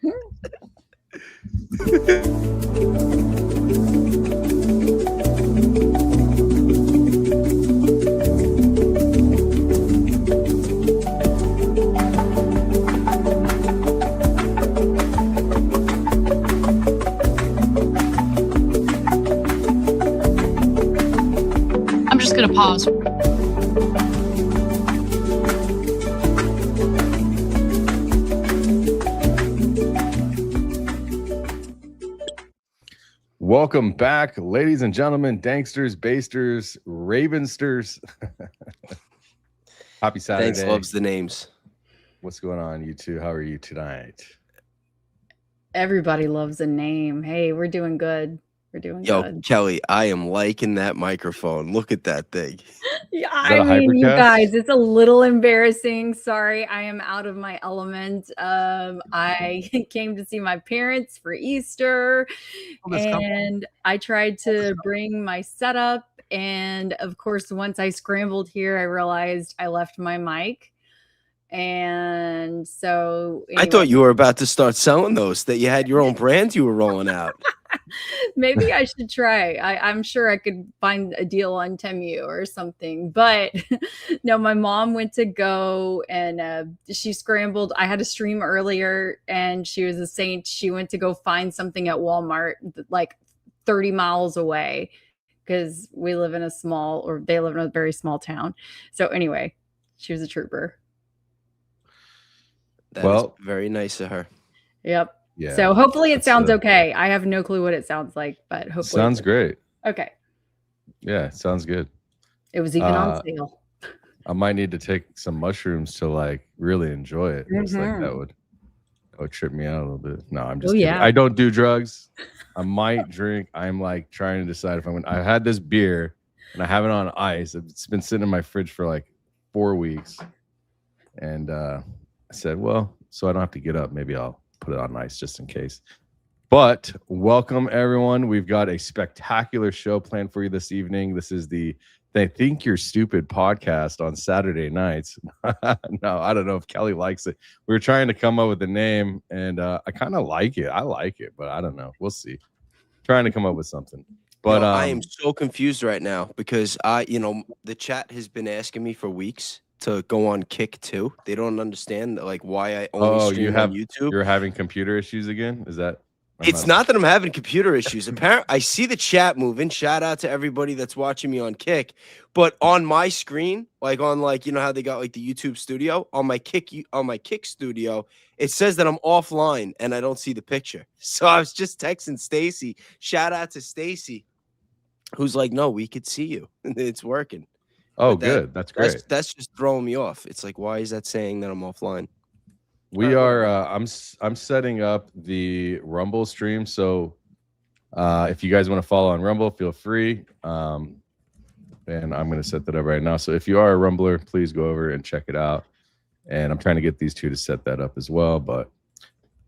I'm just going to pause. Welcome back, ladies and gentlemen, Danksters, Basters, Ravensters. Happy Saturday. Danks loves the names. What's going on, you two? How are you tonight? Everybody loves a name. Hey, we're doing good. We're doing good. Kelly, I am liking that microphone. Look at that thing. Yeah, I mean, you guys, it's a little embarrassing. Sorry, I am out of my element. I came to see my parents for Easter, and I tried to bring my setup. And of course, once I scrambled here, I realized I left my mic. And so anyway. I thought you were about to start selling those, that you had your own brand you were rolling out. Maybe I should try. I'm sure I could find a deal on Temu or something. But no, my mom went to go and she scrambled. I had a stream earlier and she was a saint. She went to go find something at Walmart like 30 miles away because we live in a small, or they live in a very small town. So anyway, she was a trooper. That is very nice of her. Yep. Yeah. So hopefully it sounds okay. I have no clue what it sounds like, but hopefully sounds great. Okay. Yeah, sounds good. It was even on sale. I might need to take some mushrooms to like really enjoy it. Looks like that would trip me out a little bit. No, I'm just kidding. I don't do drugs. I might drink. I'm like trying to decide if I'm gonna. I had this beer and I have it on ice. It's been sitting in my fridge for like 4 weeks. And I said, well, so I don't have to get up, maybe I'll put it on ice just in case. But welcome, everyone. We've got a spectacular show planned for you this evening. This is the They Think You're Stupid podcast on Saturday nights. No, I don't know if Kelly likes it. We were trying to come up with a name, and I kind of like it. I like it, but I don't know. We'll see. Trying to come up with something. But I am so confused right now because the chat has been asking me for weeks to go on Kick too. They don't understand like why I only stream on YouTube. You're having computer issues again? Is that? It's not that I'm having computer issues. Apparently, I see the chat moving. Shout out to everybody that's watching me on Kick. But on my screen, like on how they got like the YouTube studio, on my Kick studio, it says that I'm offline and I don't see the picture. So I was just texting Stacy. Shout out to Stacy, who's like, no, we could see you. It's working. Oh, good. That's great. That's just throwing me off. It's like, why is that saying that I'm offline? We are. I'm setting up the Rumble stream. So if you guys want to follow on Rumble, feel free. And I'm going to set that up right now. So if you are a Rumbler, please go over and check it out. And I'm trying to get these two to set that up as well. But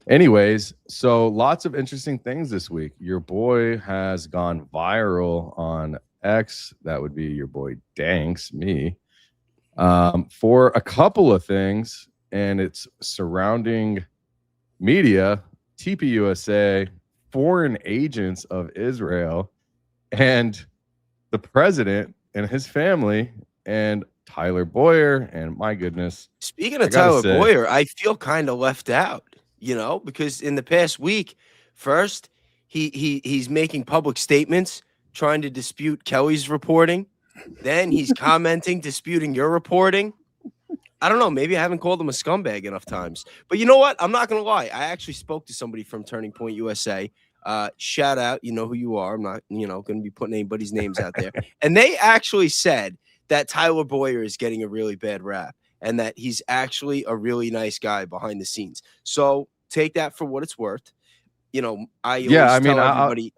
anyways, so lots of interesting things this week. Your boy has gone viral on X, that would be your boy Danks, me, for a couple of things, and it's surrounding media, TPUSA, foreign agents of Israel, and the president and his family, and Tyler Bowyer, and my goodness. Speaking of Tyler Bowyer, I feel kind of left out, because in the past week, first he's making public statements trying to dispute Kelly's reporting. Then he's commenting, disputing your reporting. I don't know. Maybe I haven't called him a scumbag enough times. But you know what? I'm not going to lie. I actually spoke to somebody from Turning Point USA. Shout out. You know who you are. I'm not, going to be putting anybody's names out there. And they actually said that Tyler Bowyer is getting a really bad rap and that he's actually a really nice guy behind the scenes. So take that for what it's worth. I always tell everybody.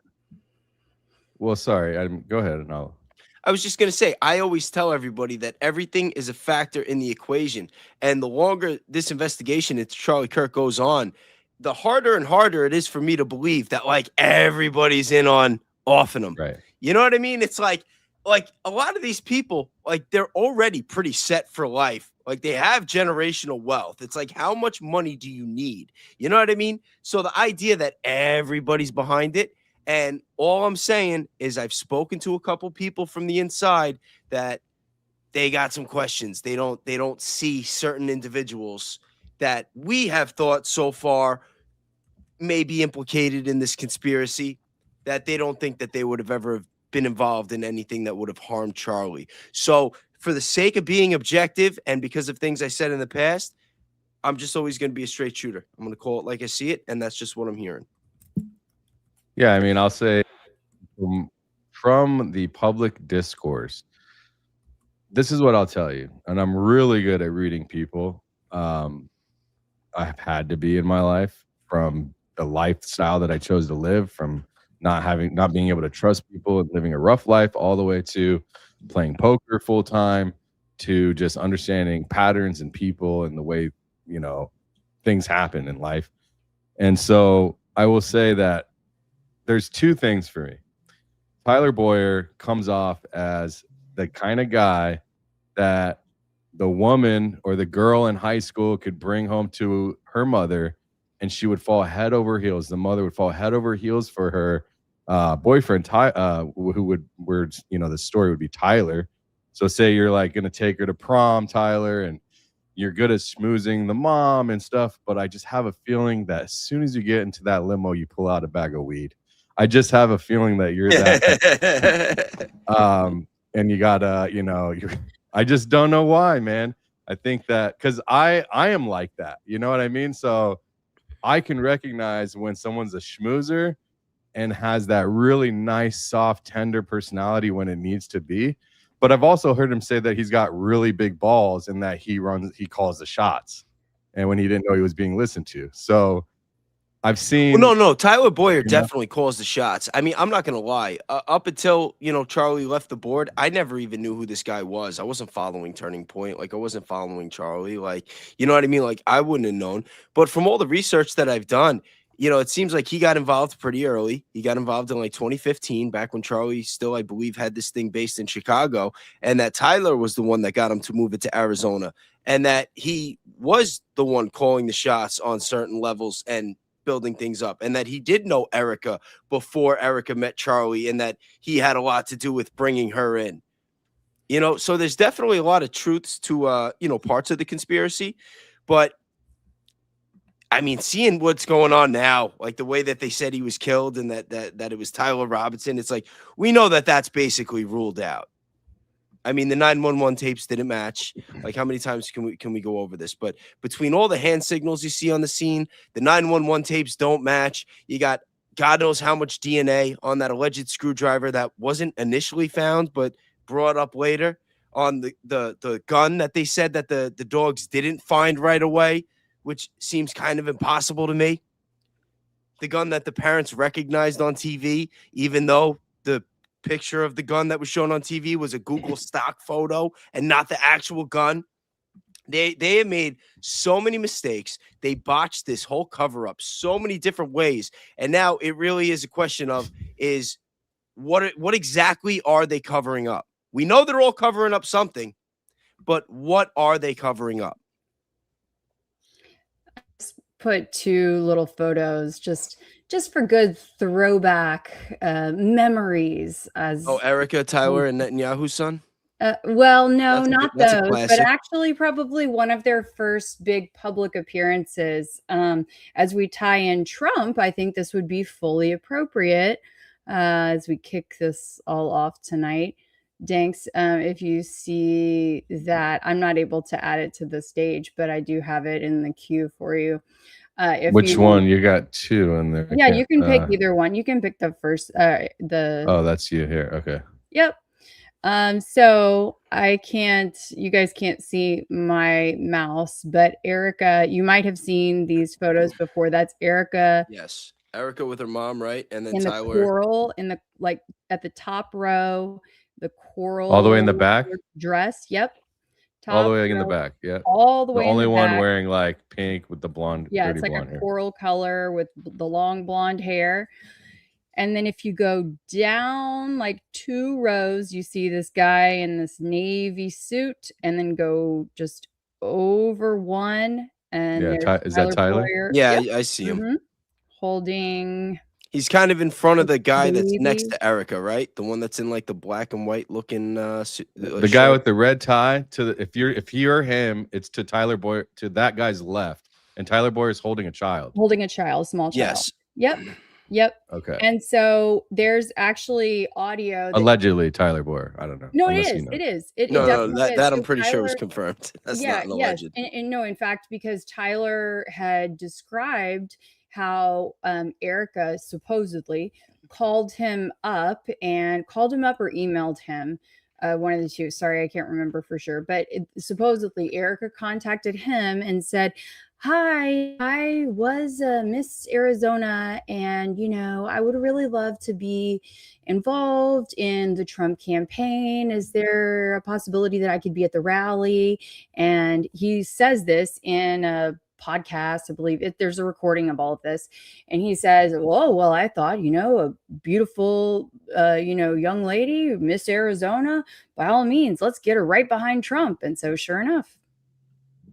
Well, sorry. Go ahead. And I was just going to say, I always tell everybody that everything is a factor in the equation. And the longer this investigation into Charlie Kirk goes on, the harder and harder it is for me to believe that like everybody's in on offing him. Right. You know what I mean? It's like a lot of these people, like they're already pretty set for life Like, they have generational wealth. It's like, how much money do you need? You know what I mean? So the idea that everybody's behind it, and all I'm saying is I've spoken to a couple people from the inside that they got some questions. They don't see certain individuals that we have thought so far may be implicated in this conspiracy, that they don't think that they would have ever been involved in anything that would have harmed Charlie. So, for the sake of being objective and because of things I said in the past, I'm just always going to be a straight shooter. I'm going to call it like I see it, and that's just what I'm hearing. Yeah, I mean, I'll say from the public discourse, this is what I'll tell you, and I'm really good at reading people. I've had to be in my life, from the lifestyle that I chose to live, from not being able to trust people and living a rough life, all the way to playing poker full time, to just understanding patterns and people and the way, you know, things happen in life. And so I will say that there's two things for me. Tyler Bowyer comes off as the kind of guy that the woman or the girl in high school could bring home to her mother, and she would fall head over heels. The mother would fall head over heels for her boyfriend, the story would be Tyler. So say you're like going to take her to prom, Tyler, and you're good at schmoozing the mom and stuff, but I just have a feeling that as soon as you get into that limo, you pull out a bag of weed. I just have a feeling that you're that. And you gotta, I just don't know why, man. I think that because I am like that, you know what I mean? So I can recognize when someone's a schmoozer and has that really nice, soft, tender personality when it needs to be. But I've also heard him say that he's got really big balls and that he calls the shots, and when he didn't know he was being listened to. So I've seen. Well, no. Tyler Bowyer definitely calls the shots. I mean, I'm not going to lie. Up until, Charlie left the board, I never even knew who this guy was. I wasn't following Turning Point. Like, I wasn't following Charlie. Like, you know what I mean? Like, I wouldn't have known. But from all the research that I've done, it seems like he got involved pretty early. He got involved in like 2015, back when Charlie still, I believe, had this thing based in Chicago, and that Tyler was the one that got him to move it to Arizona, and that he was the one calling the shots on certain levels and building things up, and that he did know Erica before Erica met Charlie, and that he had a lot to do with bringing her in. So there's definitely a lot of truths to parts of the conspiracy, but I mean, seeing what's going on now, like the way that they said he was killed and that it was Tyler Robinson, it's like we know that that's basically ruled out. I mean, the 911 tapes didn't match. Like, how many times can we go over this? But between all the hand signals you see on the scene, the 911 tapes don't match. You got God knows how much DNA on that alleged screwdriver that wasn't initially found, but brought up later, on the gun that they said that the dogs didn't find right away, which seems kind of impossible to me. The gun that the parents recognized on TV, even though the picture of the gun that was shown on TV was a Google stock photo and not the actual gun. They have made so many mistakes. They botched this whole cover up so many different ways. And now it really is a question of what exactly are they covering up? We know they're all covering up something, but what are they covering up? Put two little photos just for good throwback memories. As Erica, Tyler, and Netanyahu's son? Well, no, not those, but actually probably one of their first big public appearances. As we tie in Trump, I think this would be fully appropriate as we kick this all off tonight. Danks, if you see that, I'm not able to add it to the stage, but I do have it in the queue for you. Which one? You got two in there. Yeah, you can pick either one. You can pick the first. Oh, that's you here. Okay. Yep. So you guys can't see my mouse, but Erica, you might have seen these photos before. That's Erica. Yes. Erica with her mom, right? And then in Tyler. The coral in the, like, at the top row, the coral. All the way in the back? Dress. Yep. All the way in the back. Yeah. All the way. The only in the one back. wearing like pink with the blonde. Yeah, it's like a hair. coral color with the long blonde hair. And then if you go down like 2 rows, you see this guy in this navy suit, and then go just over one, and Yeah, there's is that Tyler? Bowyer. Yeah, Yep. I see him. Mhm. Holding He's kind of in front of the guy that's next baby. to Erica, right? The one that's in like the black and white looking The guy with the red tie to the, if you're him, it's to Tyler Bowyer, to that guy's left, and Tyler Bowyer is holding a child. Holding a child, small child. Yes. Yep. Yep. Okay. And so there's actually audio that Allegedly Tyler Bowyer. I don't know. No, it unless you is. know. It is. It No, definitely is. that I'm So pretty sure was Tyler, confirmed. That's yeah, not an yes. alleged. And no, in fact, because Tyler had described how Erica supposedly called him up or emailed him. One of the two. Sorry, I can't remember for sure. But supposedly Erica contacted him and said, "Hi, I was Miss Arizona, and I would really love to be involved in the Trump campaign. Is there a possibility that I could be at the rally?" And he says this in a podcast, I believe. There's a recording of all of this, and he says, well, I thought, a beautiful, young lady, Miss Arizona, by all means, let's get her right behind Trump. And so, sure enough,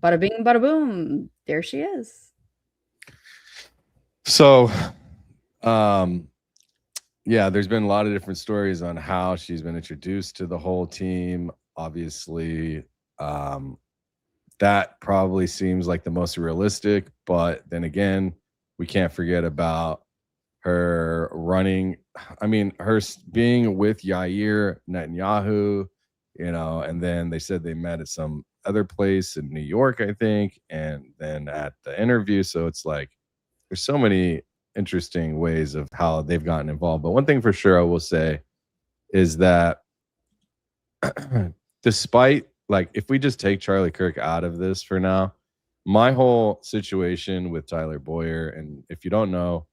bada bing, bada boom, there she is. So, yeah, there's been a lot of different stories on how she's been introduced to the whole team. Obviously, that probably seems like the most realistic, but then again, we can't forget about her running. I mean, her being with Yair Netanyahu, and then they said they met at some other place in New York, I think, and then at the interview. So it's like there's so many interesting ways of how they've gotten involved. But one thing for sure I will say is that despite, like, if we just take Charlie Kirk out of this for now, my whole situation with Tyler Bowyer, and if you don't know,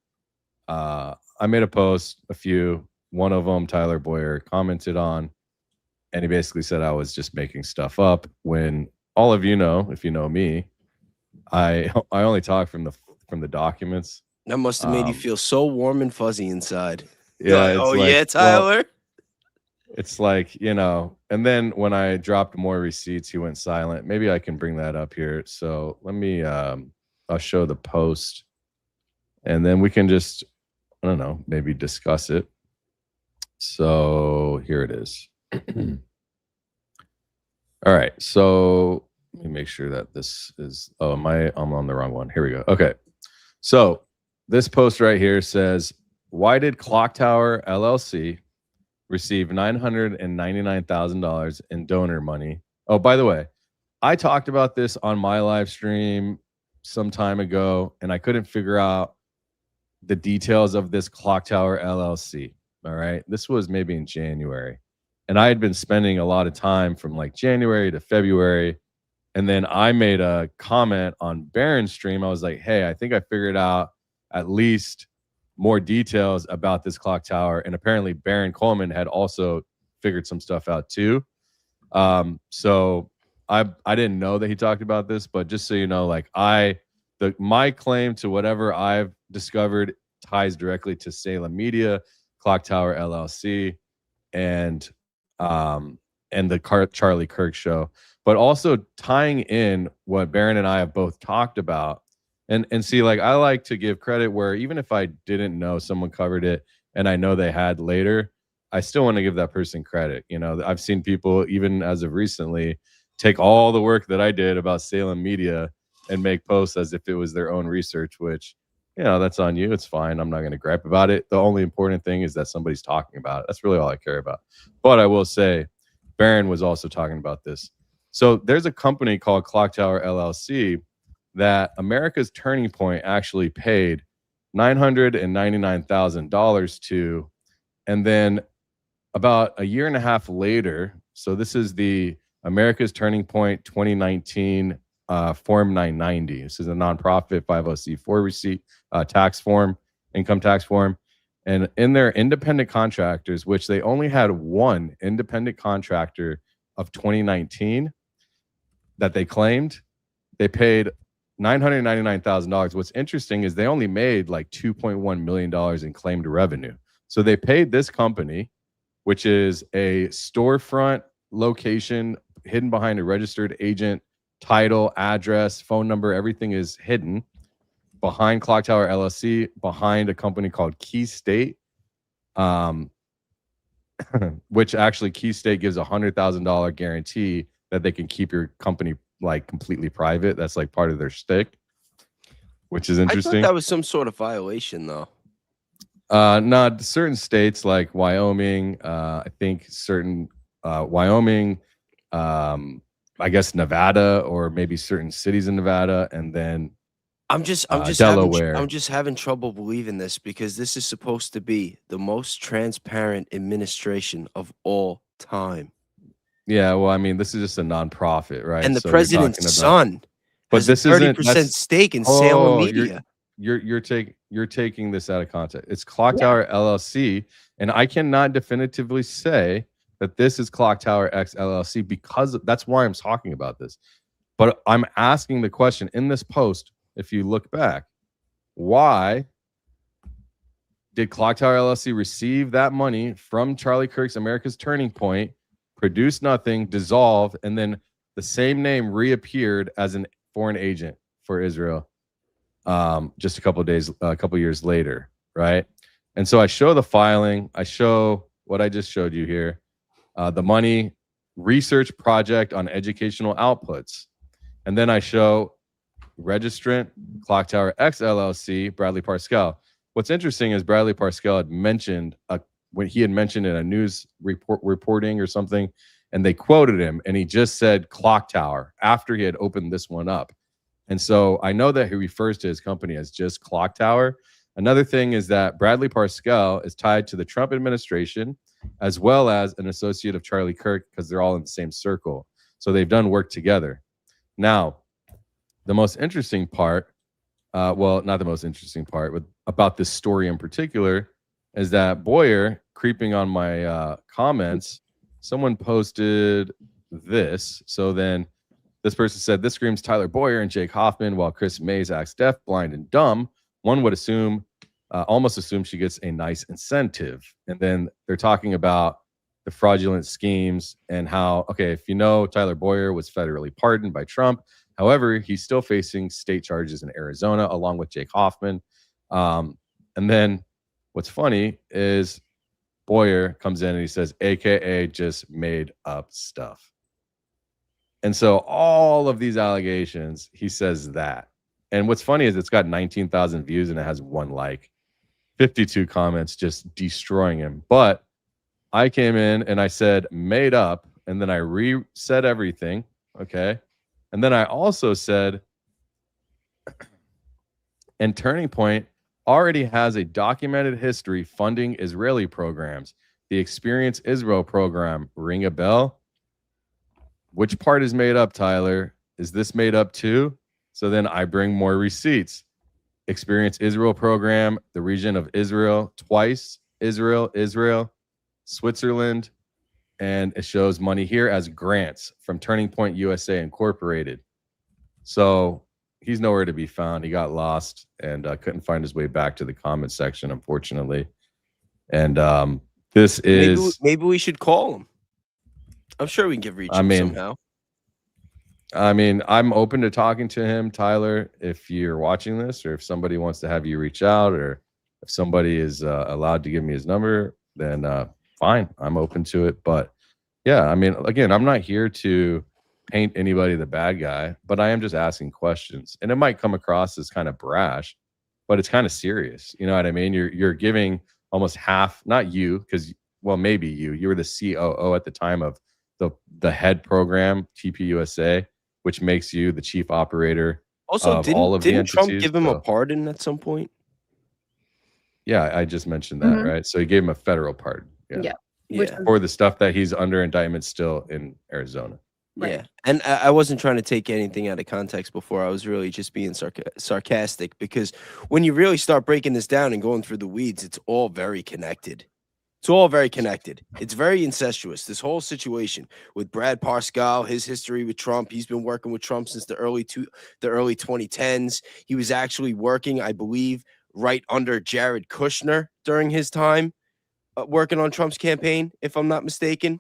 I made a post, one of them Tyler Bowyer commented on, and he basically said I was just making stuff up, when all of you know, if you know me, I only talk from the documents. That must have made you feel so warm and fuzzy inside. Yeah. Like, yeah, Tyler. Well, it's like, and then when I dropped more receipts, he went silent. Maybe I can bring that up here. So let me, I'll show the post, and then we can just, I don't know, maybe discuss it. So here it is. All right. So let me make sure that this is, I'm on the wrong one. Here we go. Okay. So this post right here says, why did Clock Tower LLC receive $999,000 in donor money? Oh, by the way, I talked about this on my live stream some time ago, and I couldn't figure out the details of this Clock Tower LLC. All right. This was maybe in January, and I had been spending a lot of time from like January to February. And then I made a comment on Baron's stream. I was like, hey, I think I figured out at least more details about this clock tower. And apparently Baron Coleman had also figured some stuff out too. So I didn't know that he talked about this, but just so you know, like my claim to whatever I've discovered ties directly to Salem Media, Clock Tower LLC, and the Charlie Kirk show, but also tying in what Baron and I have both talked about. And see, like, I like to give credit where even if I didn't know someone covered it and I know they had later, I still want to give that person credit. I've seen people, even as of recently, take all the work that I did about Salem Media and make posts as if it was their own research, which, that's on you. It's fine. I'm not going to gripe about it. The only important thing is that somebody's talking about it. That's really all I care about. But I will say, Baron was also talking about this. So there's a company called Clock Tower LLC that America's Turning Point actually paid $999,000 to. And then about a year and a half later, so this is the America's Turning Point 2019 Form 990. This is a nonprofit 50C4 receipt tax form, income tax form. And in their independent contractors, which they only had one independent contractor of 2019 that they claimed, they paid $999,000. What's interesting is they only made like $2.1 million in claimed revenue. So they paid this company, which is a storefront location hidden behind a registered agent title, address, phone number, everything is hidden behind Clock Tower LLC, behind a company called Key State, which actually Key State gives $100,000 guarantee that they can keep your company like completely private. That's like part of their shtick, which is interesting. I thought that was some sort of violation, though. Not certain states like Wyoming. I think certain Wyoming, I guess Nevada, or maybe certain cities in Nevada, and then I'm just Delaware. I'm just having trouble believing this, because this is supposed to be the most transparent administration of all time. Yeah, well, I mean, this is just a nonprofit, right? And the So president's son has a 30% stake in Salem Media. You're taking this out of context. It's Clock Tower LLC, and I cannot definitively say that this is Clock Tower X LLC, because that's why I'm talking about this. But I'm asking the question in this post, if you look back, why did Clock Tower LLC receive that money from Charlie Kirk's America's Turning Point, produce nothing, dissolve, and then the same name reappeared as a foreign agent for Israel just a couple years later, right? And so I show the filing, I show what I just showed you here, the money research project on educational outputs, and then I show registrant Clock Tower X LLC, Bradley Parscale. What's interesting is Bradley Parscale had mentioned when he had mentioned in a news reporting or something, and they quoted him, and he just said Clock Tower after he had opened this one up. And so I know that he refers to his company as just Clock Tower. Another thing is that Bradley Parscale is tied to the Trump administration, as well as an associate of Charlie Kirk, because they're all in the same circle. So they've done work together. Now, the most interesting part, well, not the most interesting part, but about this story in particular, is that Bowyer, creeping on my comments, someone posted this. So then this person said, this screams Tyler Bowyer and Jake Hoffman, while Chris Mays acts deaf, blind, and dumb. One would assume, almost assume she gets a nice incentive. And then they're talking about the fraudulent schemes and how, okay, if you know, Tyler Bowyer was federally pardoned by Trump. However, he's still facing state charges in Arizona, along with Jake Hoffman. And then what's funny is Bowyer comes in and he says, AKA just made up stuff. And so all of these allegations, he says that. And what's funny is it's got 19,000 views and it has 1 like, 52 comments just destroying him. But I came in and I said made up, and then I reset everything. Okay. And then I also said, and Turning Point already has a documented history funding Israeli programs. The Experience Israel program, ring a bell? Which part is made up, Tyler? Is this made up too? So then I bring more receipts. Experience Israel program, the region of Israel, twice, Israel, Switzerland, and it shows money here as grants from Turning Point USA Incorporated. So he's nowhere to be found. He got lost and couldn't find his way back to the comment section, unfortunately. And this is... Maybe we should call him. I'm sure we can reach him somehow. I mean, I'm open to talking to him, Tyler, if you're watching this, or if somebody wants to have you reach out, or if somebody is allowed to give me his number, then fine, I'm open to it. But yeah, I mean, again, I'm not here to paint anybody the bad guy, but I am just asking questions. And it might come across as kind of brash, but it's kind of serious. You know what I mean? You're giving almost half, not you, because, well, maybe you were the COO at the time of the head program, TPUSA, which makes you the chief operator. Also, didn't Trump give him a pardon at some point? Yeah, I just mentioned that, right? So he gave him a federal pardon. Yeah. For the stuff that he's under indictment still in Arizona. Right. Yeah. And I wasn't trying to take anything out of context before. I was really just being sarcastic, because when you really start breaking this down and going through the weeds, it's all very connected. It's all very connected. It's very incestuous. This whole situation with Brad Parscale, his history with Trump. He's been working with Trump since the early 2010s. He was actually working, I believe, right under Jared Kushner during his time working on Trump's campaign, if I'm not mistaken.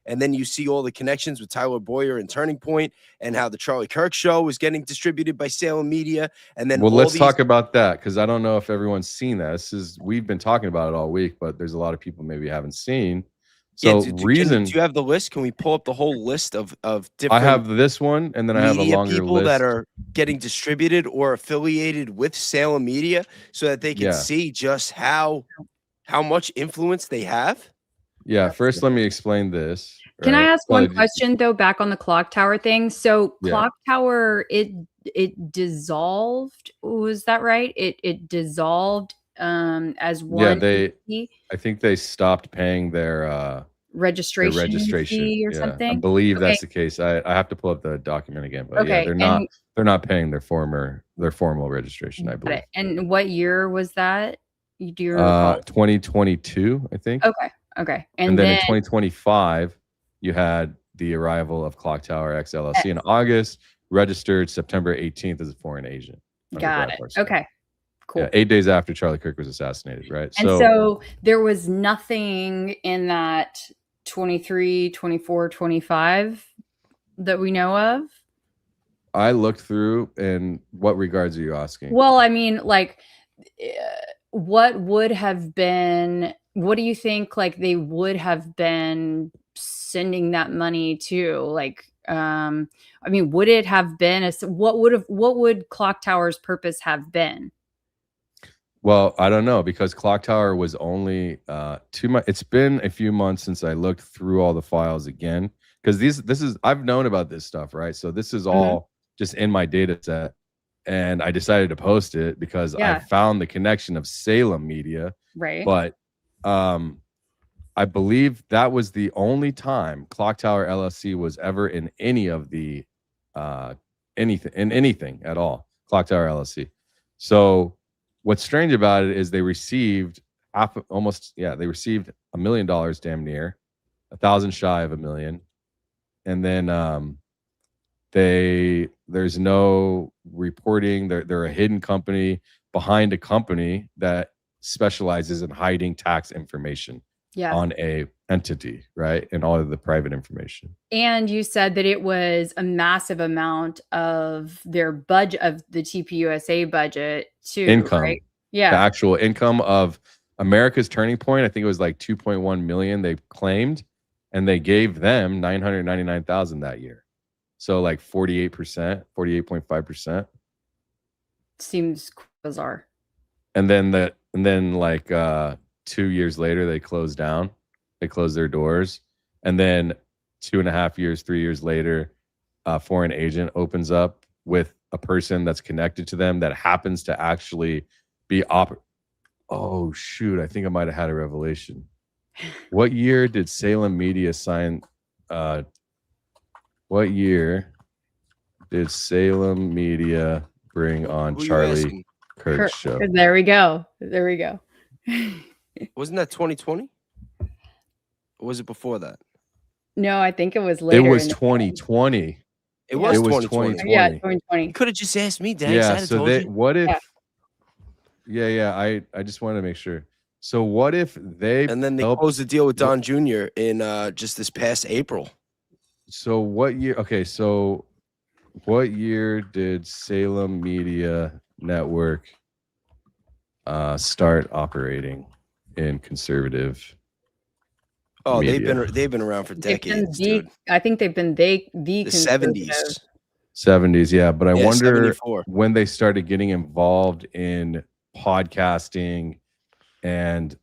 And then you see all the connections with Tyler Bowyer and Turning Point, and how the Charlie Kirk show was getting distributed by Salem Media. And then well, let's talk about that, because I don't know if everyone's seen that. We've been talking about it all week, but there's a lot of people maybe haven't seen. So do you have the list? Can we pull up the whole list of different? I have this one, and then I have a longer people list that are getting distributed or affiliated with Salem Media, so that they can see just how much influence they have. Yeah. First, let me explain this. Can I ask one question though, back on the clock tower thing? So clock tower, it dissolved. Was that right? It dissolved as one. Yeah, I think they stopped paying their registration fee or something. I believe that's the case. I have to pull up the document again, but yeah, they're not paying their formal registration, I believe. And what year was that? Do you recall? 2022, I think. Okay. And then in 2025, you had the arrival of Clock Tower X LLC in August, registered September 18th as a foreign agent. Got it. Okay. Cool. Yeah, 8 days after Charlie Kirk was assassinated, right? And so there was nothing in that 23, 24, 25 that we know of? I looked through, and what regards are you asking? Well, I mean, like, what do you think, like, they would have been sending that money to? Like, I mean, would it have been what would Clock Tower's purpose have been? Well, I don't know, because Clock Tower was only 2 months. It's been a few months since I looked through all the files again, because this is I've known about this stuff, right? So this is all just in my data set, and I decided to post it because I found the connection of Salem Media, right? But I believe that was the only time Clock Tower LLC was ever in any of the anything at all. Clock Tower LLC. So what's strange about it is they received they received $1 million, damn near 1,000 shy of $1 million, and then there's no reporting. They're a hidden company behind a company that specializes in hiding tax information on a entity, right? And all of the private information. And you said that it was a massive amount of their budget, of the TPUSA budget too. Income. Right? Yeah. The actual income of America's Turning Point, I think it was like 2.1 million they claimed, and they gave them 999,000 that year. So like 48%, 48.5%. Seems bizarre. And then like 2 years later, they closed down. They closed their doors. And then 2.5 years, 3 years later, a foreign agent opens up with a person that's connected to them that happens to actually be oh shoot, I think I might have had a revelation. What year did Salem Media sign what year did Salem Media bring on Charlie Kirk's show? There we go. Wasn't that 2020? Or was it before that? No, I think it was later. It was 2020. It was 2020. Yeah, 2020. You could have just asked me, Danks. Yeah, so what if... I just wanted to make sure. So what if they... And then they closed the deal with Don Jr. in just this past April. So what year... Okay, so what year did Salem Media Network start operating in conservative media? They've been around for decades. I think they've been the 70s, yeah. But I wonder 74. when they started getting involved in podcasting and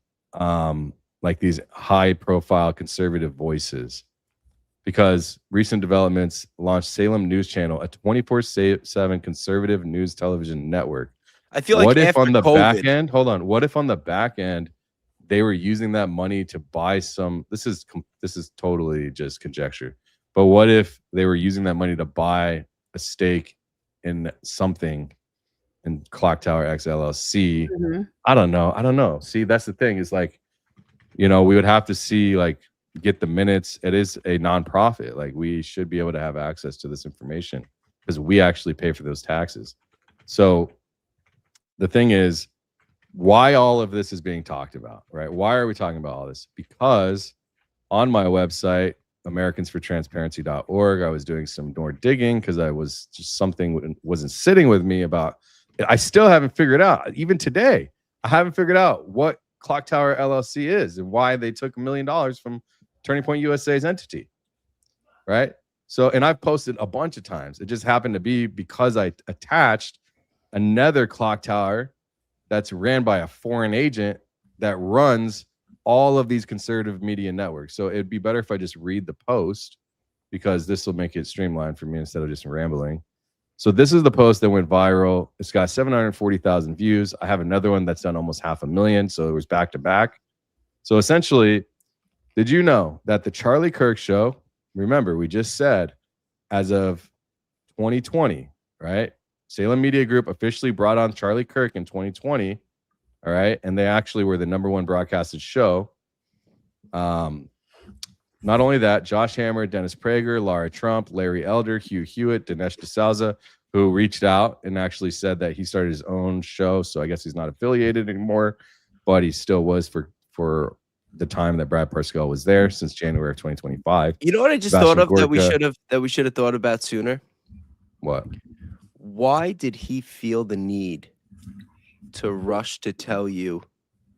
like these high profile conservative voices, because recent developments launched Salem News Channel, a 24/7 conservative news television network. I feel like what if on the COVID, back end, hold on, what if on the back end they were using that money to buy some, this is totally just conjecture, but what if they were using that money to buy a stake in something in Clock Tower X LLC? I don't know. See, that's the thing, is like, we would have to see, like, get the minutes. It is a nonprofit. Like, we should be able to have access to this information because we actually pay for those taxes. So the thing is, why all of this is being talked about, right? Why are we talking about all this? Because on my website, AmericansForTransparency.org. I was doing some more digging because I was just something wasn't sitting with me about. I still haven't figured out, even today, I haven't figured out what Clock Tower LLC is and why they took $1 million from Turning Point USA's entity. Right. So, and I've posted a bunch of times. It just happened to be because I attached another clock tower that's ran by a foreign agent that runs all of these conservative media networks. So it'd be better if I just read the post, because this will make it streamlined for me instead of just rambling. So this is the post that went viral. It's got 740,000 views. I have another one that's done almost 500,000. So it was back to back. So essentially, did you know that the Charlie Kirk show, remember, we just said as of 2020, right? Salem Media Group officially brought on Charlie Kirk in 2020. All right. And they actually were the #1 broadcasted show. Not only that, Josh Hammer, Dennis Prager, Laura Trump, Larry Elder, Hugh Hewitt, Dinesh D'Souza, who reached out and actually said that he started his own show. So I guess he's not affiliated anymore, but he still was for the time that Brad Parscale was there, since January of 2025. You know what I just Sebastian thought of Gorka, that we should have thought about sooner? What? Why did he feel the need to rush to tell you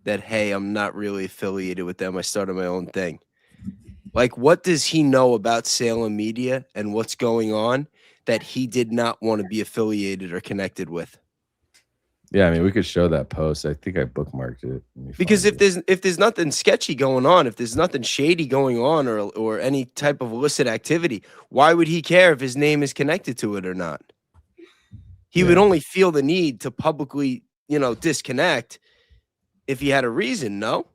that, hey, I'm not really affiliated with them, I started my own thing? Like, what does he know about Salem Media and what's going on that he did not want to be affiliated or connected with? Yeah, I mean, we could show that post. I think I bookmarked it. Because if there's nothing sketchy going on, if there's nothing shady going on, or any type of illicit activity, why would he care if his name is connected to it or not? He would only feel the need to publicly, disconnect if he had a reason, no?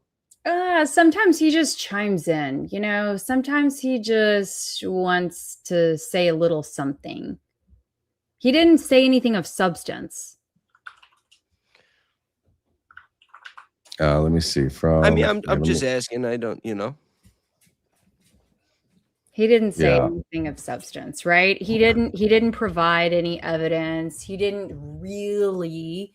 Sometimes he just chimes in, sometimes he just wants to say a little something. He didn't say anything of substance. Let me see. I'm just asking. I don't, He didn't say anything of substance, right? He didn't provide any evidence. He didn't really,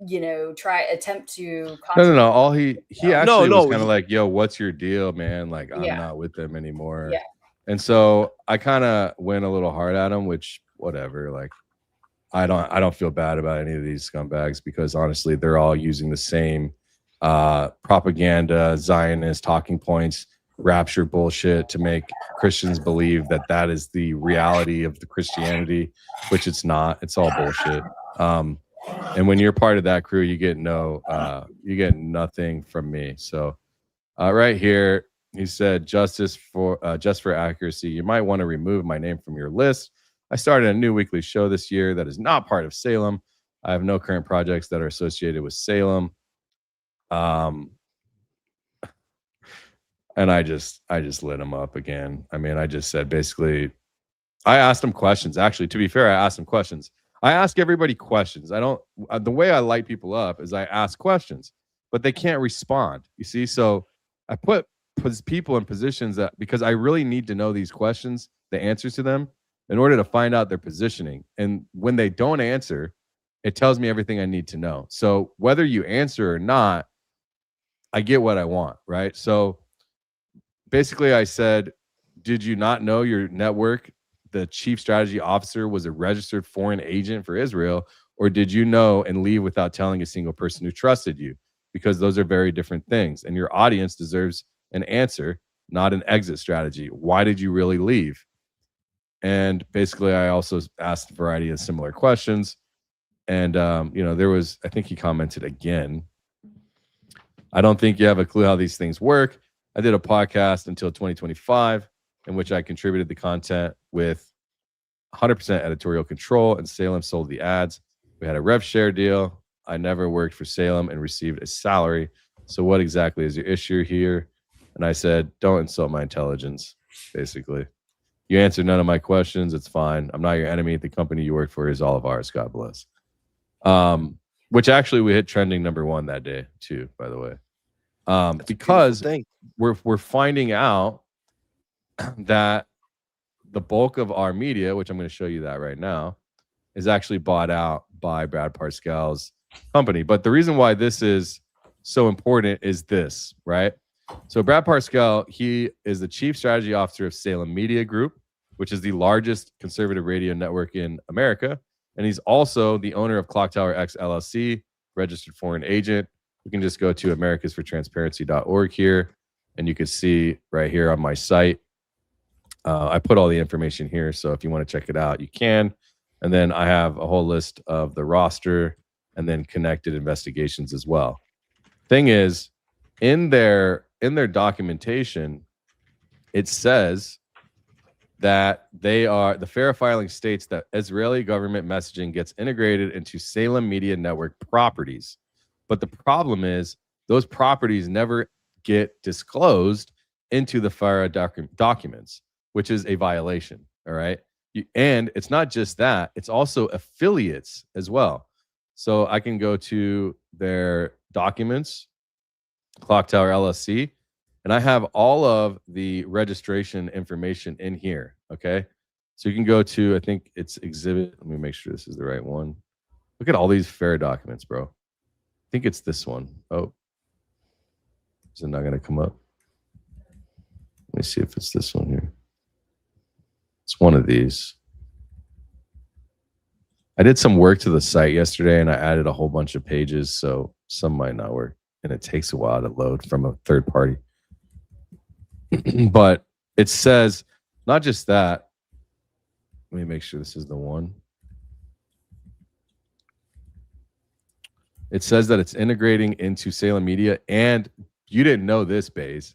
attempt to. No. All he actually was kind of like, yo, what's your deal, man? Like, I'm not with them anymore. Yeah. And so I kind of went a little hard at him, which whatever. Like, I don't feel bad about any of these scumbags, because honestly, they're all using the same propaganda, Zionist talking points, rapture bullshit to make Christians believe that that is the reality of the Christianity, which it's not. It's all bullshit. And when you're part of that crew, you get nothing from me. So right here, he said, just for accuracy, you might want to remove my name from your list. I started a new weekly show this year that is not part of Salem. I have no current projects that are associated with Salem. And I just lit him up again. I mean, I just said, basically, I asked him questions. Actually, to be fair, I asked him questions. I ask everybody questions. The way I light people up is I ask questions, but they can't respond. You see? So I put people in positions that, because I really need to know these questions, the answers to them, in order to find out their positioning. And when they don't answer, it tells me everything I need to know. So whether you answer or not, I get what I want, right? So basically I said, did you not know your network, the chief strategy officer, was a registered foreign agent for Israel? Or did you know and leave without telling a single person who trusted you? Because those are very different things. And your audience deserves an answer, not an exit strategy. Why did you really leave? And basically, I also asked a variety of similar questions. And, there was, I think he commented again, I don't think you have a clue how these things work. I did a podcast until 2025 in which I contributed the content with 100% editorial control, and Salem sold the ads. We had a rev share deal. I never worked for Salem and received a salary. So what exactly is your issue here? And I said, don't insult my intelligence, basically. You answered none of my questions. It's fine. I'm not your enemy. The company you work for is all of ours. God bless. Which actually we hit trending #1 that day too, by the way. Because we're finding out that the bulk of our media, which I'm going to show you that right now, is actually bought out by Brad Parscale's company. But the reason why this is so important is this, right? So Brad Parscale, he is the chief strategy officer of Salem Media Group, which is the largest conservative radio network in America. And he's also the owner of Clock Tower X LLC, registered foreign agent. You can just go to americasfortransparency.org here, and you can see right here on my site. I put all the information here, so if you want to check it out, you can. And then I have a whole list of the roster and then connected investigations as well. Thing is, in their documentation, it says that the FARA filing states that Israeli government messaging gets integrated into Salem Media Network properties. But the problem is those properties never get disclosed into the FARA documents, which is a violation. All right. And it's not just that, it's also affiliates as well. So I can go to their documents, Clock Tower LLC, and I have all of the registration information in here. Okay. So you can go to, I think it's exhibit. Let me make sure this is the right one. Look at all these FARA documents, bro. I think it's this one. Oh, is it not going to come up? Let me see if it's this one here. It's one of these. I did some work to the site yesterday and I added a whole bunch of pages, so some might not work. And it takes a while to load from a third party. But it says, not just that. Let me make sure this is the one. It says that it's integrating into Salem Media. And you didn't know this, Bays.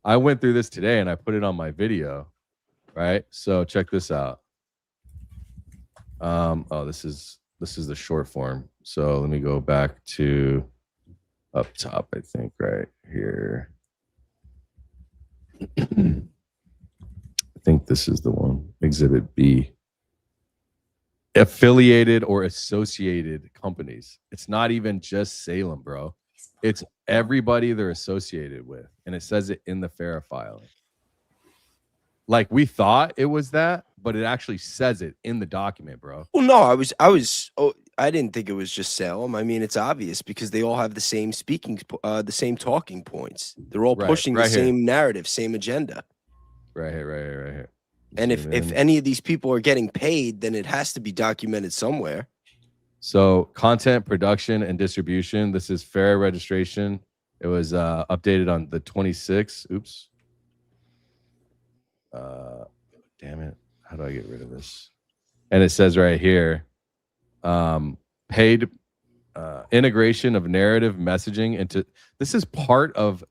I went through this today and I put it on my video. Right? So check this out. Oh, this is the short form. So let me go back to up top, I think, right here. I think this is the one, Exhibit B. Affiliated or associated companies. It's not even just Salem, bro. It's everybody they're associated with. And it says it in the FARA filing. Like we thought it was that, but it actually says it in the document, bro. Well, no, I didn't think it was just Salem. I mean, it's obvious because they all have the same the same talking points. They're all pushing the same narrative, same agenda. Right here. And if any of these people are getting paid, then it has to be documented somewhere. So content production and distribution. This is FARA registration. It was updated on the 26th. Oops. Damn it. How do I get rid of this? And it says right here, paid integration of narrative messaging into, this is part of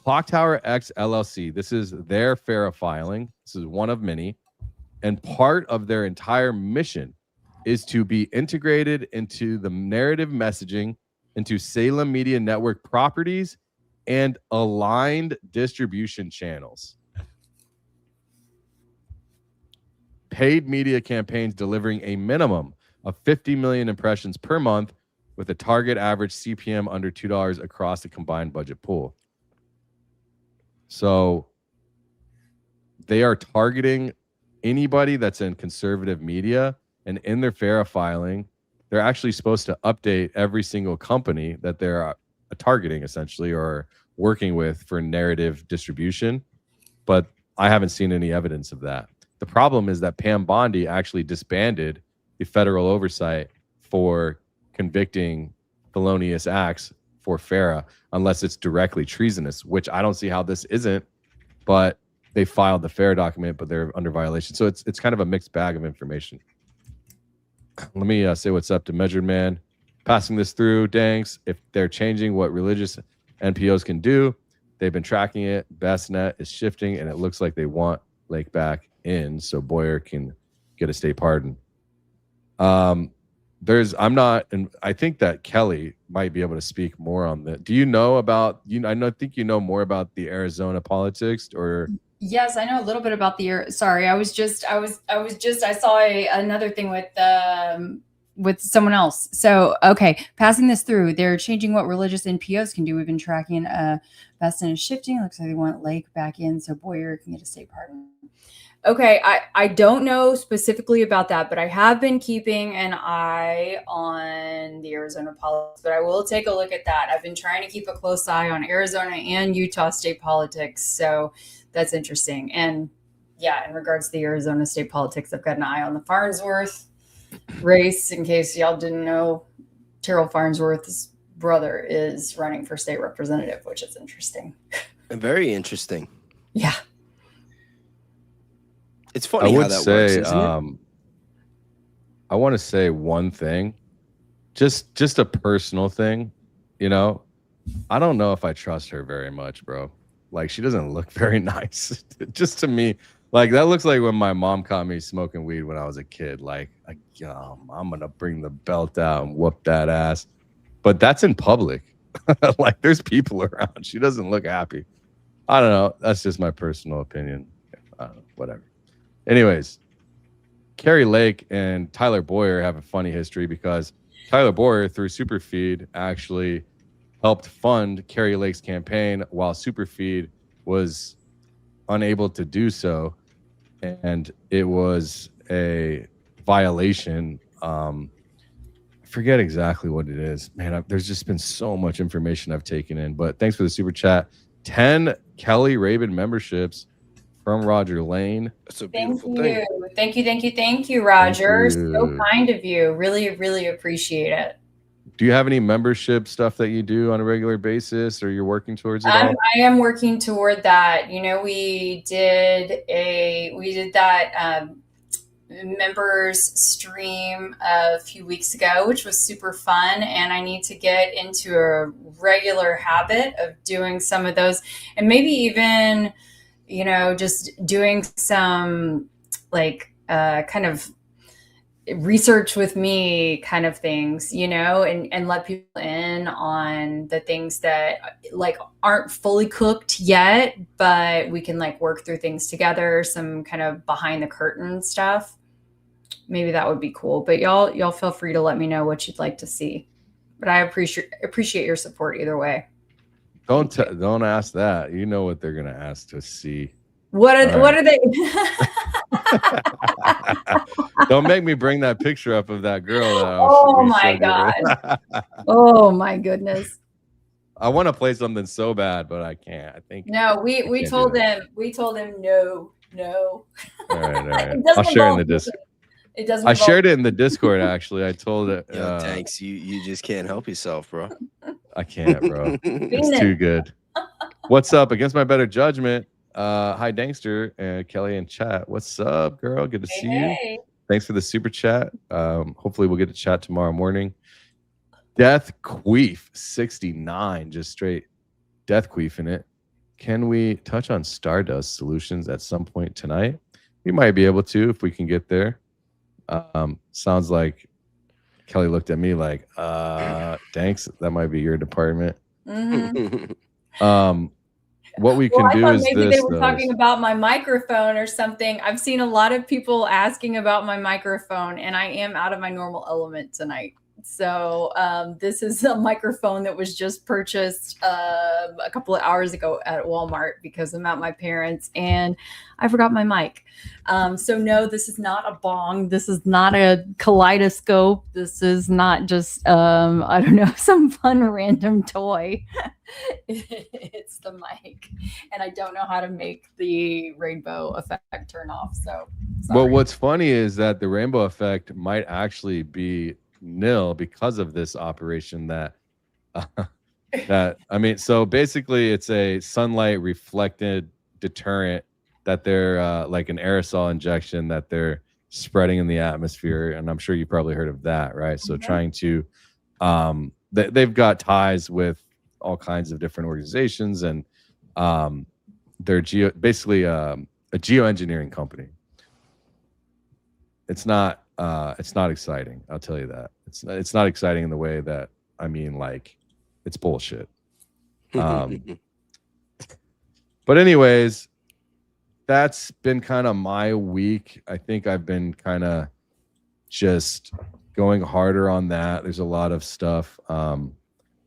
Clock Tower X LLC. This is their FARA filing. This is one of many. And part of their entire mission is to be integrated into the narrative messaging into Salem Media Network properties and aligned distribution channels. Paid media campaigns delivering a minimum of 50 million impressions per month with a target average CPM under $2 across the combined budget pool. So they are targeting anybody that's in conservative media, and in their FARA filing, they're actually supposed to update every single company that they're targeting essentially or working with for narrative distribution. But I haven't seen any evidence of that. The problem is that Pam Bondi actually disbanded the federal oversight for convicting felonious acts for FARA unless it's directly treasonous, which I don't see how this isn't, but they filed the FARA document, but they're under violation. So it's kind of a mixed bag of information. Let me say what's up to Measured Man. Passing this through, Danks, if they're changing what religious NPOs can do, they've been tracking it. BestNet is shifting, and it looks like they want Lake back in so Bowyer can get a state pardon. I'm not, and I think that Keli might be able to speak more on that. Do you know about, I think you know more about the Arizona politics, or? Yes, I know a little bit about I saw another thing with someone else. So, okay, passing this through, they're changing what religious NPOs can do. We've been tracking BestNet is shifting. Looks like they want Lake back in so Bowyer can get a state pardon. Okay, I don't know specifically about that, but I have been keeping an eye on the Arizona politics, but I will take a look at that. I've been trying to keep a close eye on Arizona and Utah state politics, so that's interesting. And yeah, in regards to the Arizona state politics, I've got an eye on the Farnsworth race. In case y'all didn't know, Terrell Farnsworth's brother is running for state representative, which is interesting. Very interesting. Yeah. It's funny how that works, isn't it? I want to say one thing, just a personal thing. You know, I don't know if I trust her very much, bro. Like, she doesn't look very nice. Just to me, like, that looks like when my mom caught me smoking weed when I was a kid. Like I'm gonna bring the belt out and whoop that ass. But that's in public. Like, there's people around. She doesn't look happy. I don't know. That's just my personal opinion. Whatever. Anyways, Kari Lake and Tyler Bowyer have a funny history because Tyler Bowyer, through Superfeed, actually helped fund Kari Lake's campaign while Superfeed was unable to do so. And it was a violation. I forget exactly what it is. Man, there's just been so much information I've taken in. But thanks for the super chat. 10 Keli Rabon memberships from Roger Lane. That's a beautiful thing. Thank you, Roger. So kind of you. Really, really appreciate it. Do you have any membership stuff that you do on a regular basis, or you're working towards it all? I am working toward that. You know, we did that members stream a few weeks ago, which was super fun, and I need to get into a regular habit of doing some of those, and maybe even, you know, just doing some like kind of research with me kind of things, you know, and let people in on the things that like aren't fully cooked yet, but we can like work through things together, some kind of behind the curtain stuff. Maybe that would be cool. But y'all feel free to let me know what you'd like to see. But I appreciate your support either way. Don't ask that. You know what they're gonna ask to see. What are they? Don't make me bring that picture up of that girl. Oh my god! Oh my goodness! I want to play something so bad, but I can't. I think no. We told him no. All right. I'll share it in the Discord. It doesn't. I shared it in the Discord. Actually, I told it. Danks, you just can't help yourself, bro. I can't, bro. It's too good. What's up? Against my better judgment. Hi, Dankster and Keli in chat. What's up, girl? Good to see you. Thanks for the super chat. Hopefully, we'll get to chat tomorrow morning. Death Queef 69, just straight Death Queef in it. Can we touch on Stardust Solutions at some point tonight? We might be able to if we can get there. Sounds like Keli looked at me like, Danks, that might be your department. Mm-hmm. What we can do is maybe this. They were talking about my microphone or something. I've seen a lot of people asking about my microphone, and I am out of my normal element tonight. So this is a microphone that was just purchased a couple of hours ago at Walmart because I'm at my parents' and I forgot my mic. So no, this is not a bong. This is not a kaleidoscope. This is not just, I don't know, some fun random toy. It's the mic. And I don't know how to make the rainbow effect turn off. So sorry. Well, what's funny is that the rainbow effect might actually be nil because of this operation that I mean, so basically it's a sunlight reflected deterrent that they're like an aerosol injection that they're spreading in the atmosphere, and I'm sure you probably heard of that, right? So trying to they've got ties with all kinds of different organizations, and they're basically a geoengineering company. It's not exciting, I'll tell you that. It's not exciting in the way that, I mean, like, it's bullshit. But anyways, that's been kind of my week. I think I've been kind of just going harder on that. There's a lot of stuff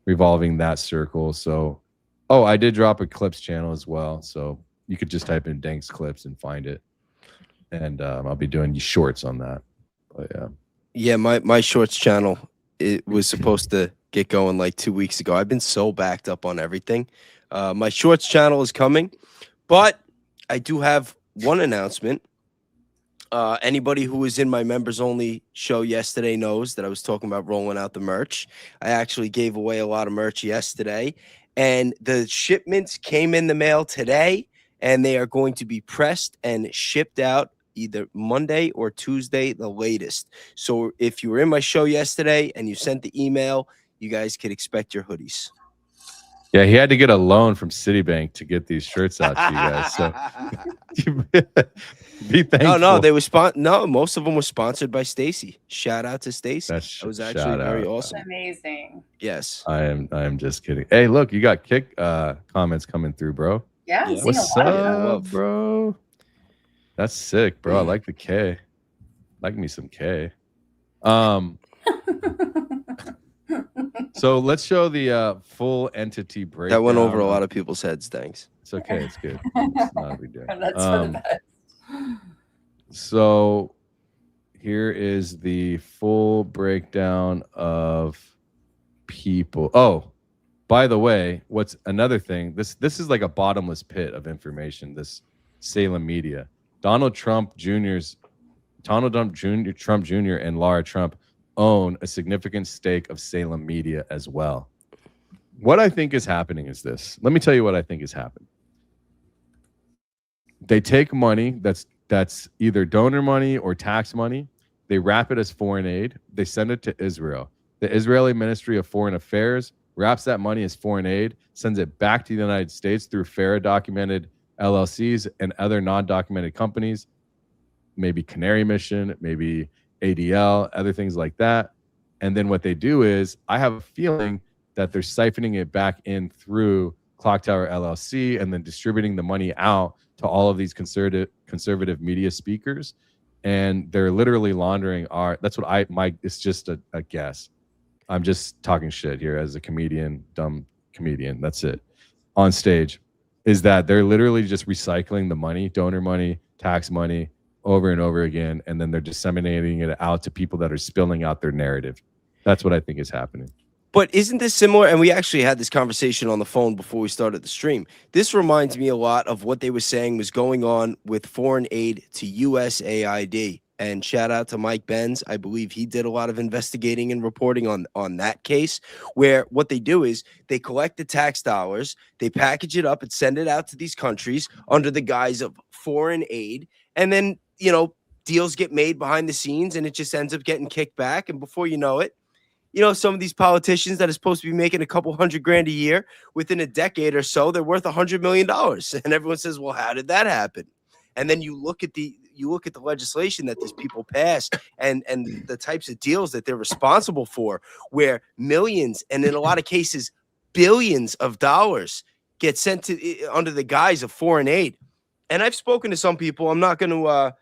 revolving that circle. So, I did drop a clips channel as well. So you could just type in Danks Clips and find it. and I'll be doing shorts on that. But yeah. Yeah, my shorts channel, it was supposed to get going like 2 weeks ago. I've been so backed up on everything. My shorts channel is coming, but I do have one announcement. Anybody who was in my members only show yesterday knows that I was talking about rolling out the merch. I actually gave away a lot of merch yesterday, and the shipments came in the mail today, and they are going to be pressed and shipped out either Monday or Tuesday, the latest. So if you were in my show yesterday and you sent the email, you guys could expect your hoodies. Yeah, he had to get a loan from Citibank to get these shirts out to you guys. So be thankful. No, they were no, most of them were sponsored by Stacy. Shout out to Stacy. That was actually very awesome. Amazing. Yes. I am just kidding. Hey, look, you got kick comments coming through, bro. Yeah. What's up, bro? That's sick, bro. I like the K. Like me some K. So let's show the full entity breakdown. That went over a lot of people's heads. Thanks. It's okay. It's good. It's not every day. That's for the best. So here is the full breakdown of people. Oh, by the way, what's another thing? This is like a bottomless pit of information. This Salem Media, Donald Trump Jr. and Laura Trump own a significant stake of Salem Media as well. What I think is happening is this. Let me tell you what I think is happening. They take money that's either donor money or tax money. They wrap it as foreign aid. They send it to Israel. The Israeli Ministry of Foreign Affairs wraps that money as foreign aid, sends it back to the United States through FARA documented LLCs and other non-documented companies, maybe Canary Mission, maybe ADL, other things like that. And then what they do is, I have a feeling that they're siphoning it back in through Clock Tower LLC and then distributing the money out to all of these conservative media speakers. And they're literally laundering that's what it's just a guess. I'm just talking shit here as a comedian, dumb comedian. That's it. On stage, is that they're literally just recycling the money, donor money, tax money, over and over again, and then they're disseminating it out to people that are spilling out their narrative. That's what I think is happening. But isn't this similar? And we actually had this conversation on the phone before we started the stream. This reminds me a lot of what they were saying was going on with foreign aid to USAID. And shout out to Mike Benz. I believe he did a lot of investigating and reporting on that case, where what they do is they collect the tax dollars, they package it up and send it out to these countries under the guise of foreign aid. And then, deals get made behind the scenes and it just ends up getting kicked back. And before you know it, some of these politicians that are supposed to be making a couple $100,000 a year, within a decade or so, they're worth $100 million. And everyone says, well, how did that happen? And then you look at the legislation that these people pass and the types of deals that they're responsible for, where millions and in a lot of cases, billions of dollars get sent to under the guise of foreign aid. And I've spoken to some people. I'm not going to,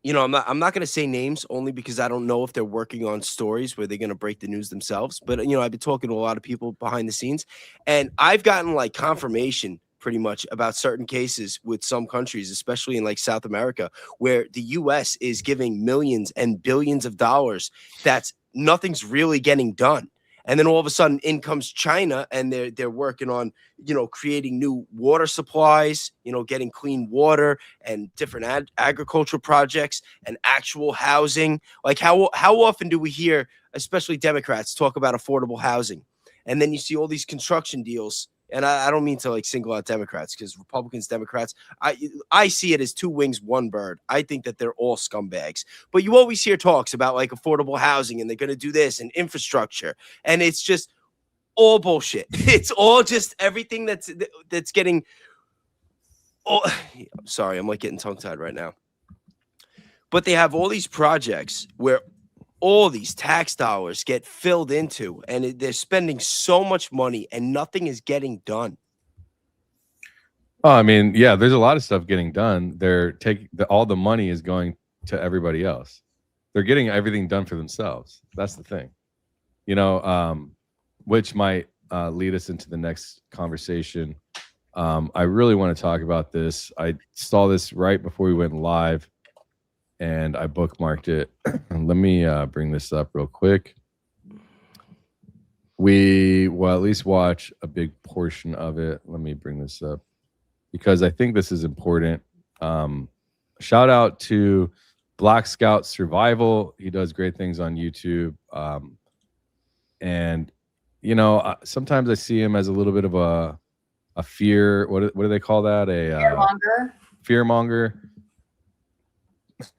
I'm not going to say names, only because I don't know if they're working on stories where they're going to break the news themselves. But, I've been talking to a lot of people behind the scenes, and I've gotten like confirmation pretty much about certain cases with some countries, especially in like South America, where the US is giving millions and billions of dollars. That's nothing's really getting done. And then all of a sudden in comes China, and they're working on, creating new water supplies, getting clean water and different agricultural projects and actual housing. Like how often do we hear, especially Democrats, talk about affordable housing? And then you see all these construction deals. And I don't mean to like single out Democrats, because Republicans, Democrats, I see it as two wings, one bird. I think that they're all scumbags. But you always hear talks about like affordable housing and they're going to do this and infrastructure. And it's just all bullshit. It's all just everything that's getting. Oh, I'm sorry. I'm like getting tongue tied right now. But they have all these projects where all these tax dollars get filled into, and they're spending so much money and nothing is getting done. Oh, I mean, yeah, there's a lot of stuff getting done. They're taking all the money is going to everybody else. They're getting everything done for themselves. That's the thing, which might lead us into the next conversation I really want to talk about this. I saw this right before we went live, and I bookmarked it. Let me bring this up real quick. We will at least watch a big portion of it. Let me bring this up because I think this is important. Shout out to Black Scout Survival. He does great things on YouTube. And, you know, sometimes I see him as a little bit of a fear. What do they call that? Fearmonger. Fearmonger.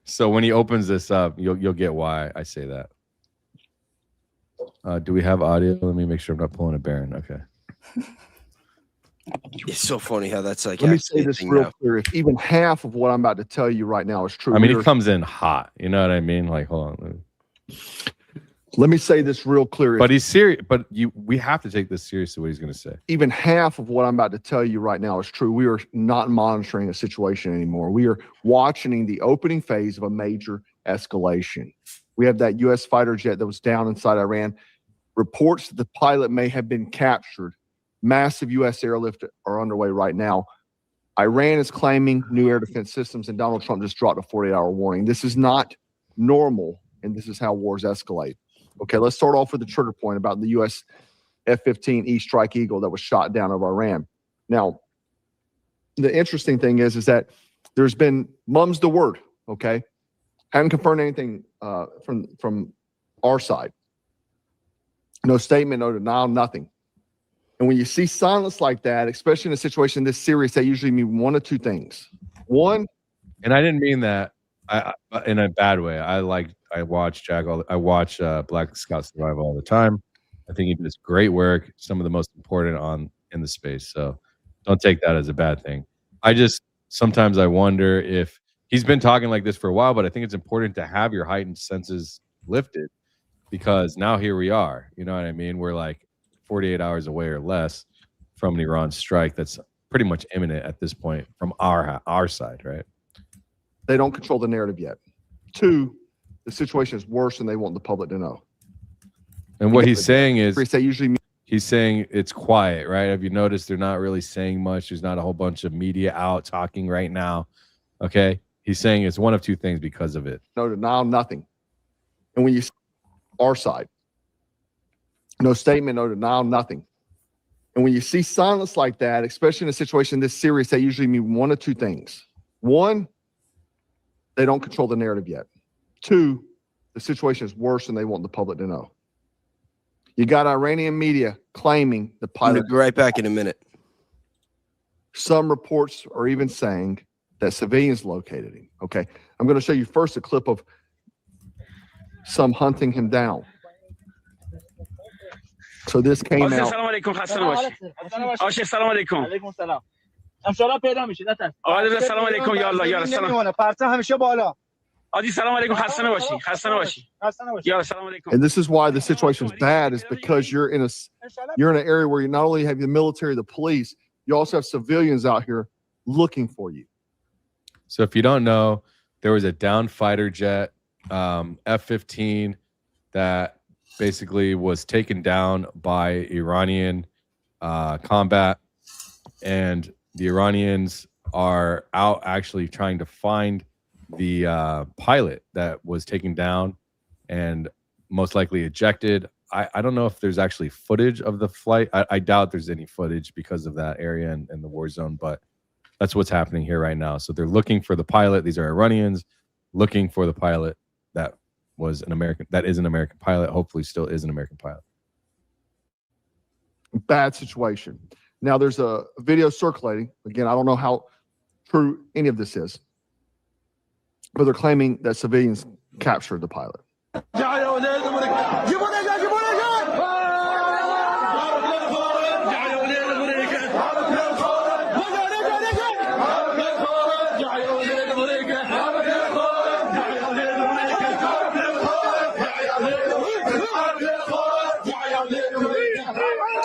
So when he opens this up, you'll get why I say that. Do we have audio? Let me make sure I'm not pulling a Baron. Okay. It's so funny how that's like. Let me say this real clear. If even half of what I'm about to tell you right now is true. I mean, he comes in hot. You know what I mean? Like, hold on. Let me say this real clear. But he's serious. But we have to take this seriously, what he's going to say. Even half of what I'm about to tell you right now is true. We are not monitoring a situation anymore. We are watching the opening phase of a major escalation. We have that U.S. fighter jet that was down inside Iran. Reports that the pilot may have been captured. Massive U.S. airlift are underway right now. Iran is claiming new air defense systems, and Donald Trump just dropped a 48-hour warning. This is not normal, and this is how wars escalate. Okay, let's start off with the trigger point about the U.S. F-15E Strike Eagle that was shot down over Iran. Now, the interesting thing is that there's been mum's the word, okay? Haven't confirmed anything from our side. No statement, no denial, nothing. And when you see silence like that, especially in a situation this serious, that usually means one of two things. One, and I didn't mean that in a bad way. I watch Black Scout Survival all the time. I think he does great work, some of the most important in the space. So don't take that as a bad thing. Sometimes I wonder if he's been talking like this for a while, but I think it's important to have your heightened senses lifted because now here we are. You know what I mean? We're like 48 hours away or less from an Iran strike that's pretty much imminent at this point from our side, right? They don't control the narrative yet. Two, the situation is worse than they want the public to know. And what he's saying is he's saying it's quiet, right? Have you noticed they're not really saying much? There's not a whole bunch of media out talking right now. Okay. He's saying it's one of two things because of it. No denial, nothing. And when you our side, no statement, no denial, nothing. And when you see silence like that, especially in a situation this serious, that usually means one of two things. One, they don't control the narrative yet. Two, the situation is worse than they want the public to know. You got Iranian media claiming the pilot. I'll be right back in a minute. Some reports are even saying that civilians located him. Okay, I'm going to show you first a clip of some hunting him down. So this came out. سلام علیکم خسته نباشید. آشه سلام علیکم. علیکم سلام. امشب پیدا میشید نه؟ آره سلام علیکم یا الله یا سلام. پرچم همیشه بالا. آدی سلام علیکم خسته نباشید. خسته نباشید. خسته نباشید. یا سلام علیکم. And this is why the situation is bad, is because you're in an area where you not only have the military, the police, you also have civilians out here looking for you. So if you don't know, there was a downed fighter jet, F-15, that basically was taken down by Iranian combat, and the Iranians are out actually trying to find the pilot that was taken down and most likely ejected. I don't know if there's actually footage of the flight. I doubt there's any footage because of that area and the war zone, but that's what's happening here right now. So they're looking for the pilot. These are Iranians looking for the pilot that is an American pilot, hopefully still is an American pilot. Bad situation. Now there's a video circulating. Again, I don't know how true any of this is, but they're claiming that civilians captured the pilot.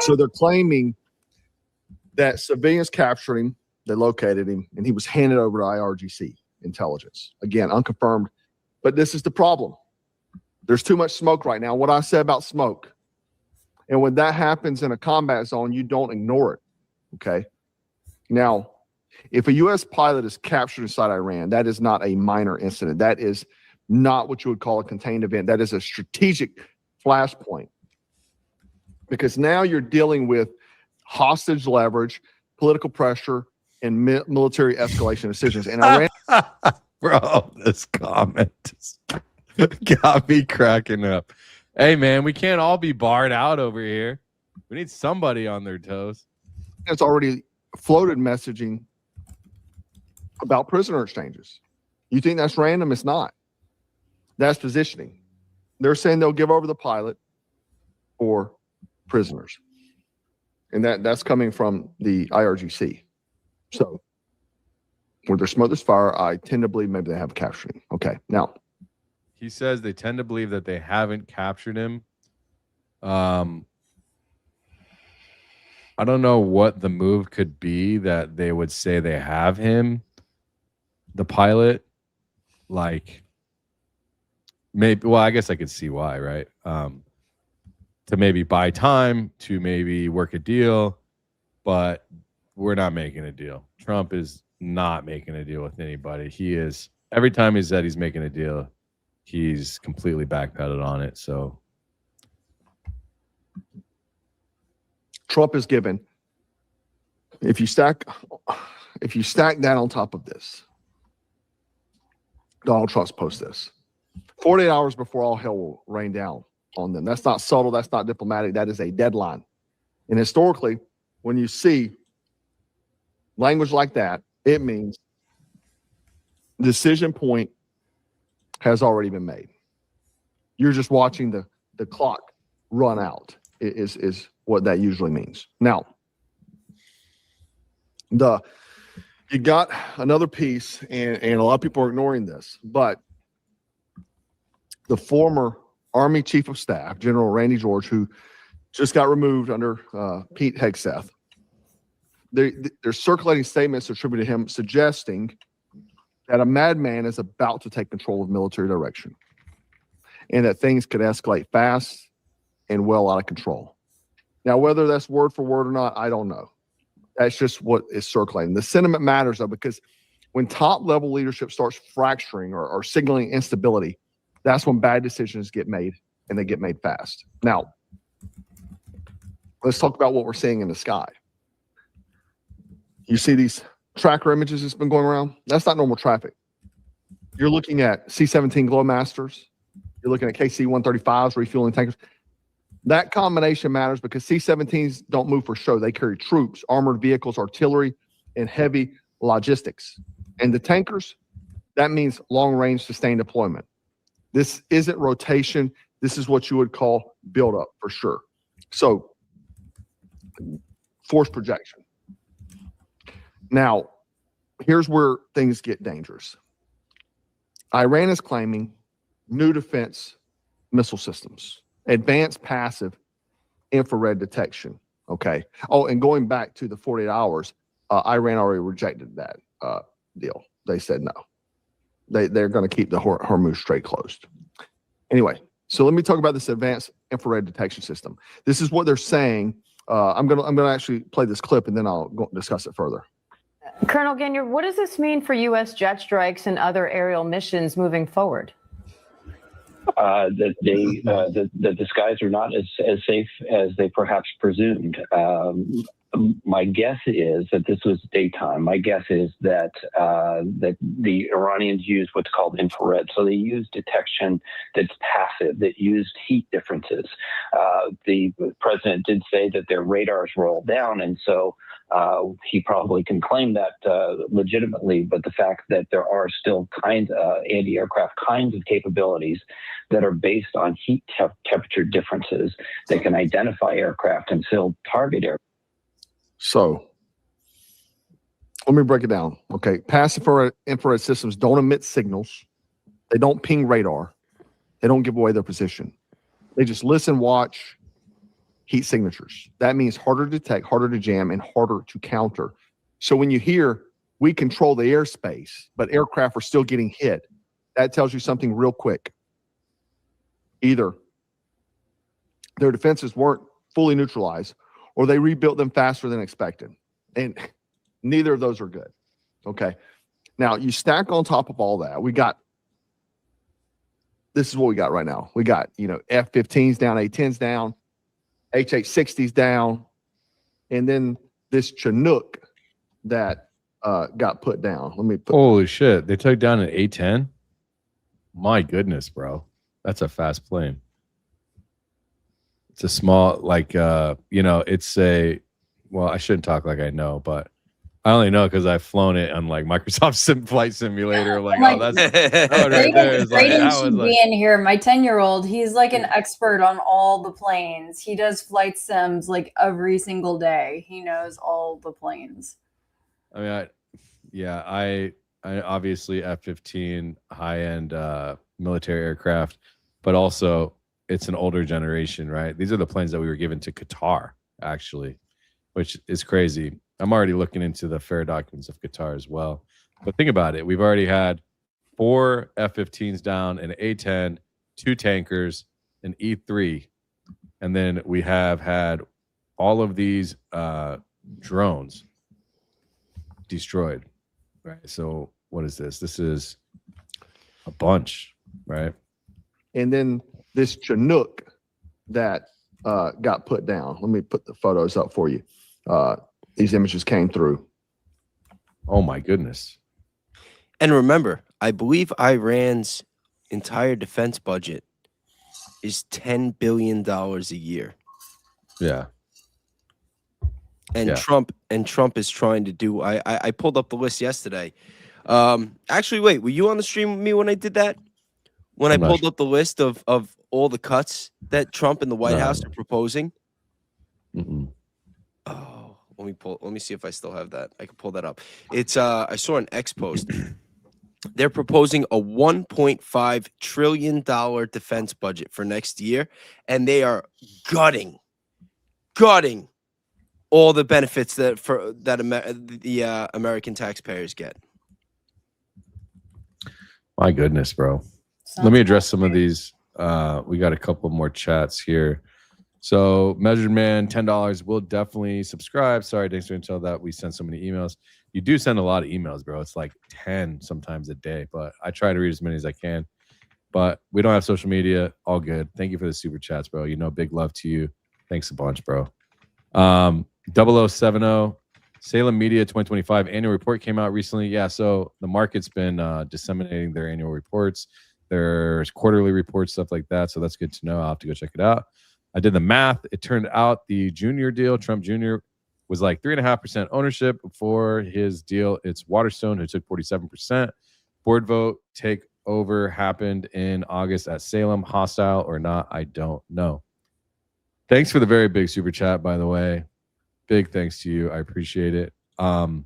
So they're claiming that civilians captured him, they located him, and he was handed over to IRGC intelligence. Again, unconfirmed, but this is the problem. There's too much smoke right now. What I said about smoke. And when that happens in a combat zone, you don't ignore it, okay? Now, if a U.S. pilot is captured inside Iran, that is not a minor incident. That is not what you would call a contained event. That is a strategic flashpoint. Because now you're dealing with hostage leverage, political pressure, and military escalation decisions. And Iran, bro, this comment got me cracking up. Hey, man, we can't all be barred out over here. We need somebody on their toes. it's already floated messaging about prisoner exchanges. You think that's random? It's not. That's positioning. They're saying they'll give over the pilot for prisoners. And that's coming from the IRGC. So where there's smoke, there's fire. I tend to believe maybe they have captured him. Okay. Now, he says they tend to believe that they haven't captured him. I don't know what the move could be that they would say they have him, the pilot. Like, maybe, well, I guess I could see why, right? To maybe buy time, to maybe work a deal, but we're not making a deal. Trump is not making a deal with anybody. He is, every time he said he's making a deal, he's completely backpedaled on it. So Trump is given, if you stack that on top of this, Donald Trump's post this 48 hours before all hell will rain down on them. That's not subtle. That's not diplomatic. That is a deadline. And historically, when you see language like that, it means decision point has already been made. You're just watching the clock run out is what that usually means. Now, you got another piece, and a lot of people are ignoring this, but the former Army Chief of Staff, General Randy George, who just got removed under Pete Hegseth, they're circulating statements attributed to him suggesting that a madman is about to take control of military direction and that things could escalate fast and well out of control. Now, whether that's word for word or not, I don't know. That's just what is circulating. The sentiment matters, though, because when top-level leadership starts fracturing or signaling instability, that's when bad decisions get made, and they get made fast. Now, let's talk about what we're seeing in the sky. You see these tracker images that's been going around? That's not normal traffic. You're looking at C-17 Glowmasters. You're looking at KC-135s, refueling tankers. That combination matters because C-17s don't move for show. They carry troops, armored vehicles, artillery, and heavy logistics. And the tankers, that means long-range sustained deployment. This isn't rotation. This is what you would call build-up for sure. So, force projection. Now, here's where things get dangerous. Iran is claiming new defense missile systems, advanced passive infrared detection. Okay. Oh, and going back to the 48 hours, Iran already rejected that deal. They said no. They're going to keep the Hormuz Strait closed. Anyway, so let me talk about this advanced infrared detection system. This is what they're saying. I'm going to actually play this clip and then I'll go discuss it further. Colonel Gagne, what does this mean for U.S. jet strikes and other aerial missions moving forward? That the skies are not as safe as they perhaps presumed. My guess is that this was daytime. My guess is that that the Iranians used what's called infrared. So they used detection that's passive, that used heat differences. The president did say that their radars rolled down, and so he probably can claim that legitimately, but the fact that there are still anti-aircraft kinds of capabilities that are based on heat temperature differences that can identify aircraft and still target aircraft. So let me break it down. Okay. Passive infrared systems don't emit signals. They don't ping radar. They don't give away their position. They just listen, watch, heat signatures. That means harder to detect, harder to jam, and harder to counter. So when you hear we control the airspace, but aircraft are still getting hit, that tells you something real quick. Either their defenses weren't fully neutralized or they rebuilt them faster than expected. And Neither of those are good. Okay. Now you stack on top of all that. This is what we got right now. We got, F-15s down, A-10s down, H-860s down, and then this Chinook that got put down. Let me put. Holy shit. They took down an A-10? My goodness, bro. That's a fast plane. It's a small, it's well, I shouldn't talk like I know, but I only know because I've flown it on like Microsoft Flight Simulator. Right there. Brayden should be in here. My 10-year-old, he's like an expert on all the planes. He does flight sims like every single day. He knows all the planes. I mean, I obviously F-15 high-end military aircraft, but also it's an older generation, right? These are the planes that we were given to Qatar, actually, which is crazy. I'm already looking into the FARA documents of Qatar as well. But think about it. We've already had 4 F-15s down, an A-10, 2 tankers, an E-3. And then we have had all of these drones destroyed. Right. So what is this? This is a bunch, right? And then this Chinook that got put down. Let me put the photos up for you. These images came through. Oh my goodness. And remember, I believe Iran's entire defense budget is $10 billion a year. Yeah. And Trump is trying to do. I pulled up the list yesterday. Actually, wait, were you on the stream with me when I did that? When I pulled up the list of all the cuts that Trump and the White House are proposing. Oh, let me see if I still have that. I can pull that up. It's I saw an X post. They're proposing a $1.5 trillion defense budget for next year, and they are gutting all the benefits that the American taxpayers get. My goodness, bro. Let me address some of these. We got a couple more chats here. So, Measured Man, $10 will definitely subscribe. Sorry, thanks for until that we sent so many emails. You do send a lot of emails, bro. It's like 10 sometimes a day, but I try to read as many as I can. But we don't have social media. All good. Thank you for the super chats, bro. Big love to you. Thanks a bunch, bro. 0070 Salem Media 2025 annual report came out recently. Yeah, so the market's been disseminating their annual reports. There's quarterly reports, stuff like that. So that's good to know. I'll have to go check it out. I did the math. It turned out the junior deal, Trump Jr., was like 3.5% ownership. Before his deal, it's Waterstone, who took 47%. Board vote takeover happened in August at Salem. Hostile or not, I don't know. Thanks for the very big super chat, by the way. Big thanks to you. I appreciate it. So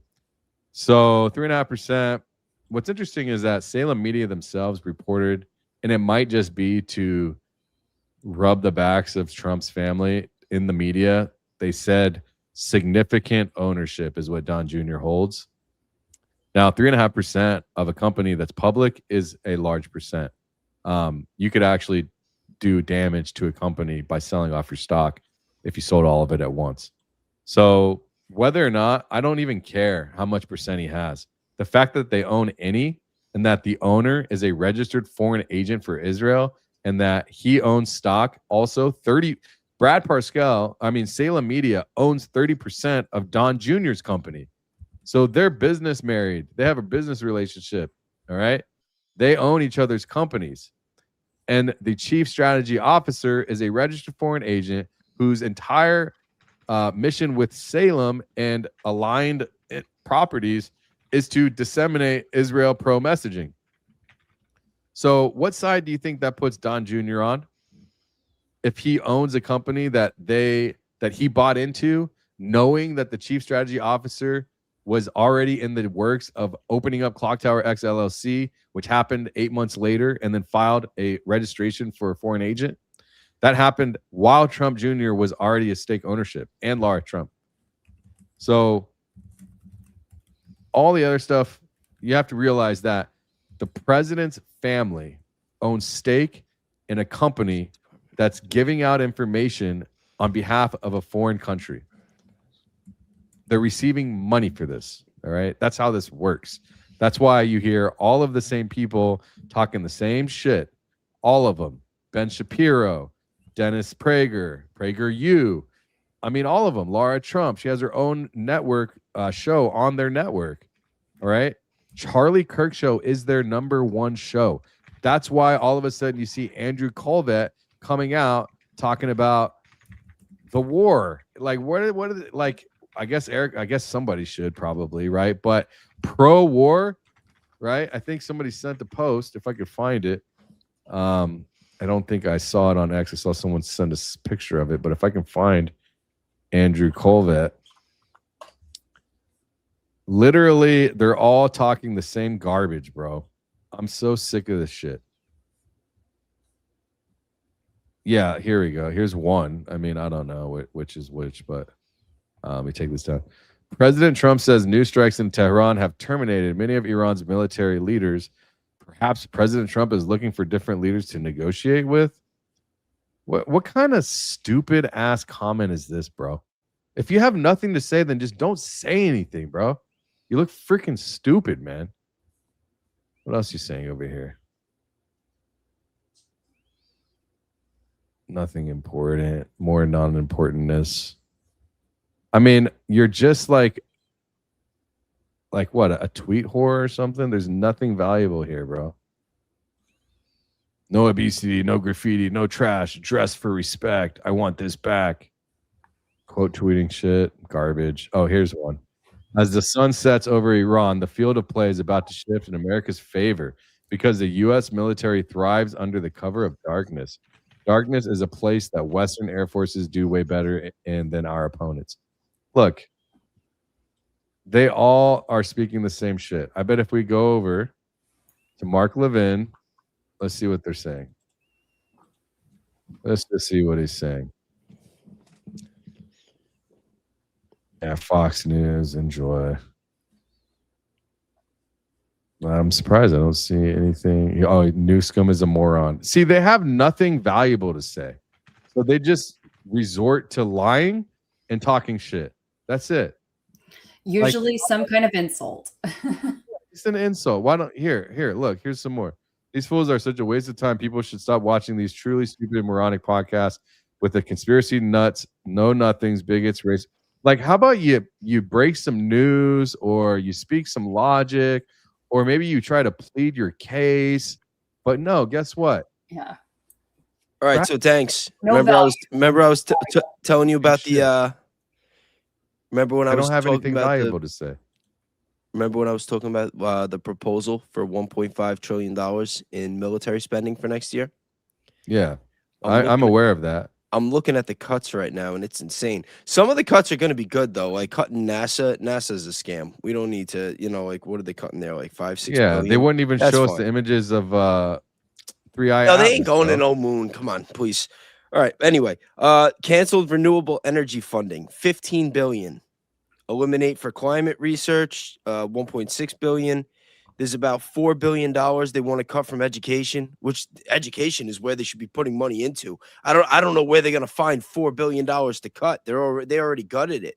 3.5%. What's interesting is that Salem Media themselves reported, and it might just be to rub the backs of Trump's family in the media. They said significant ownership is what Don Jr. holds. Now, 3.5% of a company that's public is a large percent. You could actually do damage to a company by selling off your stock if you sold all of it at once. So whether or not, I don't even care how much percent he has. The fact that they own any and that the owner is a registered foreign agent for Israel and that he owns stock also 30. Brad Parscale, Salem Media owns 30% of Don Jr.'s company. So they're business married. They have a business relationship. All right. They own each other's companies. And the chief strategy officer is a registered foreign agent whose entire mission with Salem and aligned properties is to disseminate Israel pro messaging. So what side do you think that puts Don Jr. on? If he owns a company that he bought into, knowing that the chief strategy officer was already in the works of opening up Clock Tower X LLC, which happened 8 months later, and then filed a registration for a foreign agent. That happened while Trump Jr. was already a stake ownership, and Laura Trump. So all the other stuff, you have to realize that the president's family owns stake in a company that's giving out information on behalf of a foreign country. They're receiving money for this. All right. That's how this works. That's why you hear all of the same people talking the same shit. All of them. Ben Shapiro, Dennis Prager, PragerU. I mean, all of them. Laura Trump. She has her own network show on their network. All right. Charlie Kirk show is their #1 show. That's why all of a sudden you see Andrew Colvett coming out talking about the war. Like, what are like, I guess Eric, I guess somebody should probably, right? But pro-war, right? I think somebody sent a post, if I could find it. I don't think I saw it on X. I saw someone send a picture of it, but if I can find Andrew Colvett, literally, they're all talking the same garbage, bro. I'm so sick of this shit. Yeah, here we go. Here's one. I mean, I don't know which is which, but let me take this down. President Trump says new strikes in Tehran have terminated many of Iran's military leaders. Perhaps President Trump is looking for different leaders to negotiate with. What kind of stupid ass comment is this, bro? If you have nothing to say, then just don't say anything, bro. You look freaking stupid, man. What else are you saying over here? Nothing important. More non-importantness. I mean, you're just like what, a tweet whore or something? There's nothing valuable here, bro. No obesity, no graffiti, no trash. Dress for respect. I want this back. Quote tweeting shit. Garbage. Oh, here's one. As the sun sets over Iran, the field of play is about to shift in America's favor because the U.S. military thrives under the cover of darkness. Darkness is a place that Western Air Forces do way better in than our opponents. Look, they all are speaking the same shit. I bet if we go over to Mark Levin, let's see what they're saying. Let's just see what he's saying. Yeah, Fox News, enjoy. I'm surprised I don't see anything. Oh, Newscomb is a moron. See, they have nothing valuable to say. So they just resort to lying and talking shit. That's it. Usually some kind of insult. It's an insult. Why don't here, look, here's some more. These fools are such a waste of time. People should stop watching these truly stupid and moronic podcasts with the conspiracy nuts, know nothings, bigots, race. Like, how about you break some news or you speak some logic or maybe you try to plead your case? But no, guess what? Yeah. All right, so Danks. No remember I was telling you about the remember when I was don't have talking anything about valuable to say. Remember when I was talking about the proposal for $1.5 trillion in military spending for next year? Yeah, I'm aware of that. I'm looking at the cuts right now, and it's insane. Some of the cuts are going to be good, though. Like cutting NASA. NASA's a scam. We don't need to, like, what are they cutting there? Like 5-6 billion? They wouldn't even That's show us fine. the images of 3i. No, they ain't going to no moon. Come on, please. All right. Anyway, canceled renewable energy funding, $15 billion. Eliminate for climate research, $1.6 billion. There's about $4 billion they want to cut from education, which education is where they should be putting money into. I don't know where they're going to find $4 billion to cut. They already gutted it.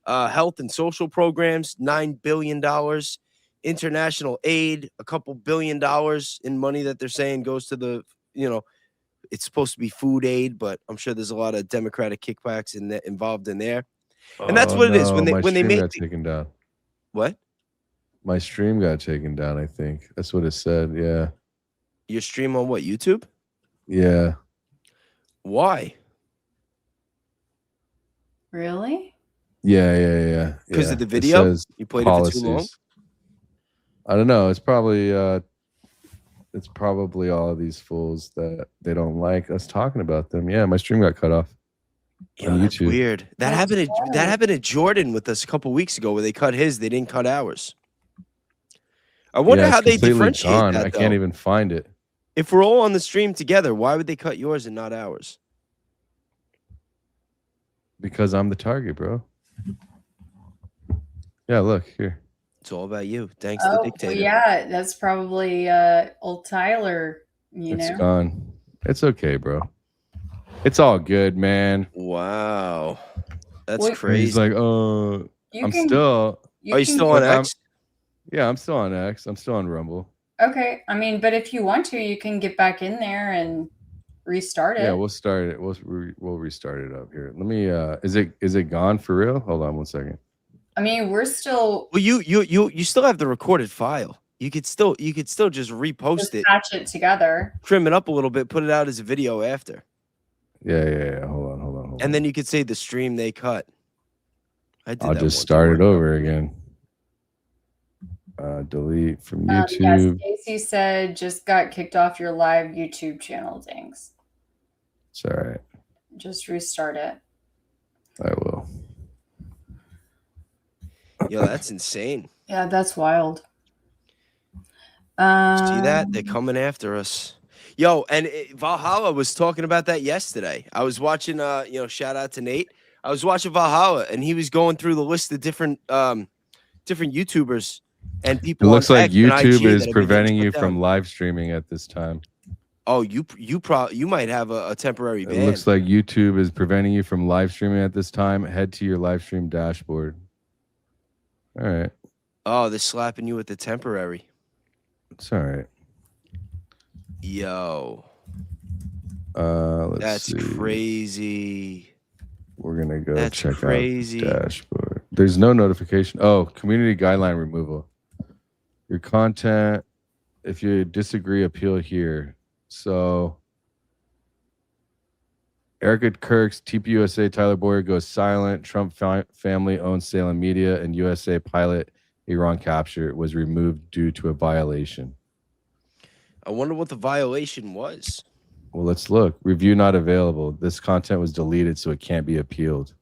Health and social programs, $9 billion. International aid, a couple $1 billion in money that they're saying goes to the, it's supposed to be food aid, but I'm sure there's a lot of Democratic kickbacks involved in there. And that's what it is when they make taken down. What? My stream got taken down, I think. That's what it said. Yeah. Your stream on what, YouTube? Yeah. Why? Really? Yeah. Because of the video? You played policies. it for too long? I don't know. It's probably all of these fools that they don't like us talking about them. Yeah, my stream got cut off. Yeah, that's weird. That happened to Jordan with us a couple weeks ago where they cut his, they didn't cut ours. I wonder how they differentiate gone. that. I can't even find it. If we're all on the stream together, why would they cut yours and not ours? Because I'm the target, bro. Yeah, look here. It's all about you. Thanks, the dictator. Yeah, that's probably old Tyler. It's gone. It's okay, bro. It's all good, man. Wow, that's crazy. He's like, I'm still. Are you still on X? Yeah, I'm still on X. I'm still on Rumble. Okay. I mean, but if you want to, you can get back in there and restart it. Yeah, we'll start it. We'll restart it up here. Let me. Is it gone for real? Hold on 1 second. I mean, we're still. Well, you still have the recorded file. You could still just repost it, patch it together, trim it up a little bit, put it out as a video after. Yeah. Hold on. And then you could say the stream they cut. I'll just start it over again. Delete from YouTube. Yes, Stacy said just got kicked off your live YouTube channel. Thanks. It's all right. Just restart it. I will. Yo, that's insane. Yeah, that's wild. See that? They're coming after us. Yo, and Valhalla was talking about that yesterday. I was watching, shout out to Nate. I was watching Valhalla, and he was going through the list of different YouTubers and people. It looks like YouTube is preventing you from live streaming at this time. Oh, you might have a temporary ban. It looks like YouTube is preventing you from live streaming at this time. Head to your live stream dashboard. All right. Oh, they're slapping you with the temporary. It's all right. Yo. Let's see. That's crazy. We're gonna go check out crazy. Dashboard. There's no notification. Oh, community guideline removal. Your content, if you disagree, appeal here. So Erica Kirk's TPUSA Tyler Bowyer goes silent. Trump family owns Salem Media and USA pilot Iran capture was removed due to a violation. I wonder what the violation was. Well, let's look. Review not available. This content was deleted, so it can't be appealed.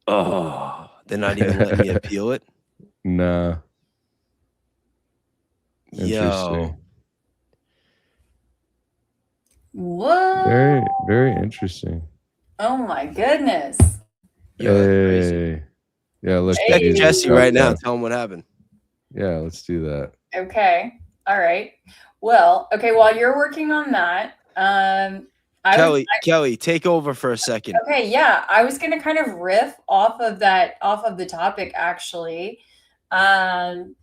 Oh, they're not even letting me appeal it? Nah. Yo. What? Very, very interesting. Oh my goodness. Hey. Yeah, look. Hey. Jesse right now. Tell him what happened. Yeah, let's do that. Okay. All right. Well, okay, while you're working on that, Keli, take over for a second. Okay, yeah. I was gonna kind of riff off of the topic actually. And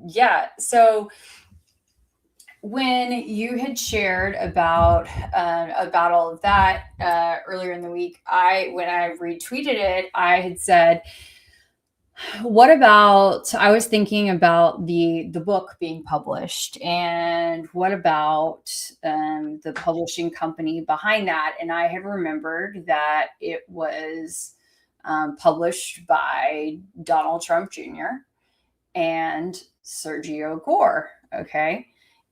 yeah, so when you had shared about all of that earlier in the week, when I retweeted it, I had said, what about, I was thinking about the book being published, and what about the publishing company behind that? And I had remembered that it was published by Donald Trump Jr. and Sergio Gore. Okay.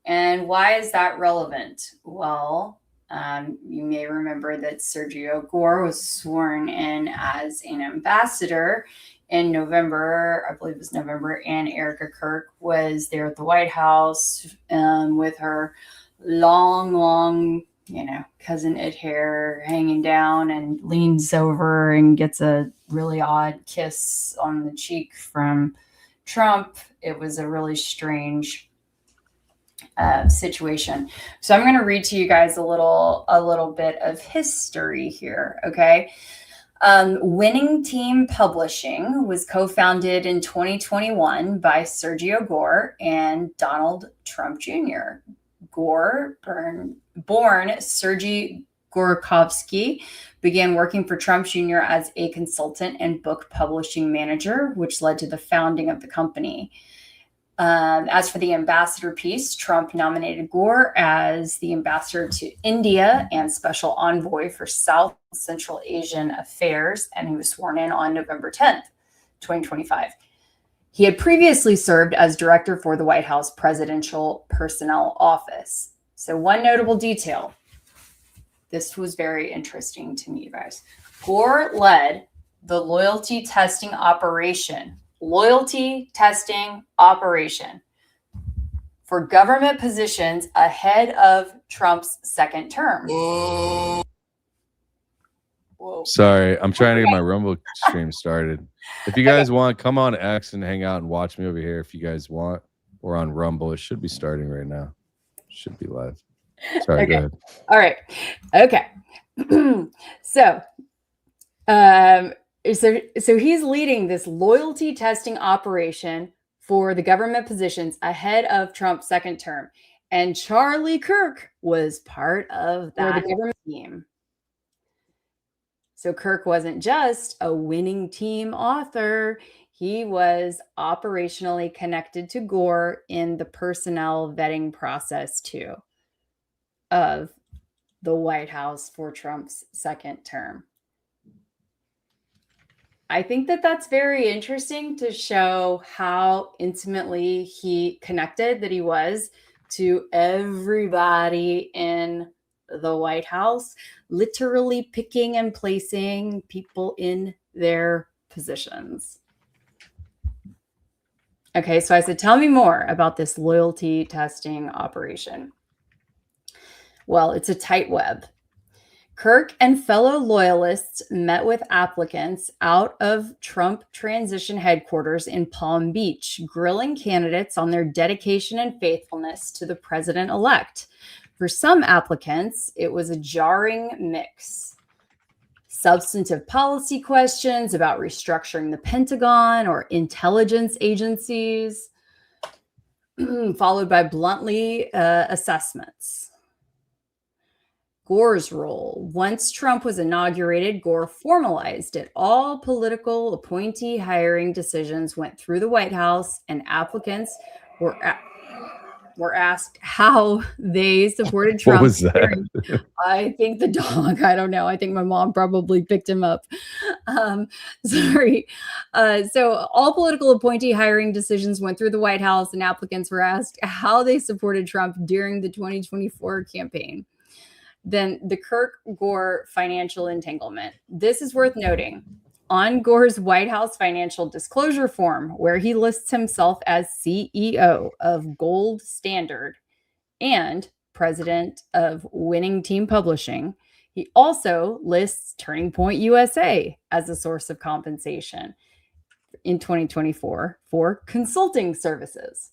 And why is that relevant? Well, you may remember that Sergio Gore was sworn in as an ambassador in November, I believe it was November, and Erica Kirk was there at the White House with her long, cousin it hair hanging down, and leans over and gets a really odd kiss on the cheek from Trump. It was a really strange situation. So I'm going to read to you guys a little bit of history here. Okay. Winning Team Publishing was co-founded in 2021 by Sergio Gore and Donald Trump Jr. Gore, born Sergei Gorkovsky, began working for Trump Jr. as a consultant and book publishing manager, which led to the founding of the company. As for the ambassador piece, Trump nominated Gore as the ambassador to India and special envoy for South Central Asian affairs, and he was sworn in on November 10th, 2025. He had previously served as director for the White House Presidential Personnel Office. So one notable detail, this was very interesting to me, you guys. Gore led the loyalty testing operation for government positions ahead of Trump's second term. Whoa. Sorry, I'm trying to get my Rumble stream started. If you guys want, come on X and hang out and watch me over here if you guys want. Or on Rumble. It should be starting right now. Should be live. Sorry, okay. Go ahead. All right. Okay. So So he's leading this loyalty testing operation for the government positions ahead of Trump's second term. And Charlie Kirk was part of that government team. So Kirk wasn't just a winning team author. He was operationally connected to Gore in the personnel vetting process too of the White House for Trump's second term. I think that that's very interesting to show how intimately he connected that he was to everybody in the White House, literally picking and placing people in their positions. Okay, so I said, tell me more about this loyalty testing operation. Well, it's a tight web. Kirk and fellow loyalists met with applicants out of Trump transition headquarters in Palm Beach, grilling candidates on their dedication and faithfulness to the president-elect. For some applicants, it was a jarring mix. Substantive policy questions about restructuring the Pentagon or intelligence agencies, followed by bluntly assessments. Gore's role. Once Trump was inaugurated, Gore formalized it. All political appointee hiring decisions went through the White House, and applicants were asked how they supported Trump. What was that? I think the dog. I don't know. I think my mom probably picked him up. Sorry. So all political appointee hiring decisions went through the White House, and applicants were asked how they supported Trump during the 2024 campaign. Then the Kirk-Gore financial entanglement. This is worth noting. On Gore's White House financial disclosure form, where he lists himself as CEO of Gold Standard and president of Winning Team Publishing, he also lists Turning Point USA as a source of compensation in 2024 for consulting services.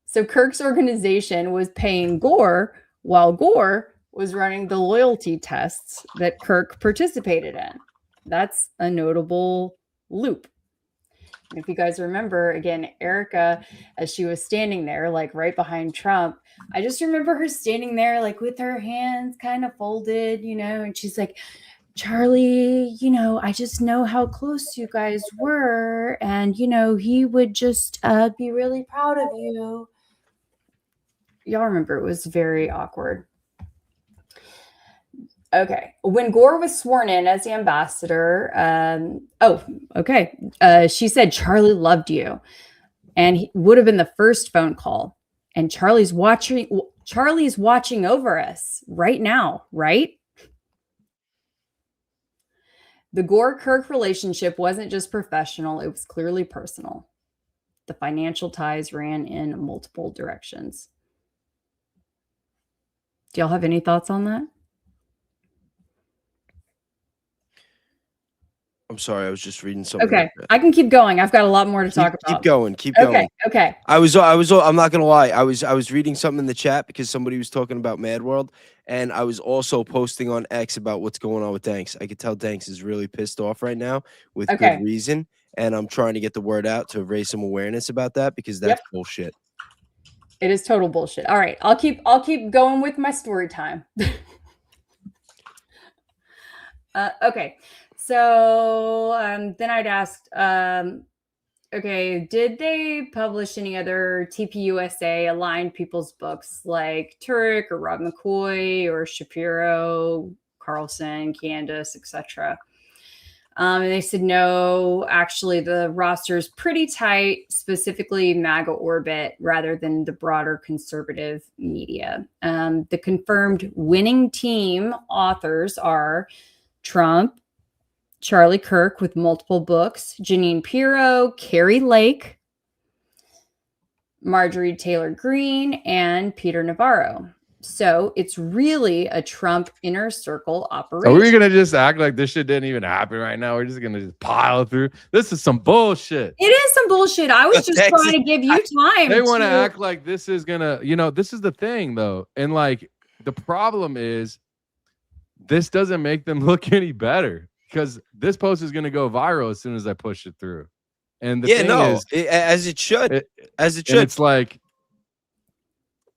So Kirk's organization was paying Gore while Gore was running the loyalty tests that Kirk participated in. That's a notable loop. And if you guys remember, again, Erica, as she was standing there, like right behind Trump, I just remember her standing there, like with her hands kind of folded, you know, and she's like, Charlie, you know, I just know how close you guys were. And, you know, he would just be really proud of you. Y'all remember, it was very awkward. Okay. When Gore was sworn in as the ambassador, she said Charlie loved you, and he would have been the first phone call. And Charlie's watching over us right now, right? The Gore-Kirk relationship wasn't just professional, it was clearly personal. The financial ties ran in multiple directions. Do y'all have any thoughts on that? I'm sorry, I was just reading something. Okay, I can keep going. I've got a lot more to talk about. Keep going. Okay. I was. I'm not gonna lie. I was reading something in the chat because somebody was talking about Mad World, and I was also posting on X about what's going on with Danks. I could tell Danks is really pissed off right now with good reason, and I'm trying to get the word out to raise some awareness about that because that's bullshit. It is total bullshit. All right, I'll keep going with my story time. Okay. So then I'd asked, okay, did they publish any other TPUSA aligned people's books like Turek or Rob McCoy or Shapiro, Carlson, Candace, etc.? And they said, no, actually the roster is pretty tight, specifically MAGA orbit rather than the broader conservative media. The confirmed winning team authors are Trump, Charlie Kirk with multiple books, Jeanine Pirro, Carrie Lake, Marjorie Taylor Greene, and Peter Navarro. So it's really a Trump inner circle operation. Are we going to just act like this shit didn't even happen right now? We're just going to just pile through. This is some bullshit. It is some bullshit. I was just trying to give you time. They want to act like this is going to, you know, this is the thing though. And like the problem is this doesn't make them look any better. because this post is going to go viral as soon as I push it through. And the Yeah, thing no, is, as it should, as it and should. it's like,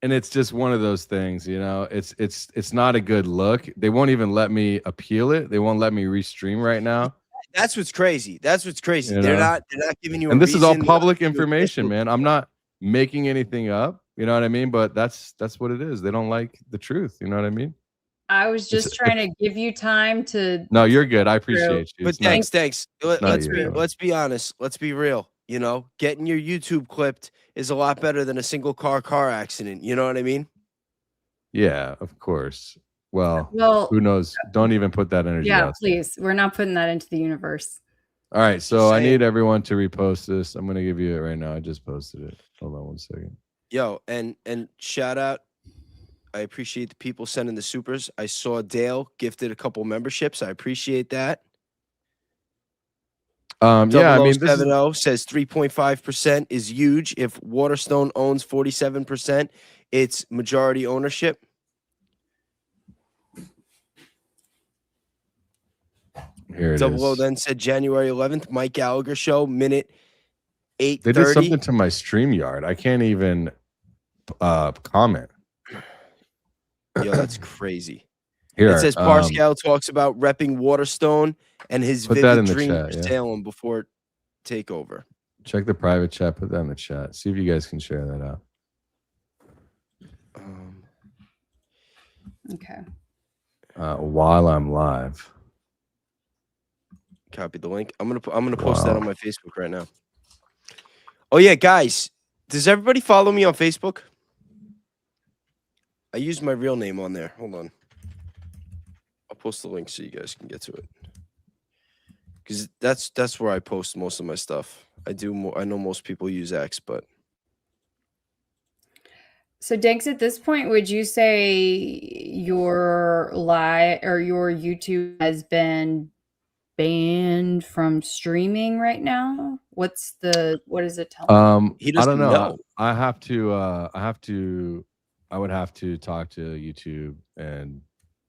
and it's just one of those things, you know. It's not a good look. They won't even let me appeal it. They won't let me restream right now. That's what's crazy. That's what's crazy. You They're know? not giving you. And this is all reason. public information, man. I'm not making anything up. You know what I mean? But that's what it is. They don't like the truth. You know what I mean? I was just trying to give you time to. No, you're good. I appreciate you. But It's thanks. not Let's be honest. Let's be real. You know, getting your YouTube clipped is a lot better than a single car accident. You know what I mean? Yeah, of course. Well, Well, who knows? Don't even put that energy yeah, out. please. We're not putting that into the universe. All right, so I saying. need everyone to repost this. I'm gonna give you it right now. I just posted it. Hold on 1 second. Yo, and shout out. I appreciate the people sending the supers. I saw Dale gifted a couple memberships. I appreciate that. Yeah, I mean, this is, 0070 says 3.5% is huge. If Waterstone owns 47%, it's majority ownership. here it Double O is. then said January 11th, Mike Gallagher show, minute 8:30. They did something to my StreamYard. I can't even comment. Yo, that's crazy. Here, It says Pascal talks about repping Waterstone and his put that vivid in the dream chat, for yeah. Salem before takeover. check the private chat. Put that in the chat. See if you guys can share that out. Okay. While I'm live. Copy the link. I'm gonna post that on my Facebook right now. Oh yeah, guys, does everybody follow me on Facebook? I use my real name on there. Hold on. I'll post the link so you guys can get to it. Because that's where I post most of my stuff. I know most people use X, but So Danks, at this point, would you say your live or your YouTube has been banned from streaming right now? What is it telling? he I doesn't don't know. know. I would have to talk to YouTube and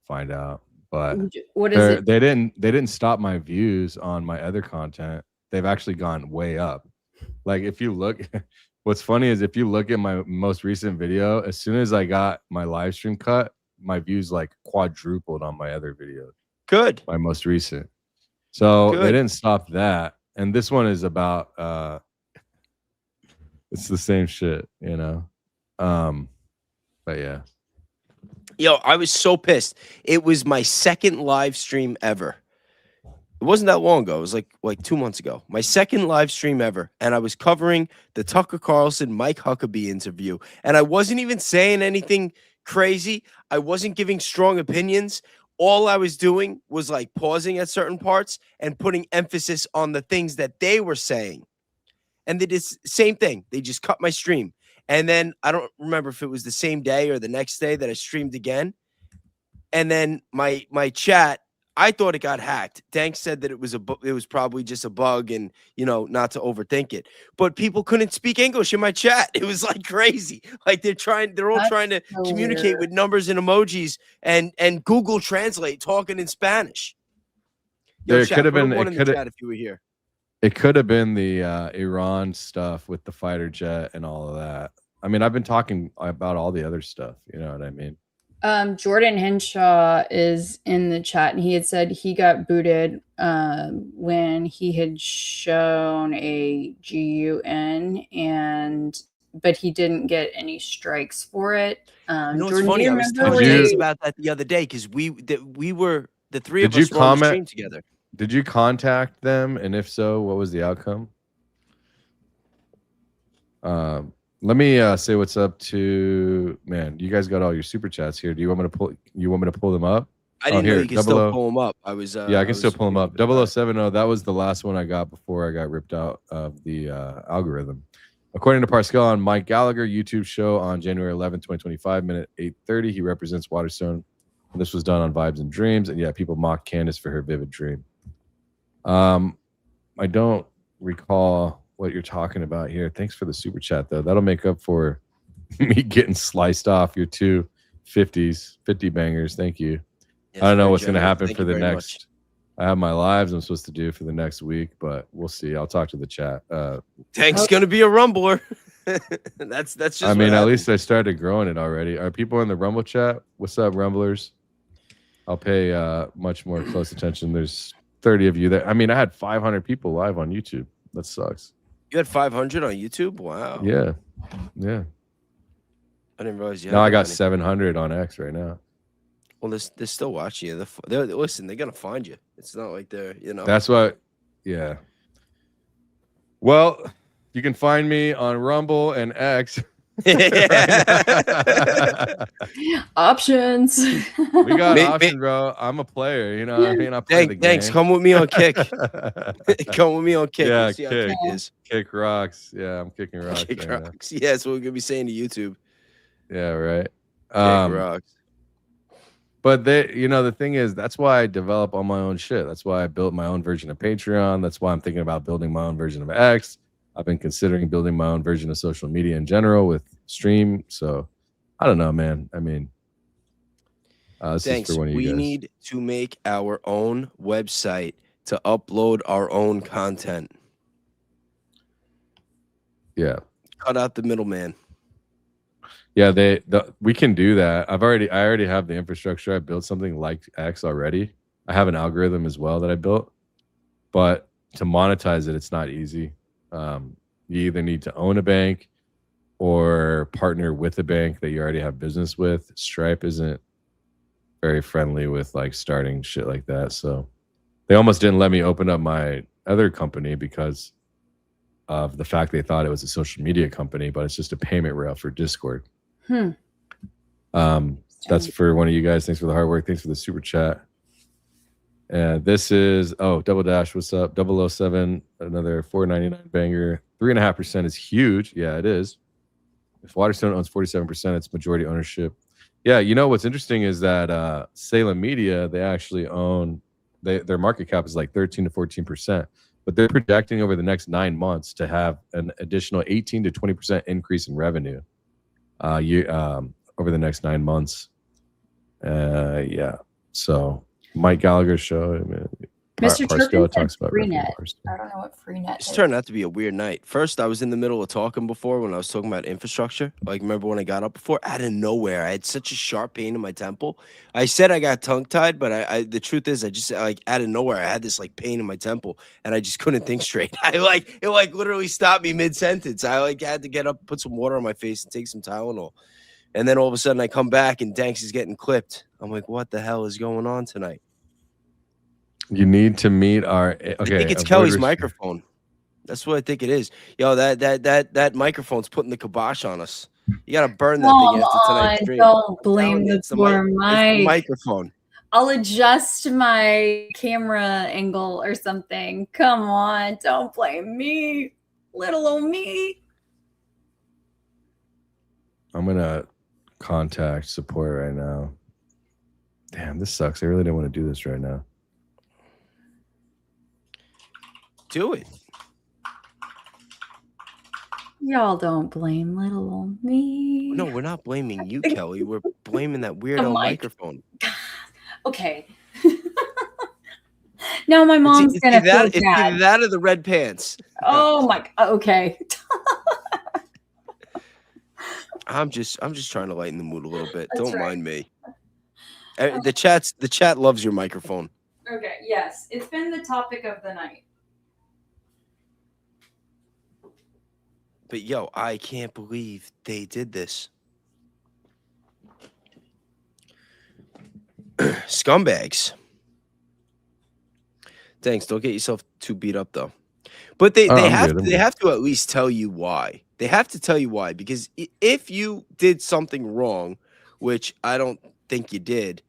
find out. But What is it? they didn't stop my views on my other content. They've actually gone way up. Like if you look, what's funny is if you look at my most recent video, as soon as I got my live stream cut, my views like quadrupled on my other videos. Good. My most recent. So Good. they didn't stop that. And this one is about it's the same shit, you know. But yeah. Yo, I was so pissed. It was my second live stream ever. It wasn't that long ago. It was like 2 months ago. My second live stream ever. And I was covering the Tucker Carlson, Mike Huckabee interview. And I wasn't even saying anything crazy. I wasn't giving strong opinions. All I was doing was like pausing at certain parts and putting emphasis on the things that they were saying. And they did the same thing. They just cut my stream. And then I don't remember if it was the same day or the next day that I streamed again. And then my chat, I thought it got hacked. Danks said that it was probably just a bug and, you know, not to overthink it. But people couldn't speak English in my chat. It was like crazy. Like they're all trying to so communicate weird. with numbers and emojis and Google Translate talking in Spanish. Yo, There chat, could have put a been one in the chat if you were here. It could have been the Iran stuff with the fighter jet and all of that. I mean, I've been talking about all the other stuff. You know what I mean? Jordan Henshaw is in the chat, and he had said he got booted when he had shown a GUN, but he didn't get any strikes for it. You know what's Jordan, funny? do you I was remember telling when Danks you- about that the other day because we were the three Did of us you were on the stream comment? together. Did you contact them? And if so, what was the outcome? Let me say what's up to man. You guys got all your super chats here. Do you want me to pull? You want me to pull them up? I didn't know here, you could still pull them up. I was yeah, I can still pull them up. 0070. That was the last one I got before I got ripped out of the algorithm. According to Pascal on Mike Gallagher YouTube show on January 11, 2025, minute 8:30, he represents Waterstone. And this was done on Vibes and Dreams, and yeah, people mocked Candace for her vivid dream. I don't recall what you're talking about here. Thanks for the super chat, though. That'll make up for me getting sliced off your 2 50s, 50 bangers. Thank you. Yeah, I don't know very what's going to generous. happen Thank for you the very next I have my lives I'm supposed to do for the next week, but we'll see. I'll talk to the chat. Tank's gonna be a rumbler. that's just. I mean, at least I started growing it already. Are people in the Rumble chat? What's up, Rumblers? I'll pay much more close attention. There's 30 of you there. I mean, I had 500 people live on YouTube. That sucks. You had 500 on YouTube? Wow. Yeah. I didn't realize you. Now I got 700 on X right now. Well, they're still watching you. Listen, they're gonna find you. It's not like they're, That's what. Yeah. Well, you can find me on Rumble and X. Options. We got options, bro. I'm a player. You know what I mean? I play the game. Thanks. Come with me on Kick. Come with me on Kick. Yeah, Kick is. Kick rocks. Yeah, I'm kicking rocks. Kick rocks. Yeah, that's what we're gonna be saying to YouTube. Yeah, right. Kick rocks. But the thing is, that's why I develop all my own shit. That's why I built my own version of Patreon. That's why I'm thinking about building my own version of X. I've been considering building my own version of social media in general with Stream. So I don't know, man. I mean, this is for one of you guys. We need to make our own website to upload our own content. Yeah. Cut out the middleman. Yeah, we can do that. I already have the infrastructure. I built something like X already. I have an algorithm as well that I built, but to monetize it, it's not easy. You either need to own a bank or partner with a bank that you already have business with. Stripe isn't very friendly with like starting shit like that. So they almost didn't let me open up my other company because of the fact they thought it was a social media company, but it's just a payment rail for Discord. That's for one of you guys. Thanks for the hard work. Thanks for the super chat. And this is Double Dash. What's up? 007, another $4.99 banger. 3.5% is huge. Yeah, it is. If Waterstone owns 47%, it's majority ownership. Yeah, you know what's interesting is that Salem Media, they actually own their market cap is like 13 to 14%, but they're projecting over the next 9 months to have an additional 18 to 20% increase in revenue over the next 9 months. Yeah, so Mike Gallagher's show. I mean, Mr. Turpin talks about Freenet. I don't know what Freenet It's is. turned out to be a weird night. First, I was in the middle of talking before when I was talking about infrastructure. Like, remember when I got up before? Out of nowhere, I had such a sharp pain in my temple. I said I got tongue-tied, but the truth is, I just like out of nowhere, I had this like pain in my temple, and I just couldn't think straight. It literally stopped me mid-sentence. I like had to get up, put some water on my face, and take some Tylenol. And then all of a sudden, I come back and Danks is getting clipped. I'm like, what the hell is going on tonight? You need to meet our. Okay, I think it's Kelly's microphone. That's what I think it is. Yo, that microphone's putting the kibosh on us. You gotta burn that thing after tonight's stream. Don't blame the poor mic. Microphone. I'll adjust my camera angle or something. Come on, don't blame me, little old me. I'm gonna contact support right now. Damn, this sucks. I really didn't want to do this right now. Do it. Y'all don't blame little old me. No, we're not blaming you, Kelly. We're blaming that weirdo microphone. Okay. Now my mom's gonna feel it's either that or the red pants. Oh my. Okay. I'm just trying to lighten the mood a little bit. Don't mind me. The chat loves your microphone. Okay. Yes, it's been the topic of the night. But yo, I can't believe they did this. Scumbags. Thanks. Don't get yourself too beat up though. But they have to at least tell you why. They have to tell you why, because if you did something wrong, which I don't think you did,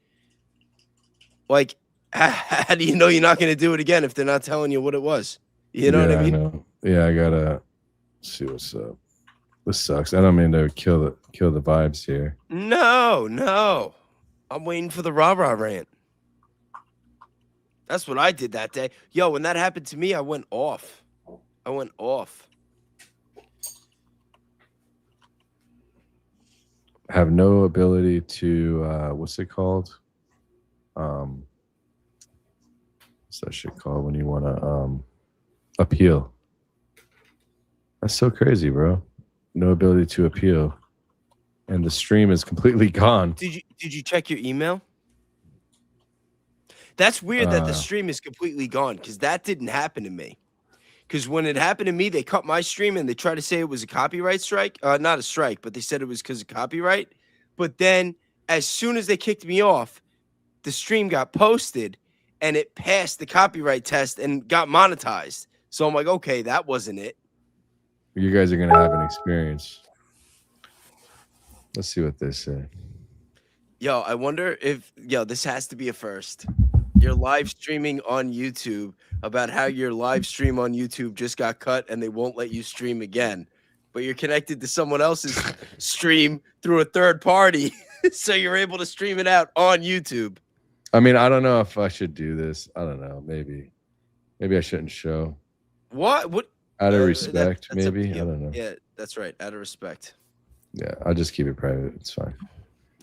like how do you know you're not going to do it again if they're not telling you what it was? You know what I mean? Yeah, I gotta see what's up. This sucks. I don't mean to kill the vibes here. No. I'm waiting for the rah-rah rant. That's what I did that day. Yo, when that happened to me, I went off. I have no ability to what's it called? What's what's that shit called when you want to appeal? That's so crazy, bro. No ability to appeal, and the stream is completely gone. Did you check your email? That's weird that the stream is completely gone, because that didn't happen to me. Because when it happened to me, they cut my stream and they tried to say it was a copyright strike. Not a strike, but they said it was because of copyright. But then as soon as they kicked me off, the stream got posted and it passed the copyright test and got monetized. So I'm like, okay, that wasn't it. You guys are going to have an experience. Let's see what they say. Yo, I wonder if, this has to be a first. You're live streaming on YouTube about how your live stream on YouTube just got cut and they won't let you stream again. But you're connected to someone else's stream through a third party. So you're able to stream it out on YouTube. I mean, I don't know if I should do this. I don't know. Maybe I shouldn't show. What? Out of respect, that's maybe. I don't know. Yeah, that's right. Out of respect. Yeah, I'll just keep it private. It's fine.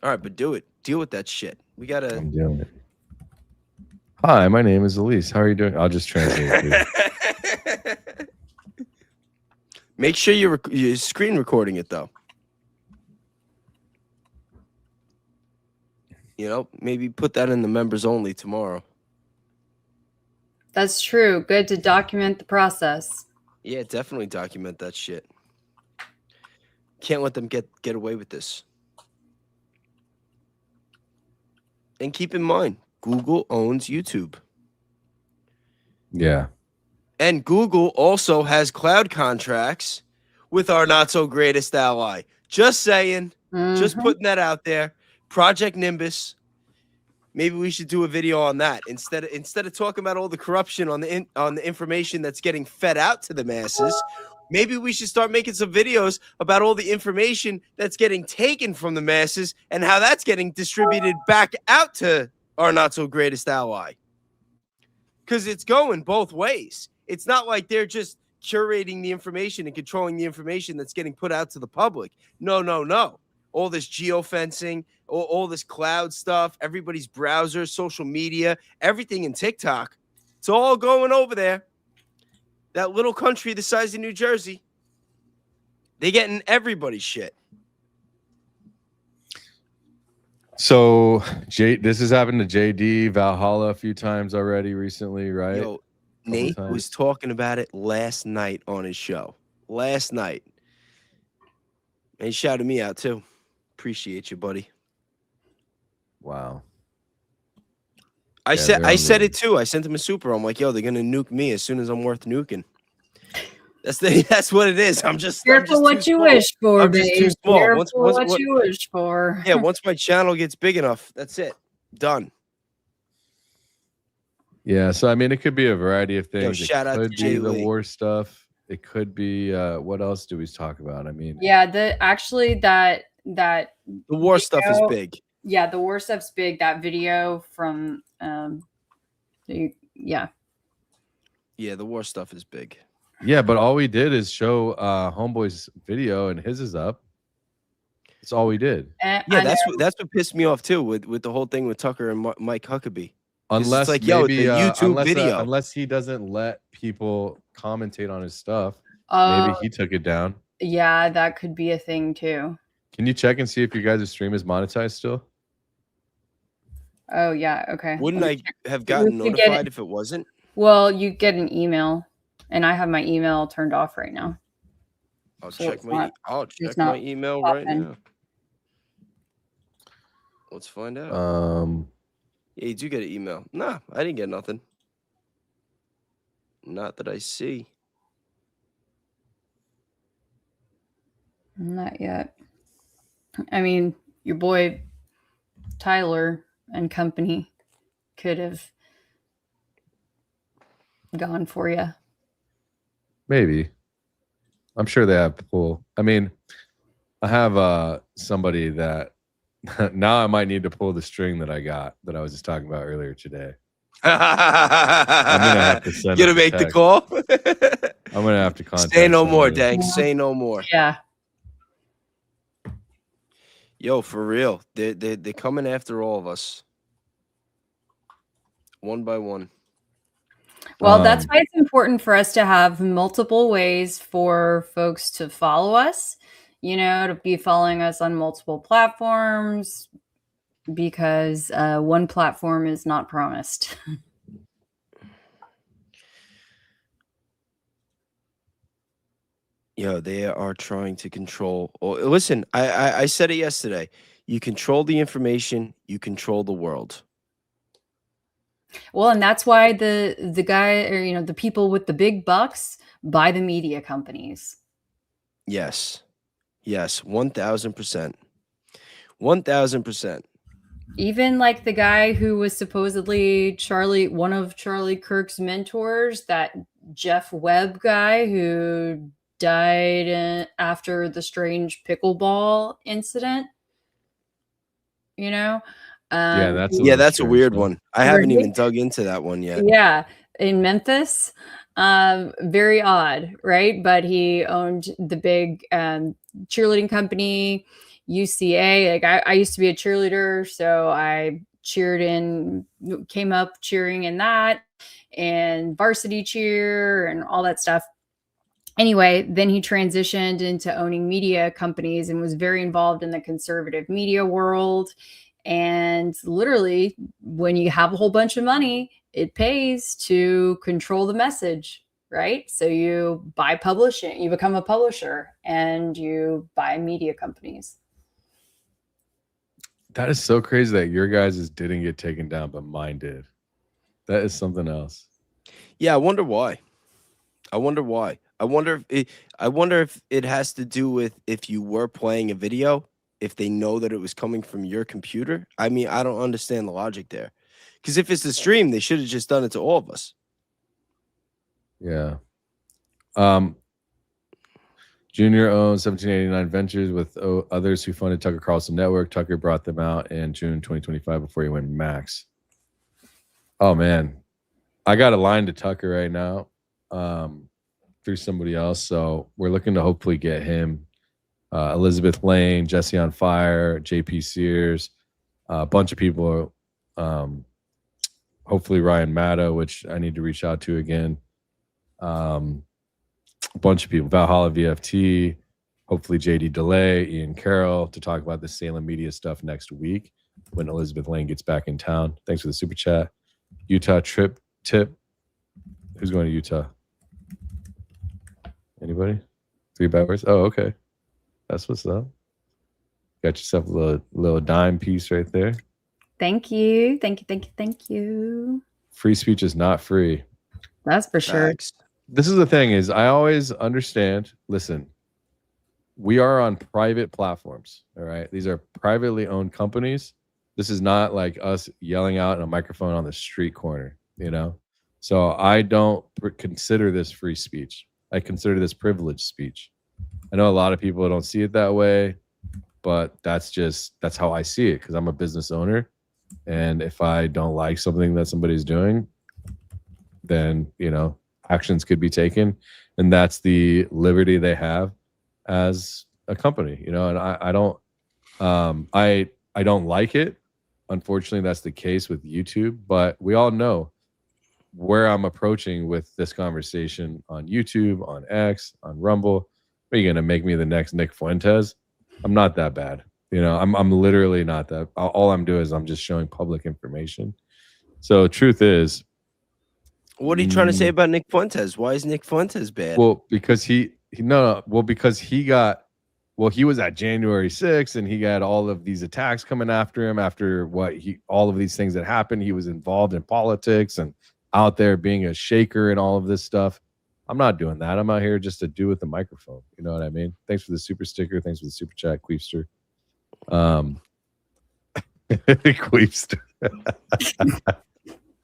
All right, but do it. Deal with that shit. We gotta. I'm doing it. Hi, my name is Elise. How are you doing? I'll just translate it. Make sure you're screen recording it though. Maybe put that in the members only tomorrow. That's true. Good to document the process. Yeah, definitely document that shit. Can't let them get away with this. And keep in mind, Google owns YouTube. Yeah. And Google also has cloud contracts with our not so greatest ally. Just saying. Just putting that out there. Project Nimbus. Maybe we should do a video on that instead of talking about all the corruption on the information that's getting fed out to the masses. Maybe we should start making some videos about all the information that's getting taken from the masses and how that's getting distributed back out to our not so greatest ally. Because it's going both ways. It's not like they're just curating the information and controlling the information that's getting put out to the public. No. All this geofencing, all this cloud stuff, everybody's browser, social media, everything in TikTok. It's all going over there. That little country the size of New Jersey, they getting everybody's shit. So, this has happened to JD Valhalla a few times already recently, right? Yo, Nate was talking about it last night on his show. Last night. And he shouted me out too. Appreciate you, buddy. Wow. I said it too. I sent him a super. I'm like, yo, they're gonna nuke me as soon as I'm worth nuking. That's what it is. Careful what you wish for, I'm just too small. Careful what you wish for. Yeah, once my channel gets big enough, that's it. Done. Yeah, so I mean, it could be a variety of things. Yo, shout out to It could be the Lee. war stuff. It could be what else do we talk about? I mean, Yeah, that The war stuff is big. Yeah, the war stuff's big. That video from Yeah, the war stuff is big. yeah, but all we did is show Homeboy's video, and his is up. That's all we did. Yeah, that's what pissed me off too with the whole thing with Tucker and Mike Huckabee. Unless it's like, yo, maybe, it's a YouTube video. Unless he doesn't let people commentate on his stuff, Oh, maybe he took it down. yeah, that could be a thing too. Can you check and see if your guys' stream is monetized still? Oh yeah, okay. Wouldn't I have gotten We could get notified if it wasn't? Well, you get an email, and I have my email turned off right now. I'll So check my it's my not email right popping. now. Let's find out. Yeah, you do get an email. Nah, I didn't get nothing. Not that I see. Not yet. I mean, your boy Tyler and company could have gone for you. Maybe. I'm sure they have pull. I mean, I have somebody that now I might need to pull the string that I was just talking about earlier today. I'm gonna have to send You gonna make the call? I'm gonna have to contact. Say no more, somebody. Danks. Say no more. Yeah. Yo, for real. They're coming after all of us. One by one. Well, that's why it's important for us to have multiple ways for folks to follow us, to be following us on multiple platforms, because one platform is not promised. They are trying to control. Listen, I said it yesterday. You control the information, you control the world. Well, and that's why the guy, or the people with the big bucks buy the media companies. Yes. 1000%. 1000%. Even like the guy who was supposedly one of Charlie Kirk's mentors, that Jeff Webb guy who died after the strange pickleball incident. Yeah, that's a weird one. I haven't even dug into that one yet. Yeah, in Memphis. Very odd, right? But he owned the big cheerleading company, UCA. Like I used to be a cheerleader, so I came up cheering in that, and varsity cheer and all that stuff. Anyway, then he transitioned into owning media companies and was very involved in the conservative media world. And literally, when you have a whole bunch of money, it pays to control the message, right? So you buy publishing, you become a publisher, and you buy media companies. That is so crazy that your guys' didn't get taken down, but mine did. That is something else. Yeah, I wonder why. I wonder if it has to do with if you were playing a video, if they know that it was coming from your computer. I mean, I don't understand the logic there. Because if it's the stream, they should have just done it to all of us. Yeah. Junior owns 1789 Ventures with others who funded Tucker Carlson Network. Tucker brought them out in June 2025 before he went max. Oh, man. I got a line to Tucker right now through somebody else. So we're looking to hopefully get him. Elizabeth Lane, Jesse on Fire, JP Sears, a bunch of people. Hopefully Ryan Maddow, which I need to reach out to again. A bunch of people. Valhalla VFT, hopefully JD Delay, Ian Carroll, to talk about the Salem Media stuff next week when Elizabeth Lane gets back in town. Thanks for the super chat. Utah trip tip. Who's going to Utah? Anybody? 3 bad words? Oh, okay. That's what's up. Got yourself a little dime piece right there. Thank you. Thank you. Free speech is not free. That's for sure. Facts. This is the thing is I always understand. Listen, we are on private platforms. All right. These are privately owned companies. This is not like us yelling out in a microphone on the street corner, So I don't consider this free speech. I consider this privileged speech. I know a lot of people don't see it that way, but that's how I see it because I'm a business owner. And if I don't like something that somebody's doing, then, actions could be taken. And that's the liberty they have as a company, and I don't like it. Unfortunately, that's the case with YouTube, but we all know where I'm approaching with this conversation on YouTube, on X, on Rumble. Are you going to make me the next Nick Fuentes? I'm not that bad. I'm literally not that. All I'm doing is I'm just showing public information. So truth is, what are you trying to say about Nick Fuentes? Why is Nick Fuentes bad? Well, because he was at January 6th and he got all of these attacks coming after him after all of these things that happened. He was involved in politics and out there being a shaker and all of this stuff. I'm not doing that. I'm out here just to do with the microphone. You know what I mean? Thanks for the super sticker. Thanks for the super chat, Queefster. Queefster.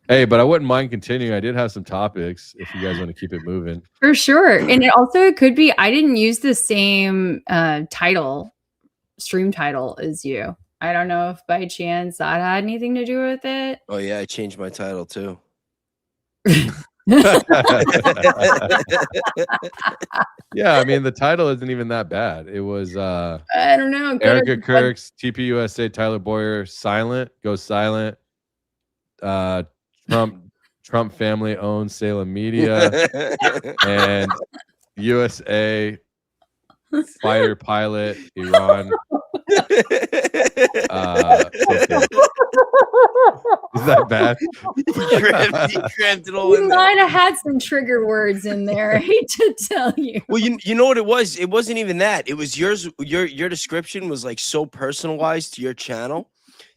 Hey, but I wouldn't mind continuing. I did have some topics if you guys want to keep it moving. For sure. And it could be, I didn't use the same stream title as you. I don't know if by chance that had anything to do with it. Oh, yeah. I changed my title too. Yeah, I mean, the title isn't even that bad. It was I don't know. Erica Kirk's TPUSA, Tyler Bowyer, silent, goes silent. Trump Trump family owns Salem Media, and USA fighter pilot Iran. Is that bad? You crammed it all in You there. might have had some trigger words in there. I hate to tell you. Well, you know what it was? It wasn't even that. It was yours. Your description was like so personalized to your channel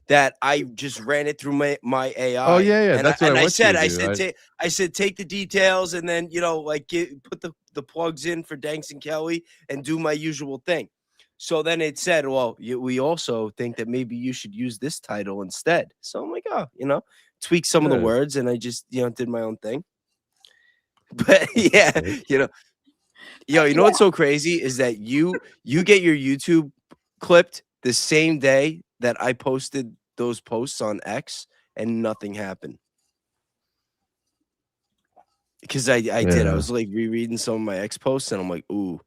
that I just ran it through my AI. Oh yeah, And that's what I said. I said take the details and then like put the plugs in for Danks and Keli and do my usual thing. So then it said, well, we also think that maybe you should use this title instead. So I'm like, oh, tweak some of the words, and I just did my own thing. But yeah, you know what's so crazy is that you get your YouTube clipped the same day that I posted those posts on X, and nothing happened. Because I did. I was like rereading some of my X posts, and I'm like, ooh,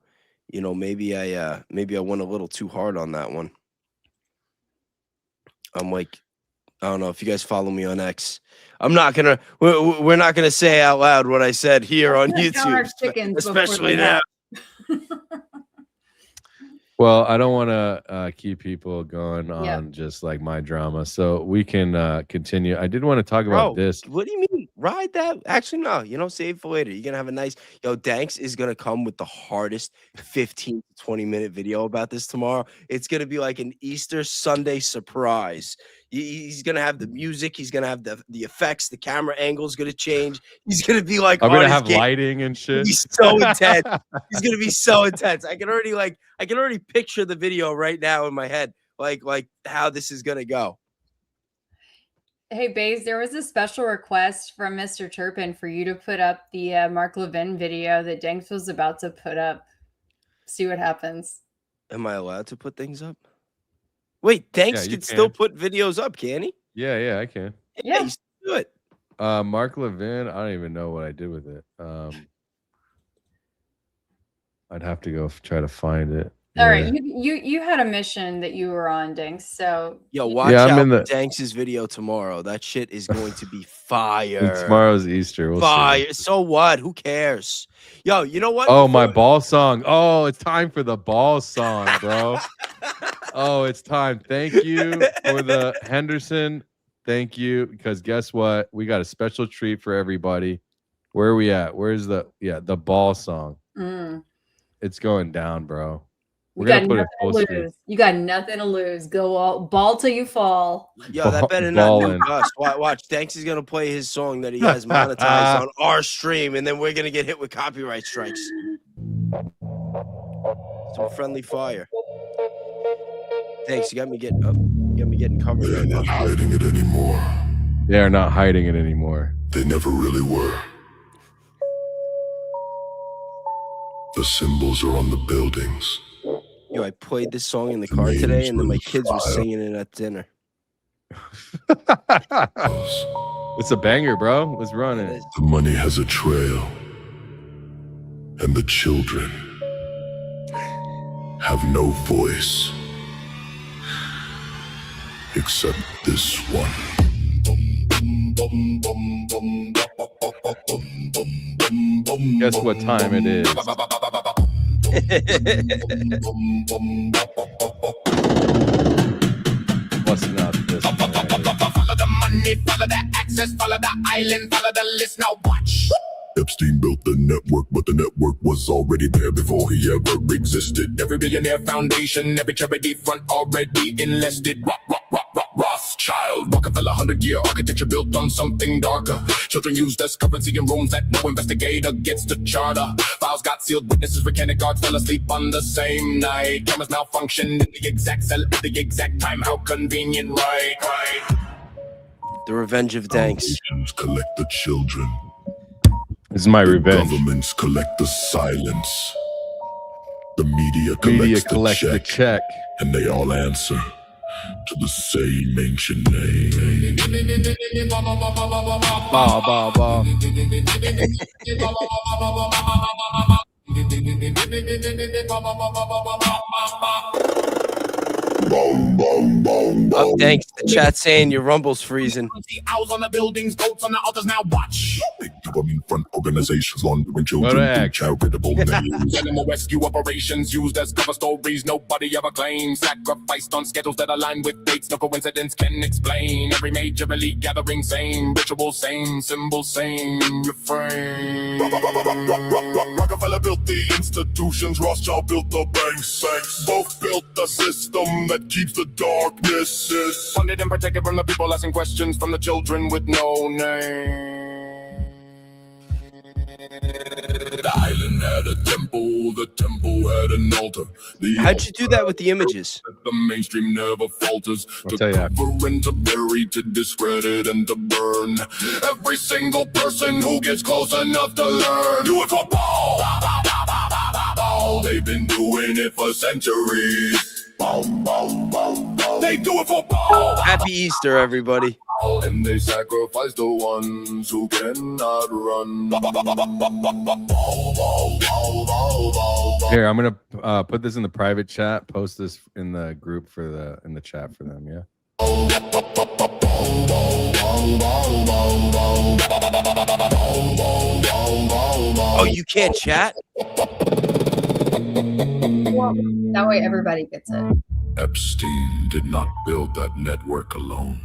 maybe I went a little too hard on that one. I'm like, I don't know if you guys follow me on X. We're not gonna say out loud what I said here on YouTube, especially now. Well, I don't want to keep people going on just like my drama, so we can continue. I did want to talk about this. What do you mean? Ride that? Actually, no. Save for later. You're gonna have a nice. Danks is gonna come with the hardest 15 to 20-minute video about this tomorrow. It's gonna be like an Easter Sunday surprise. He's gonna have the music. He's gonna have the effects. The camera angle is gonna change. He's gonna be like, I'm gonna have lighting and shit. He's so intense. He's gonna be so intense. I can already picture the video right now in my head, like how this is gonna go. Hey, Bays, there was a special request from Mr. Turpin for you to put up the Mark Levin video that Danks was about to put up. See what happens. Am I allowed to put things up? Wait, Danks can still put videos up, can he? Yeah, I can. Yeah, you do it. Mark Levin, I don't even know what I did with it. I'd have to go try to find it. All right, you had a mission that you were on, Danks. So watch out for Danks' video tomorrow. That shit is going to be fire. Tomorrow's Easter. We'll fire. See. So what? Who cares? You know what? Oh, my ball song. Oh, it's time for the ball song, bro. Oh, it's time. Thank you for the Henderson. Thank you, because guess what? We got a special treat for everybody. Where are we at? Where's the ball song? It's going down, bro. We're gonna put it full screen. You got nothing to lose. Go all ball till you fall. That better not be us. Watch. Danks is gonna play his song that he has monetized on our stream, and then we're gonna get hit with copyright strikes. Some friendly fire. Thanks. You got me getting covered. They're not hiding it anymore. They are not hiding it anymore. They never really were. The symbols are on the buildings. I played this song in the car today, and then my kids were singing it at dinner. It's a banger, bro. Let's run it. The money has a trail, and the children have no voice except this one. Guess what time it is? Busting out this. Follow the money, follow the access, follow the island, follow the list. Now watch. Epstein built the network, but the network was already there before he ever existed. Every billionaire foundation, every charity front already enlisted. Rothschild, Rockefeller, 100-year architecture built on something darker. Children used as currency in rooms that no investigator gets to charter. Files got sealed, witnesses, mechanic guards fell asleep on the same night. Cameras malfunctioned in the exact cell at the exact time. How convenient, right? The Revenge of Danks. Affiliations collect the children. This is my revenge. Governments collect the silence. The media collects the check. And they all answer to the same ancient name. Ba, ba, ba. Up Danks, the chat saying your Rumble's freezing. Owls on the buildings, goats on the others. Now watch. Big government front organizations laundering children through charitable names. Animal rescue operations used as cover stories nobody ever claimed. Sacrificed on schedules that align with dates no coincidence can explain. Every major elite gathering, same ritual, same symbol, same in your frame. Rockefeller built the institutions, Rothschild built the banks. Both built the system that keeps the darkness funded and protected from the people asking questions from the children with no name. The island had a temple, the temple had an altar. How'd you do that with the images? The mainstream never falters. I'll To tell you. cover and to bury, to discredit and to burn. Every single person who gets close enough to learn. Do it for Paul. They've been doing it for centuries. They do it for Paul. Happy Easter, everybody. And they sacrifice the ones who cannot run. Here, I'm gonna put this in the private chat. Post this in the group in the chat for them. Yeah. Oh, you can't chat? Well, that way everybody gets it. Epstein did not build that network alone.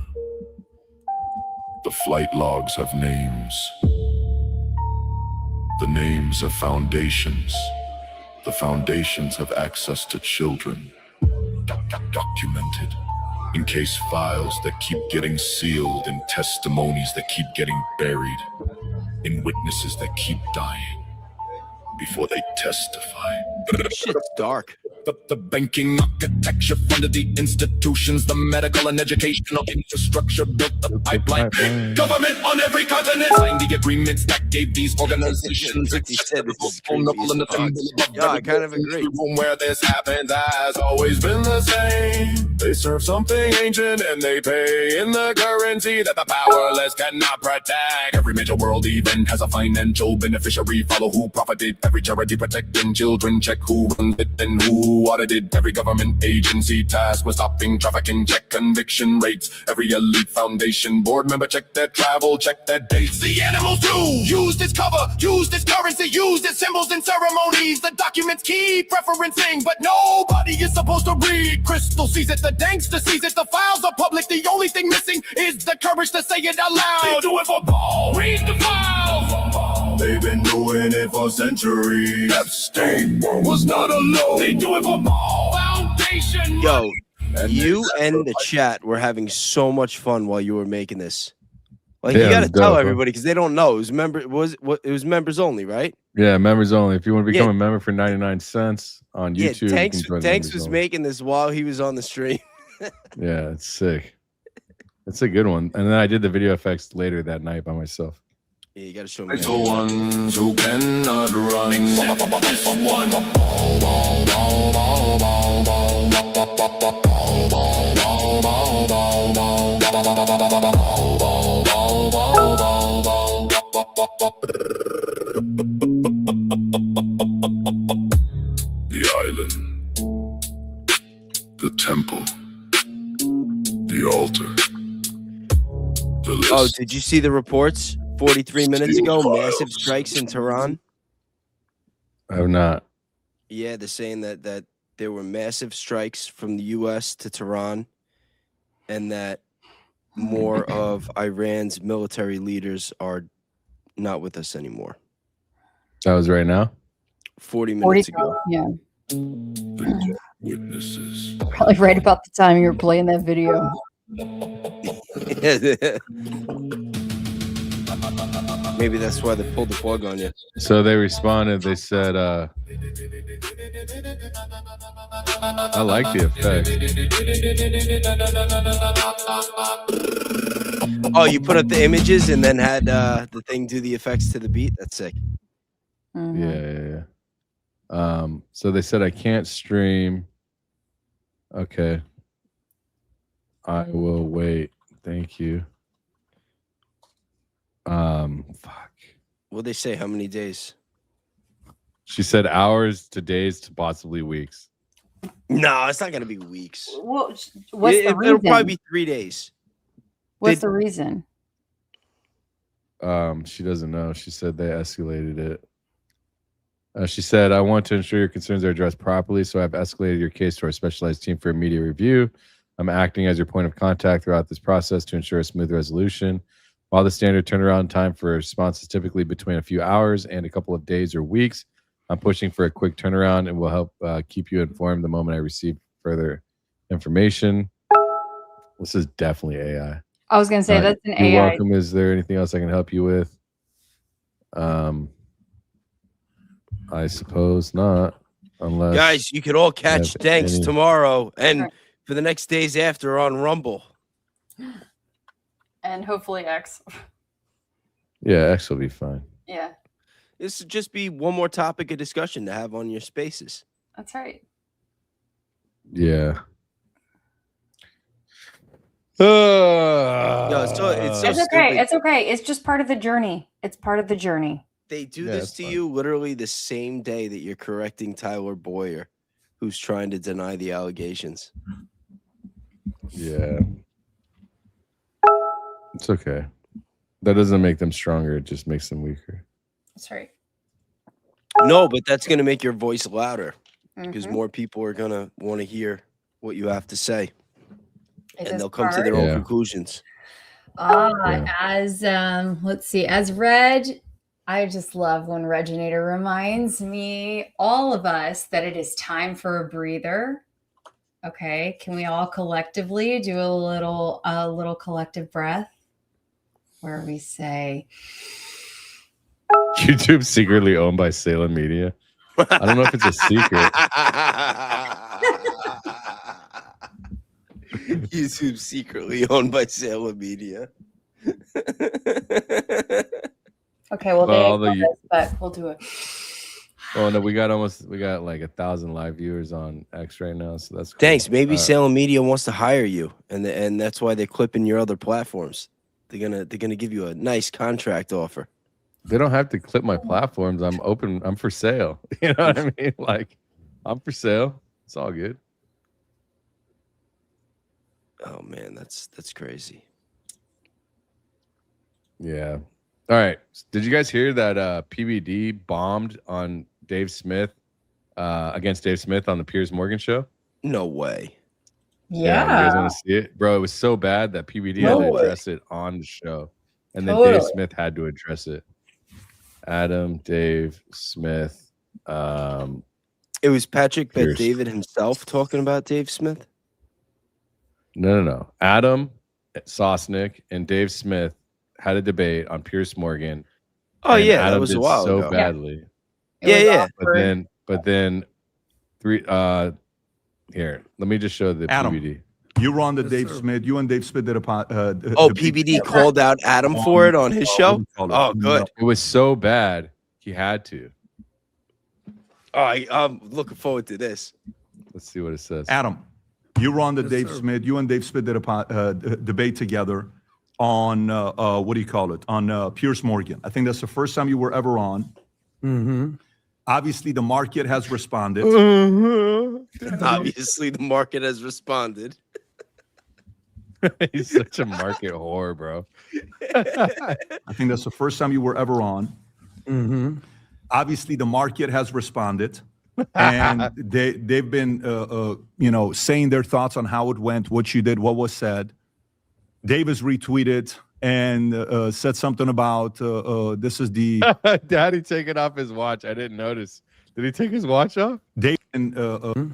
The flight logs have names. The names have foundations. The foundations have access to children. Documented. In case files that keep getting sealed. In testimonies that keep getting buried. In witnesses that keep dying before they testify. Shit's dark. The banking architecture funded the institutions, the medical and educational infrastructure built the pipeline. Government on every continent signed the agreements that gave these organizations vulnerable in the symbol of yeah, I kind of agree. Room where this happens has always been the same. They serve something ancient and they pay in the currency that the powerless cannot protect. Every major world event has a financial beneficiary. Follow who profited. Every charity protecting children. Check who runs it and who audited. Every government agency tasked with stopping trafficking. Check conviction rates. Every elite foundation board member check their travel, check their dates. The animals do use this cover, use this currency, use this symbols and ceremonies. The documents keep referencing, but nobody is supposed to read. Crystal sees it, the Danks sees it. The files are public. The only thing missing is the courage to say it out loud. They do it for Paul. Read the files. They've been doing it for centuries. Epstein was not alone. They do it for Paul. Foundation. Yo, you and the chat were having so much fun while you were making this. Like, Yeah, you got to it was tell dope, everybody because they don't know. It was members only, right? Yeah, members only. If you want to become a member for 99 cents on Yeah, YouTube, Tanks was making this while he was on the stream. Yeah, it's sick. It's a good one. And then I did the video effects later that night by myself. Yeah, you got to show me. The ones who cannot run. The island, the temple, the altar. The Oh, did you see the reports 43 minutes ago? Massive strikes in Tehran. I have not. Yeah, they're saying that there were massive strikes from the U.S. to Tehran, and that more of Iran's military leaders are not with us anymore. That was right now? 40 minutes ago. Yeah. Witnesses. Probably right about the time you were playing that video. Maybe that's why they pulled the plug on you. So they responded. They said, I like the effect. Oh, you put up the images and then had the thing do the effects to the beat? That's sick. Yeah. So they said I can't stream. Okay. I will wait. Thank you. Fuck. What'd they say? How many days? She said hours to days to possibly weeks. No, it's not gonna be weeks. What's the It'll reason? probably be 3 days. What's the reason? She doesn't know. She said they escalated it. She said, I want to ensure your concerns are addressed properly, so I've escalated your case to our specialized team for immediate review. I'm acting as your point of contact throughout this process to ensure a smooth resolution. While the standard turnaround time for a response is typically between a few hours and a couple of days or weeks, I'm pushing for a quick turnaround and will help keep you informed the moment I receive further information. This is definitely AI. I was going to say that's an AI. You're welcome. Is there anything else I can help you with? I suppose not. Unless guys, you could all catch Danks tomorrow and for the next days after on Rumble. And hopefully X. Yeah, X will be fine. Yeah. This would just be one more topic of discussion to have on your spaces. That's right. Yeah. No, it's so It's okay. It's okay. It's just part of the journey. It's part of the journey. They do this to you literally the same day that you're correcting Tyler Bowyer, who's trying to deny the allegations. Yeah. It's okay. That doesn't make them stronger. It just makes them weaker. That's right. No, but that's going to make your voice louder because more people are going to want to hear what you have to say. And they'll come to their own conclusions. As let's see, as Reg, I just love when Reginator reminds me, all of us, that it is time for a breather. Okay, can we all collectively do a little collective breath where we say, YouTube's secretly owned by Salem Media. I don't know if it's a secret. YouTube's secretly owned by Salem Media. Okay, well, but we'll do it. Oh no, we got like 1,000 live viewers on X right now, so that's cool. Thanks. Maybe Salem Media wants to hire you, and that's why they're clipping your other platforms. They're gonna give you a nice contract offer. They don't have to clip my platforms. I'm open. I'm for sale. You know what I mean? Like, I'm for sale. It's all good. Oh man, that's crazy. Yeah. All right. Did you guys hear that PBD bombed on Dave Smith against Dave Smith on the Piers Morgan show? No way. Yeah. You guys want to see it? Bro, it was so bad that PBD had to address it on the show. And then Dave Smith had to address it. Adam, Dave, Smith. It was Patrick Bet-David himself talking about Dave Smith? No. Adam Sosnick and Dave Smith had a debate on Piers Morgan. Oh yeah, Adam that was a while so ago. badly. Yeah. But then here, let me just show the PBD. You were on the Dave Smith. You and Dave Smith did a PBD called out Adam for it on his show. Oh, good. It was so bad he had to. I'm looking forward to this. Let's see what it says. Adam, you were on the Dave Smith. You and Dave Smith did a debate together on what do you call it? On Piers Morgan. I think that's the first time you were ever on. Mm-hmm. Obviously, the market has responded. Obviously, the market has responded. He's such a market whore, bro. I think that's the first time you were ever on. Mm-hmm. Obviously, the market has responded, and they've been saying their thoughts on how it went, what you did, what was said. Dave has retweeted and said something about this is the Daddy taking off his watch. I didn't notice. Did he take his watch off? Dave and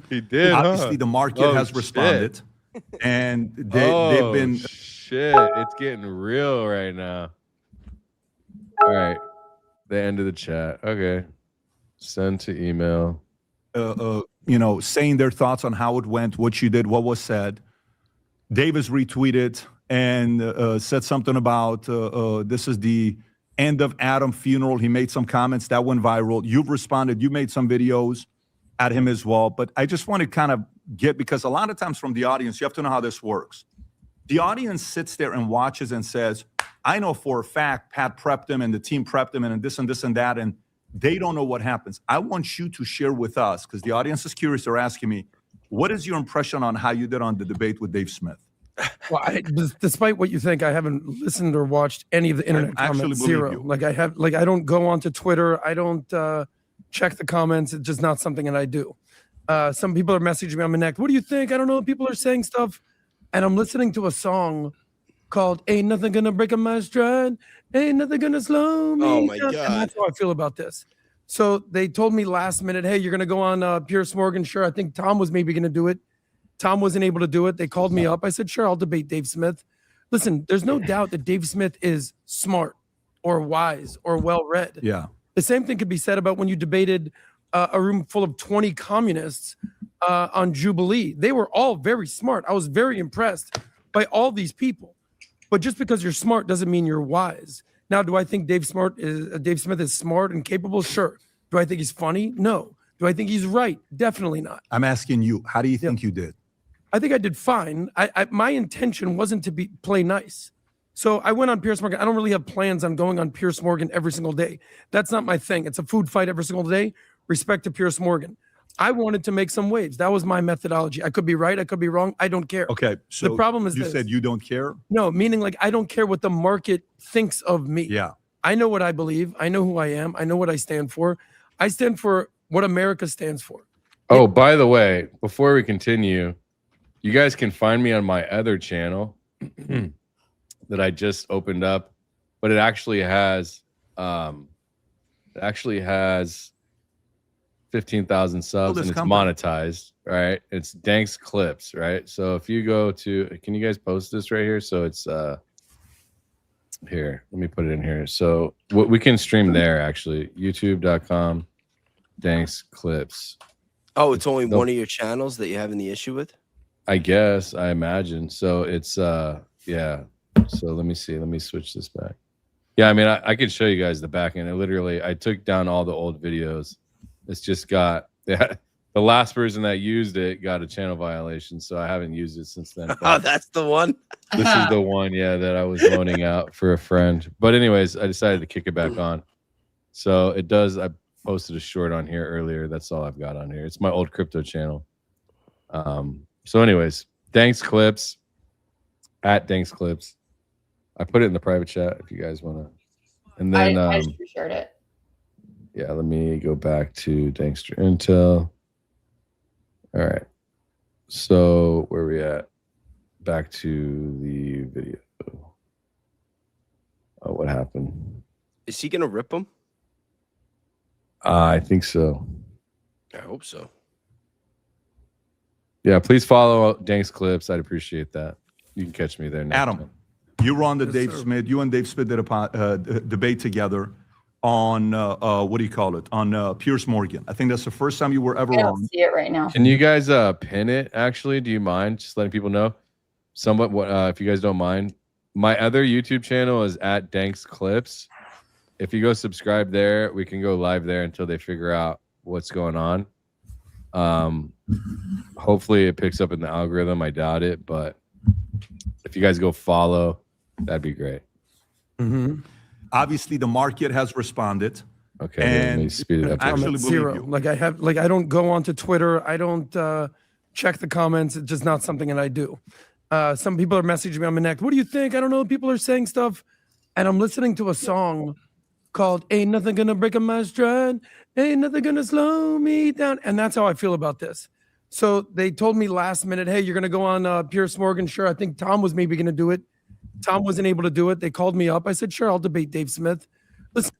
he did. Obviously, the market has responded, and they've been shit. It's getting real right now. All right, the end of the chat. Okay, send to email. Saying their thoughts on how it went, what you did, what was said. Dave has retweeted and said something about this is the end of Adam funeral. He made some comments that went viral. You've responded. You made some videos at him as well. But I just want to kind of because a lot of times from the audience, you have to know how this works. The audience sits there and watches and says, I know for a fact Pat prepped him and the team prepped him and this and that, and they don't know what happens. I want you to share with us, because the audience is curious. They're asking me, what is your impression on how you did on the debate with Dave Smith? Well, despite what you think, I haven't listened or watched any of the internet comments. Zero. Like I don't go onto Twitter. I don't check the comments. It's just not something that I do. Some people are messaging me on my neck. What do you think? I don't know. People are saying stuff, and I'm listening to a song called "Ain't Nothing Gonna Break My Stride, Ain't Nothing Gonna Slow Me." Oh my Down. God! And that's how I feel about this. So they told me last minute, "Hey, you're gonna go on Piers Morgan." Sure. I think Tom was maybe gonna do it. Tom wasn't able to do it. They called me up. I said, "Sure, I'll debate Dave Smith." Listen, there's no doubt that Dave Smith is smart or wise or well-read. Yeah. The same thing could be said about when you debated a room full of 20 communists on Jubilee. They were all very smart. I was very impressed by all these people. But just because you're smart doesn't mean you're wise. Now, do I think Dave Smith is smart and capable? Sure. Do I think he's funny? No. Do I think he's right? Definitely not. I'm asking you, how do you think you did? I think I did fine. My intention wasn't to play nice. So I went on Piers Morgan. I don't really have plans on going on Piers Morgan every single day. That's not my thing. It's a food fight every single day. Respect to Piers Morgan. I wanted to make some waves. That was my methodology. I could be right. I could be wrong. I don't care. Okay. So the problem is you said you don't care? No, meaning like I don't care what the market thinks of me. Yeah. I know what I believe. I know who I am. I know what I stand for. I stand for what America stands for. Oh, by the way, before we continue, you guys can find me on my other channel that I just opened up, but it actually has 15,000 subs and it's monetized, right? It's Danks Clips, right? So if you go to, can you guys post this right here? So it's here, let me put it in here. So we can stream there actually, youtube.com Danks Clips. Oh, it's only one of your channels that you're having the issue with? I guess, I imagine. So it's yeah. So let me see. Let me switch this back. Yeah, I mean, I could show you guys the back end. I took down all the old videos. It's just got the last person that used it got a channel violation, so I haven't used it since then. Oh, that's the one. This is the one, yeah, that I was loaning out for a friend. But anyways, I decided to kick it back on. So it does. I posted a short on here earlier. That's all I've got on here. It's my old crypto channel. So anyways, Danks Clips at Danks Clips. I put it in the private chat if you guys want to. And then I just shared it. Yeah, let me go back to Dankster Intel. All right. So where are we at? Back to the video. Oh, what happened? Is he gonna rip him? I think so. I hope so. Yeah, please follow Danks Clips. I'd appreciate that. You can catch me there next Adam, time. you were on the Dave Smith. You and Dave Smith did a debate together on what do you call it? On Piers Morgan. I think that's the first time you were ever I don't on. see it right now. Can you guys pin it? Actually, do you mind just letting people know? Somewhat. If you guys don't mind, my other YouTube channel is at Danks Clips. If you go subscribe there, we can go live there until they figure out what's going on. Hopefully it picks up in the algorithm. I doubt it, but if you guys go follow, that'd be great. Mm-hmm. Obviously, the market has responded. Okay, and let me speed it up. Actually, zero. Like I don't go onto Twitter. I don't check the comments. It's just not something that I do. Some people are messaging me on my neck. What do you think? I don't know. People are saying stuff, and I'm listening to a song called "Ain't Nothing Gonna Break My Stride, Ain't Nothing Gonna Slow Me Down," and that's how I feel about this. So they told me last minute, "Hey, you're gonna go on Piers Morgan." Sure, I think Tom was maybe gonna do it. Tom wasn't able to do it. They called me up. I said, "Sure, I'll debate Dave Smith." Listen,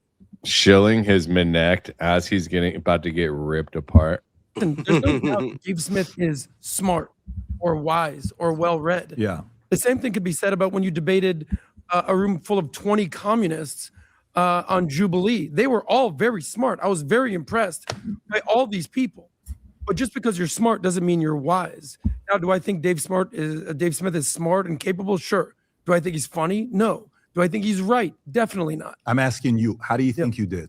shilling his neck as he's about to get ripped apart. there's no doubt that Dave Smith is smart or wise or well-read. Yeah. The same thing could be said about when you debated a room full of 20 communists on Jubilee. They were all very smart. I was very impressed by all these people. But just because you're smart doesn't mean you're wise. Now, do I think Dave Smith is smart and capable? Sure. Do I think he's funny? No. Do I think he's right? Definitely not. I'm asking you, how do you think you did?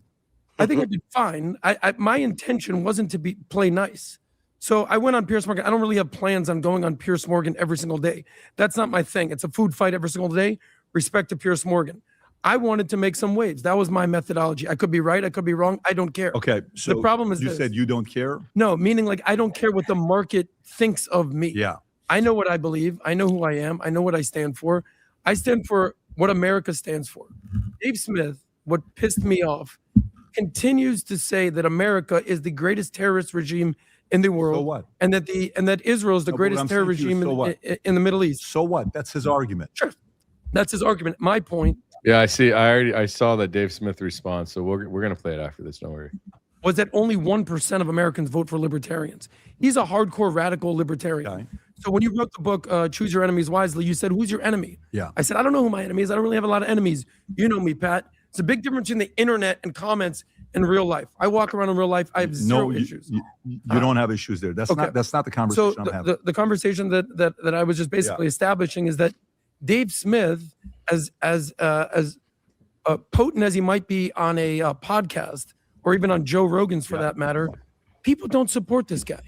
I think I did fine. My intention wasn't to play nice. So I went on Piers Morgan. I don't really have plans on going on Piers Morgan every single day. That's not my thing. It's a food fight every single day. Respect to Piers Morgan. I wanted to make some waves. That was my methodology. I could be right. I could be wrong. I don't care. Okay. So the problem is you said you don't care? No, meaning like I don't care what the market thinks of me. Yeah. I know what I believe. I know who I am. I know what I stand for. I stand for what America stands for. Dave Smith, what pissed me off, continues to say that America is the greatest terrorist regime in the world. So what? And that Israel is the greatest terror regime in the Middle East. So what? That's his argument. Sure. That's his argument. My point. Yeah, I see. I saw that Dave Smith response, so we're gonna play it after this. Don't worry. Was that only 1% of Americans vote for libertarians. He's a hardcore radical libertarian. Okay. So when you wrote the book, Choose Your Enemies Wisely, you said, who's your enemy? Yeah. I said, I don't know who my enemy is. I don't really have a lot of enemies. You know me, Pat. It's a big difference in the internet and comments in real life. I walk around in real life. I have zero issues. You don't have issues there. That's Okay. not the conversation So I'm having. the conversation that I was just basically establishing is that Dave Smith, as potent as he might be on a podcast, or even on Joe Rogan's for that matter, people don't support this guy.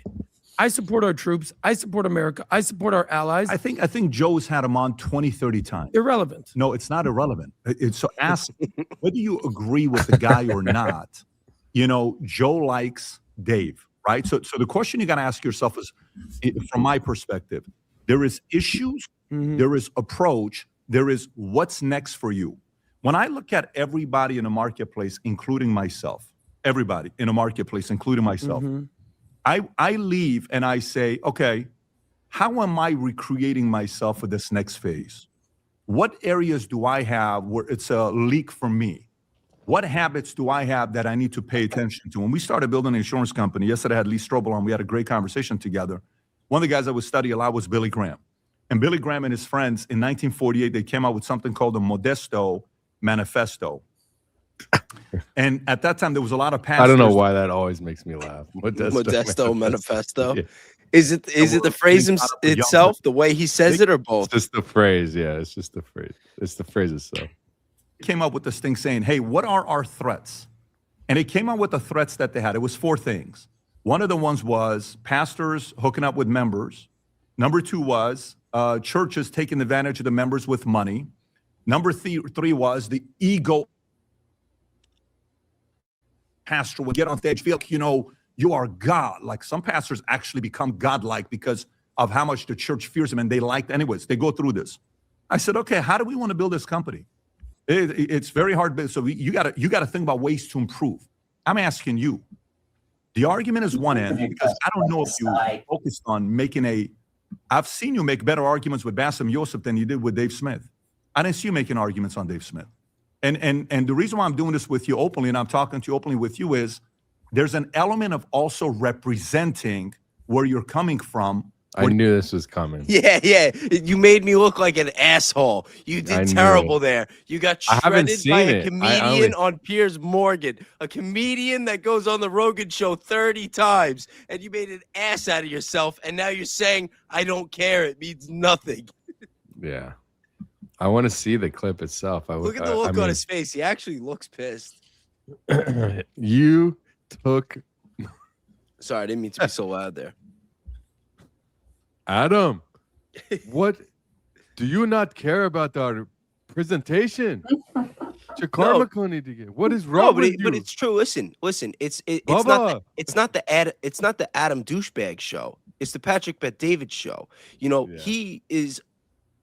I support our troops. I support America. I support our allies. I think Joe's had him on 20, 30 times. Irrelevant. No, it's not irrelevant. So ask whether you agree with the guy or not. You know, Joe likes Dave, right? So the question you got to ask yourself is, from my perspective, there is issues, there is approach, there is what's next for you. When I look at everybody in the marketplace, including myself, everybody in a marketplace, including myself, I leave and I say, okay, how am I recreating myself for this next phase? What areas do I have where it's a leak for me? What habits do I have that I need to pay attention to? When we started building an insurance company, yesterday I had Lee Strobel on, we had a great conversation together. One of the guys I would study a lot was Billy Graham. And Billy Graham and his friends in 1948, they came out with something called the Modesto Manifesto. And at that time, there was a lot of pastors. I don't know why that always makes me laugh. Modesto Manifesto. Yeah. Is it the phrase itself, the way he says it, or both? It's just the phrase. Yeah, it's just the phrase. It's the phrase itself. Came up with this thing saying, hey, what are our threats? And it came out with the threats that they had. It was 4 things. One of the ones was pastors hooking up with members. Number 2 was churches taking advantage of the members with money. Number 3 was the ego. Pastor would get on stage, feel like, you know, you are God. Like some pastors actually become godlike because of how much the church fears him, and they like, anyways, they go through this. I said, okay, how do we want to build this company? It's very hard. So you got to think about ways to improve. I'm asking you. The argument is one end, because I don't know if you focused on making I've seen you make better arguments with Bassem Youssef than you did with Dave Smith. I didn't see you making arguments on Dave Smith. And the reason why I'm doing this with you openly, and I'm talking to you openly with you, is there's an element of also representing where you're coming from. I knew this was coming. Yeah. You made me look like an asshole. You did terrible there. You got shredded by a comedian on Piers Morgan, a comedian that goes on the Rogan show 30 times, and you made an ass out of yourself, and now you're saying, I don't care. It means nothing. Yeah. I want to see the clip itself. Look at the look on his face. He actually looks pissed. You took... Sorry, I didn't mean to be so loud there. Adam, what do you not care about our presentation? Your karma need to get. What is wrong with you? But it's true. Listen. It's not the Adam douchebag show. It's the Patrick Bet-David show. You know, he is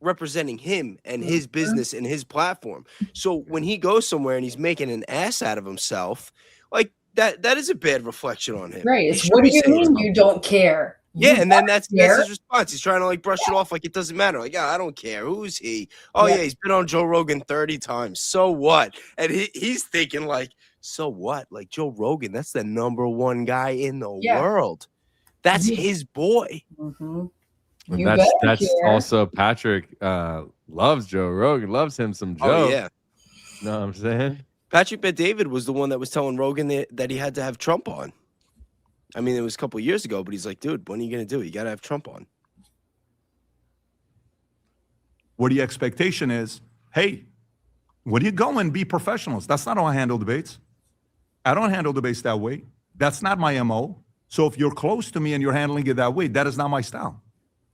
representing him and his business and his platform. So when he goes somewhere and he's making an ass out of himself, like that is a bad reflection on him. Right. It's what do you mean you don't care? Yeah, and then that's his response. He's trying to like brush it off like it doesn't matter. Like, yeah, I don't care. Who's he? Oh, yeah, he's been on Joe Rogan 30 times. So what? And he's thinking like, so what? Like Joe Rogan, that's the #1 guy in the world. That's his boy. And that's also Patrick loves Joe Rogan, loves him some Joe. Oh, yeah. Know what I'm saying? Patrick Bet-David was the one that was telling Rogan that he had to have Trump on. I mean, it was a couple of years ago, but he's like, dude, when are you going to do it? You got to have Trump on. Where the expectation is, hey, when you go and be professionals, that's not how I handle debates. I don't handle debates that way. That's not my MO. So if you're close to me and you're handling it that way, that is not my style.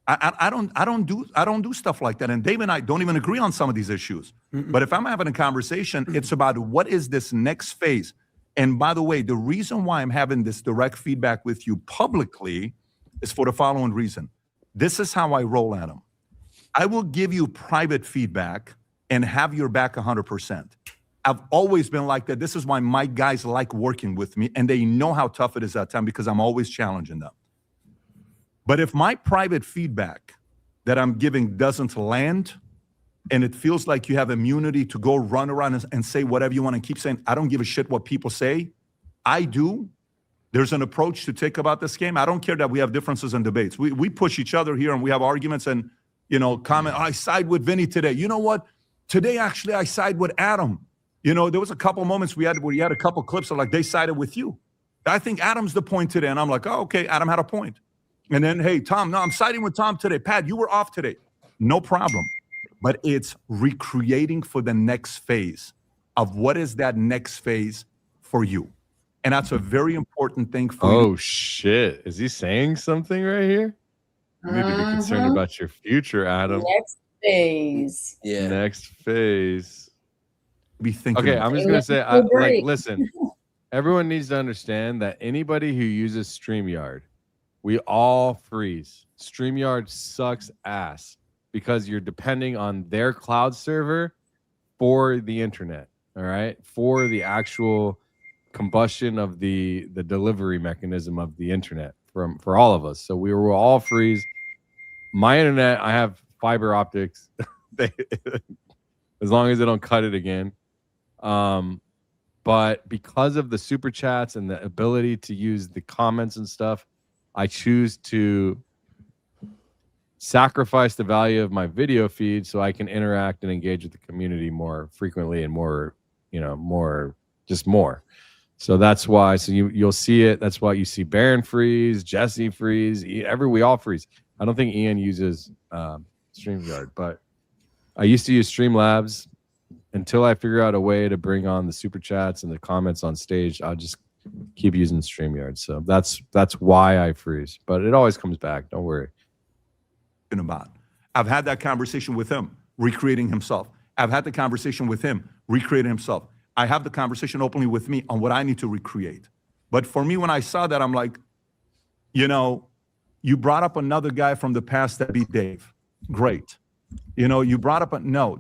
I don't do stuff like that. And Dave and I don't even agree on some of these issues. But if I'm having a conversation, it's about what is this next phase. And by the way, the reason why I'm having this direct feedback with you publicly is for the following reason. This is how I roll, Adam. I will give you private feedback and have your back 100%. I've always been like that. This is why my guys like working with me, and they know how tough it is at times because I'm always challenging them. But if my private feedback that I'm giving doesn't land, and it feels like you have immunity to go run around and say whatever you want and keep saying, I don't give a shit what people say, I do. There's an approach to take about this game. I don't care that we have differences in debates. We push each other here and we have arguments and, comment, I side with Vinny today. You know what? Today, actually, I side with Adam. There was a couple moments where you had a couple clips of like they sided with you. I think Adam's the point today. And I'm like, oh, okay, Adam had a point. And then, hey, Tom, no, I'm siding with Tom today. Pat, you were off today. No problem. But it's recreating for the next phase of what is that next phase for you. And that's a very important thing for you. Oh, shit. Is he saying something right here? You need to be concerned about your future, Adam. Next phase. Yeah. Next phase. Be thinking. Okay, I'm just going to say, listen, everyone needs to understand that anybody who uses StreamYard, we all freeze. StreamYard sucks ass because you're depending on their cloud server for the internet, all right? For the actual combustion of the delivery mechanism of the internet for all of us. So we will all freeze. My internet, I have fiber optics. As long as they don't cut it again. But because of the super chats and the ability to use the comments and stuff, I choose to sacrifice the value of my video feed so I can interact and engage with the community more frequently and more. So that's why. So you'll see it. That's why you see Baron freeze, Jesse freeze, we all freeze. I don't think Ian uses StreamYard, but I used to use Streamlabs until I figure out a way to bring on the super chats and the comments on stage. I'll just keep using StreamYard. So that's why I freeze, but it always comes back. Don't worry. About. I've had that conversation with him, recreating himself. I've had the conversation with him, recreating himself. I have the conversation openly with me on what I need to recreate. But for me, when I saw that, I'm like, you brought up another guy from the past that beat Dave. Great. You brought up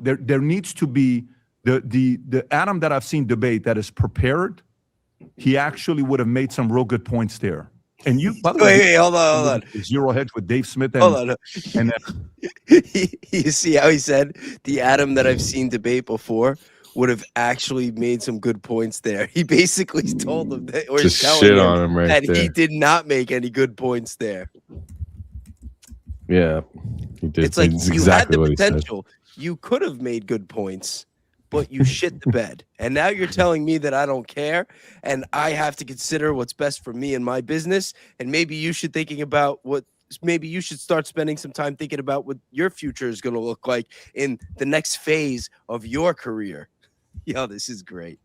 there needs to be the Adam that I've seen debate that is prepared. He actually would have made some real good points there. And you, by the way, hold on. Zero hedge with Dave Smith. And, hold on. And you see how he said the Adam that I've seen debate before would have actually made some good points there. He basically told him that, or just telling shit him on him right that there. He did not make any good points there. Yeah, he did. It's like That's you exactly had what the he said. potential. You could have made good points, but you shit the bed. And now you're telling me that I don't care and I have to consider what's best for me and my business. And maybe you should maybe you should start spending some time thinking about what your future is going to look like in the next phase of your career. Yo, this is great.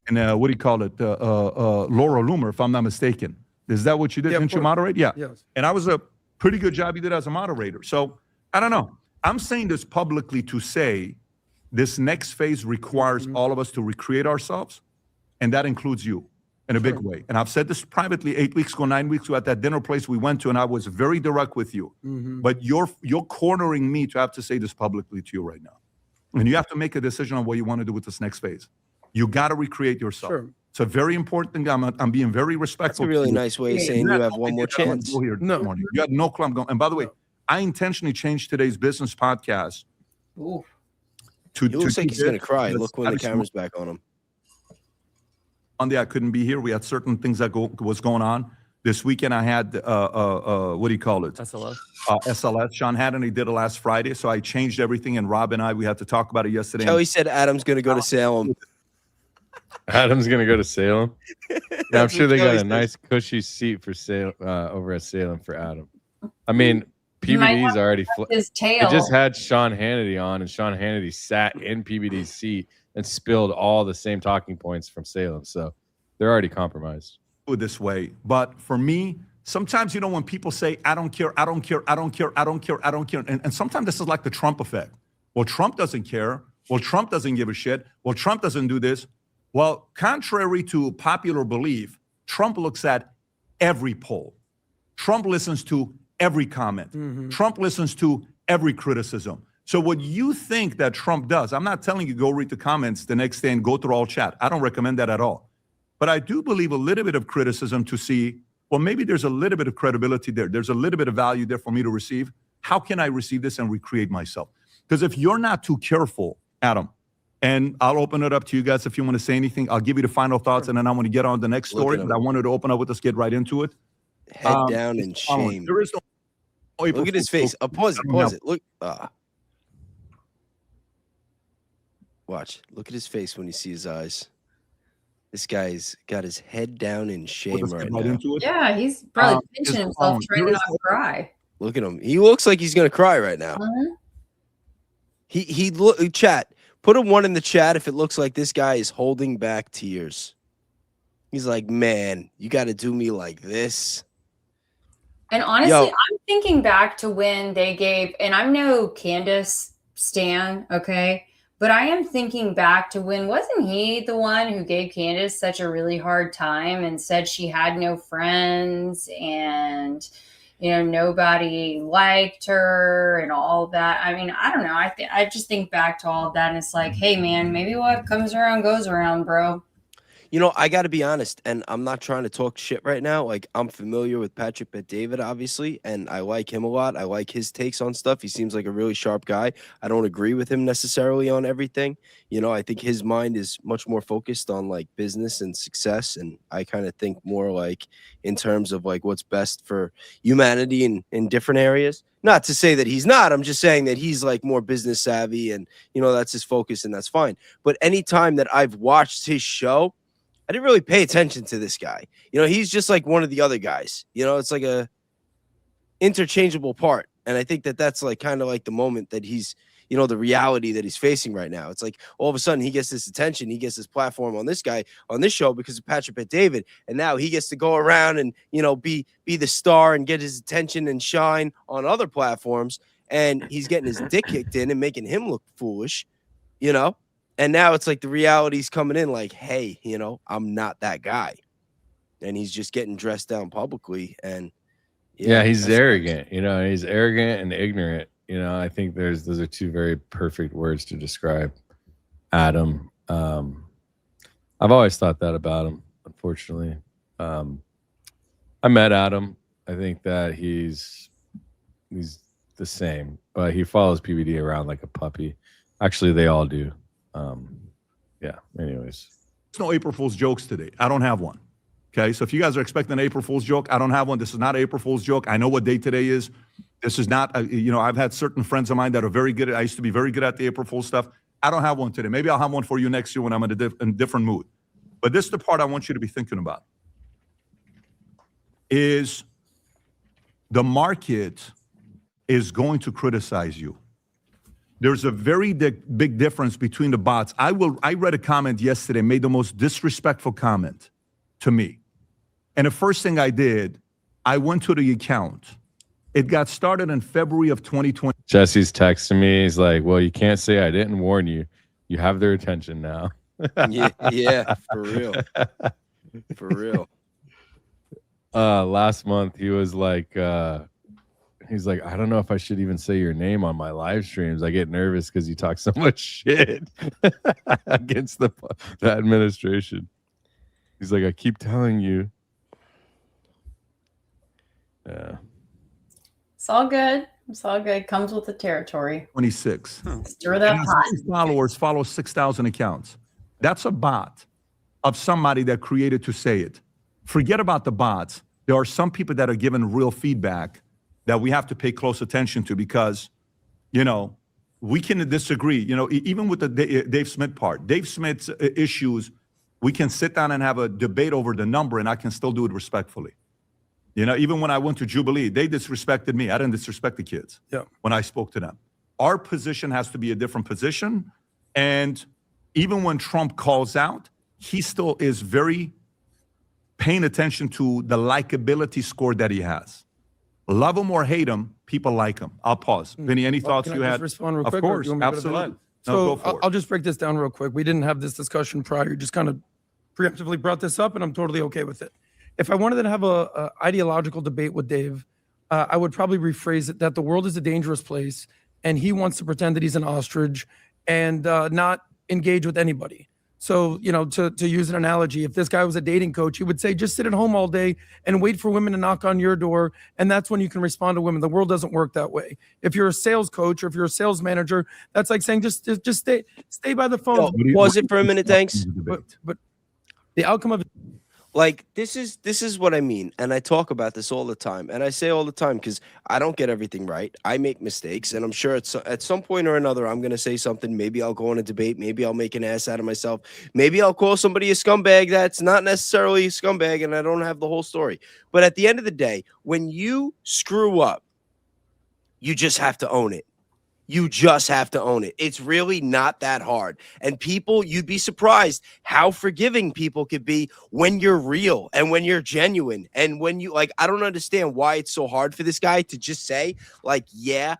And what do you call it? Laura Loomer, if I'm not mistaken. Is that what you did? Didn't you moderate? Yeah. Yes. And I was a pretty good job you did as a moderator. So I don't know. I'm saying this publicly to say this next phase requires all of us to recreate ourselves. And that includes you in a big way. And I've said this privately 8 weeks ago, 9 weeks ago at that dinner place we went to, and I was very direct with you. But you're cornering me to have to say this publicly to you right now. And you have to make a decision on what you want to do with this next phase. You got to recreate yourself. Sure. It's a very important thing. I'm being very respectful. That's a really nice way of saying you have one more chance. Here this morning. You had no clue I'm going. And by the way, I intentionally changed today's business podcast. He looks like he's going to cry. Look when the camera's back on him. Monday, I couldn't be here. We had certain things that was going on. This weekend, I had, what do you call it? SLS. SLS. Sean Hannity did it last Friday, so I changed everything, and Rob and we had to talk about it yesterday. Kelly said Adam's going to go to Salem. Adam's going to go to Salem? Yeah, I'm sure they got a nice cushy seat for Salem, over at Salem for Adam. I mean, PBD's already his tail. I just had Sean Hannity on, and Sean Hannity sat in PBD's seat and spilled all the same talking points from Salem. So they're already compromised. This way. But for me, sometimes, when people say, I don't care, I don't care, I don't care, I don't care, I don't care. And sometimes this is like the Trump effect. Well, Trump doesn't care. Well, Trump doesn't give a shit. Well, Trump doesn't do this. Well, contrary to popular belief, Trump looks at every poll. Trump listens to every comment. Trump listens to every criticism. So what you think that Trump does, I'm not telling you go read the comments the next day and go through all chat. I don't recommend that at all. But I do believe a little bit of criticism to see, well, maybe there's a little bit of credibility there. There's a little bit of value there for me to receive. How can I receive this and recreate myself? Because if you're not too careful, Adam, and I'll open it up to you guys if you want to say anything. I'll give you the final thoughts, and then I want to get on the next story. But I wanted to open up with us, get right into it. Head down in shame. There is no Look at his face. Pause it. Look. Watch. Look at his face when you see his eyes. This guy's got his head down in shame right now. Yeah, he's probably pinching himself trying to not cry. Look at him. He looks like he's gonna cry right now. He look. Chat. Put a 1 in the chat if it looks like this guy is holding back tears. He's like, man, you got to do me like this. And honestly, I'm thinking back to when they gave, and I'm no Candace stan, okay? But I am thinking back to when, wasn't he the one who gave Candace such a really hard time and said she had no friends and, you know, nobody liked her and all that? I mean, I don't know. I just think back to all of that and it's like, hey, man, maybe what comes around goes around, bro. You know, I got to be honest, and I'm not trying to talk shit right now. Like, I'm familiar with Patrick Bet-David, obviously, and I like him a lot. I like his takes on stuff. He seems like a really sharp guy. I don't agree with him necessarily on everything. You know, I think his mind is much more focused on, like, business and success, and I kind of think more, like, in terms of, like, what's best for humanity in different areas. Not to say that he's not. I'm just saying that he's, like, more business savvy, and, you know, that's his focus, and that's fine. But anytime that I've watched his show, I didn't really pay attention to this guy. You know, he's just like one of the other guys. You know, it's like a interchangeable part. And I think that that's like kind of like the moment that he's, you know, the reality that he's facing right now. It's like all of a sudden he gets this attention. He gets this platform on this guy, on this show because of Patrick Bet-David. And now he gets to go around and, you know, be the star and get his attention and shine on other platforms. And he's getting his dick kicked in and making him look foolish, you know? And now it's like the reality's coming in like, hey, you know, I'm not that guy. And he's just getting dressed down publicly. And yeah, he's arrogant, you know, he's arrogant and ignorant. You know, I think those are two very perfect words to describe Adam. I've always thought that about him, unfortunately. I met Adam. I think that he's the same, but he follows PBD around like a puppy. Actually, they all do. Yeah, anyways. There's no April Fool's jokes today. I don't have one. Okay, so if you guys are expecting an April Fool's joke, I don't have one. This is not an April Fool's joke. I know what day today is. This is not, you know, I've had certain friends of mine that are very good at, I used to be very good at the April Fool's stuff. I don't have one today. Maybe I'll have one for you next year when I'm in a different mood. But this is the part I want you to be thinking about. Is the market is going to criticize you. There's a very big difference between the bots. I read a comment yesterday, made the most disrespectful comment to me. And the first thing I did, I went to the account. It got started in February of 2020. Jesse's texting me. He's like, well, you can't say I didn't warn you. You have their attention now. yeah, for real. For real. Last month, he was like, he's like, I don't know if I should even say your name on my live streams. I get nervous because you talk so much shit against the administration. He's like, I keep telling you. Yeah. It's all good. It's all good. Comes with the territory. 26. Stir that pot. Followers follow 6,000 accounts. That's a bot of somebody that created to say it. Forget about the bots. There are some people that are giving real feedback that we have to pay close attention to because, you know, we can disagree. You know, even with the Dave Smith part, Dave Smith's issues, we can sit down and have a debate over the number and I can still do it respectfully. You know, even when I went to Jubilee, they disrespected me. I didn't disrespect the kids when I spoke to them. Our position has to be a different position. And even when Trump calls out, he still is very paying attention to the likability score that he has. Love him or hate him, people like him. I'll pause. Vinny, any thoughts you had? Respond real of quick, course, absolutely. So I'll just break this down real quick. We didn't have this discussion prior. You just kind of preemptively brought this up, and I'm totally okay with it. If I wanted to have a ideological debate with Dave, I would probably rephrase it that the world is a dangerous place, and he wants to pretend that he's an ostrich and not engage with anybody. So, to use an analogy, if this guy was a dating coach, he would say, just sit at home all day and wait for women to knock on your door. And that's when you can respond to women. The world doesn't work that way. If you're a sales coach or if you're a sales manager, that's like saying, just stay by the phone. Pause it for a minute, Danks. But the outcome of like this is what I mean, and I talk about this all the time, and I say all the time because I don't get everything right. I make mistakes, and I'm sure at some point or another I'm going to say something. Maybe I'll go on a debate. Maybe I'll make an ass out of myself. Maybe I'll call somebody a scumbag that's not necessarily a scumbag, and I don't have the whole story. But at the end of the day, when you screw up, you just have to own it. You just have to own it. It's really not that hard. And people, you'd be surprised how forgiving people could be when you're real and when you're genuine. And when you I don't understand why it's so hard for this guy to just say, yeah,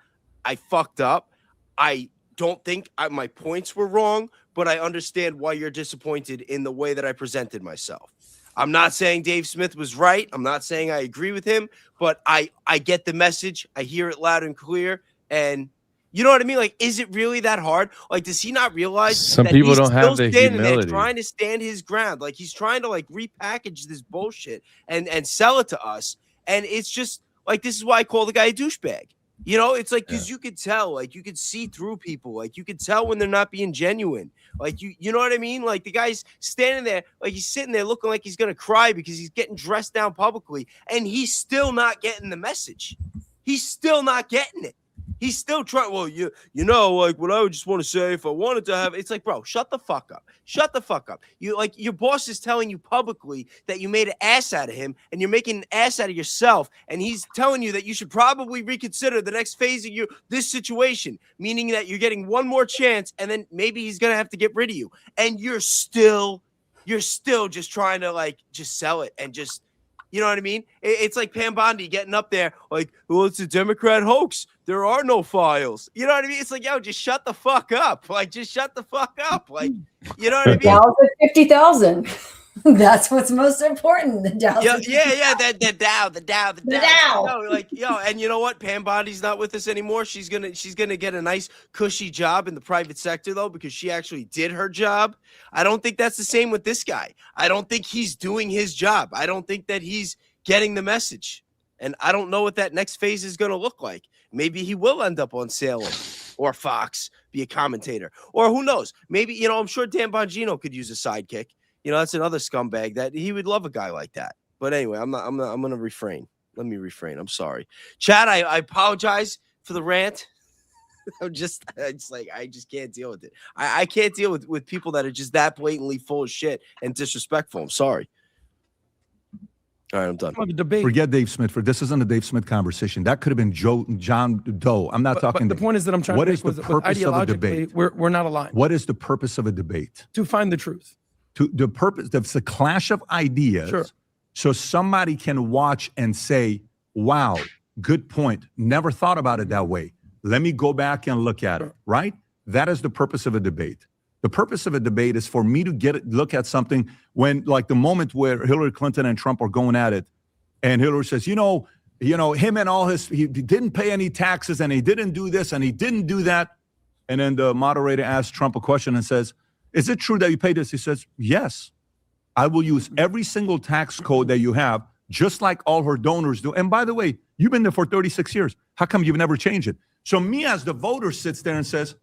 I fucked up. I don't think my points were wrong, but I understand why you're disappointed in the way that I presented myself. I'm not saying Dave Smith was right. I'm not saying I agree with him, but I get the message. I hear it loud and clear. And you know what I mean? Is it really that hard? Does he not realize some that people he's don't have the standing humility, there trying to stand his ground? He's trying to repackage this bullshit and sell it to us. And it's just this is why I call the guy a douchebag. It's because you could tell, you could see through people, you could tell when they're not being genuine. You know what I mean? The guy's standing there, he's sitting there looking like he's gonna cry because he's getting dressed down publicly, and he's still not getting the message. He's still not getting it. He's still trying. Well, what I would just want to say if I wanted to have, it's bro, shut the fuck up. Shut the fuck up. Your boss is telling you publicly that you made an ass out of him and you're making an ass out of yourself. And he's telling you that you should probably reconsider the next phase of this situation, meaning that you're getting one more chance and then maybe he's going to have to get rid of you. And you're still just trying to just sell it and just, you know what I mean? It's like Pam Bondi getting up there well, it's a Democrat hoax. There are no files. You know what I mean? It's yo, just shut the fuck up. Just shut the fuck up. You know what I mean? Dow's at 50,000. That's what's most important. The Dow's the Dow. And you know what? Pam Bondi's not with us anymore. She's gonna get a nice cushy job in the private sector though, because she actually did her job. I don't think that's the same with this guy. I don't think he's doing his job. I don't think that he's getting the message. And I don't know what that next phase is gonna look like. Maybe he will end up on Salem or Fox, be a commentator, or who knows? Maybe I'm sure Dan Bongino could use a sidekick. That's another scumbag that he would love a guy like that. But anyway, I'm going to refrain. Let me refrain. I'm sorry. Chad, I apologize for the rant. I just can't deal with it. I can't deal with people that are just that blatantly full of shit and disrespectful. I'm sorry. All right, I'm done. Forget Dave Smith. This isn't a Dave Smith conversation. That could have been John Doe. I'm not talking. But the point is that I'm trying to make with ideologically, we're not aligned. What is the purpose of a debate? To find the truth. The purpose, it's a clash of ideas. Sure. So somebody can watch and say, wow, good point. Never thought about it that way. Let me go back and look at it, right? That is the purpose of a debate. The purpose of a debate is for me to look at something when, the moment where Hillary Clinton and Trump are going at it, and Hillary says, him and all he didn't pay any taxes, and he didn't do this, and he didn't do that. And then the moderator asks Trump a question and says, is it true that you paid this? He says, yes. I will use every single tax code that you have, just like all her donors do. And by the way, you've been there for 36 years. How come you've never changed it? So me as the voter sits there and says,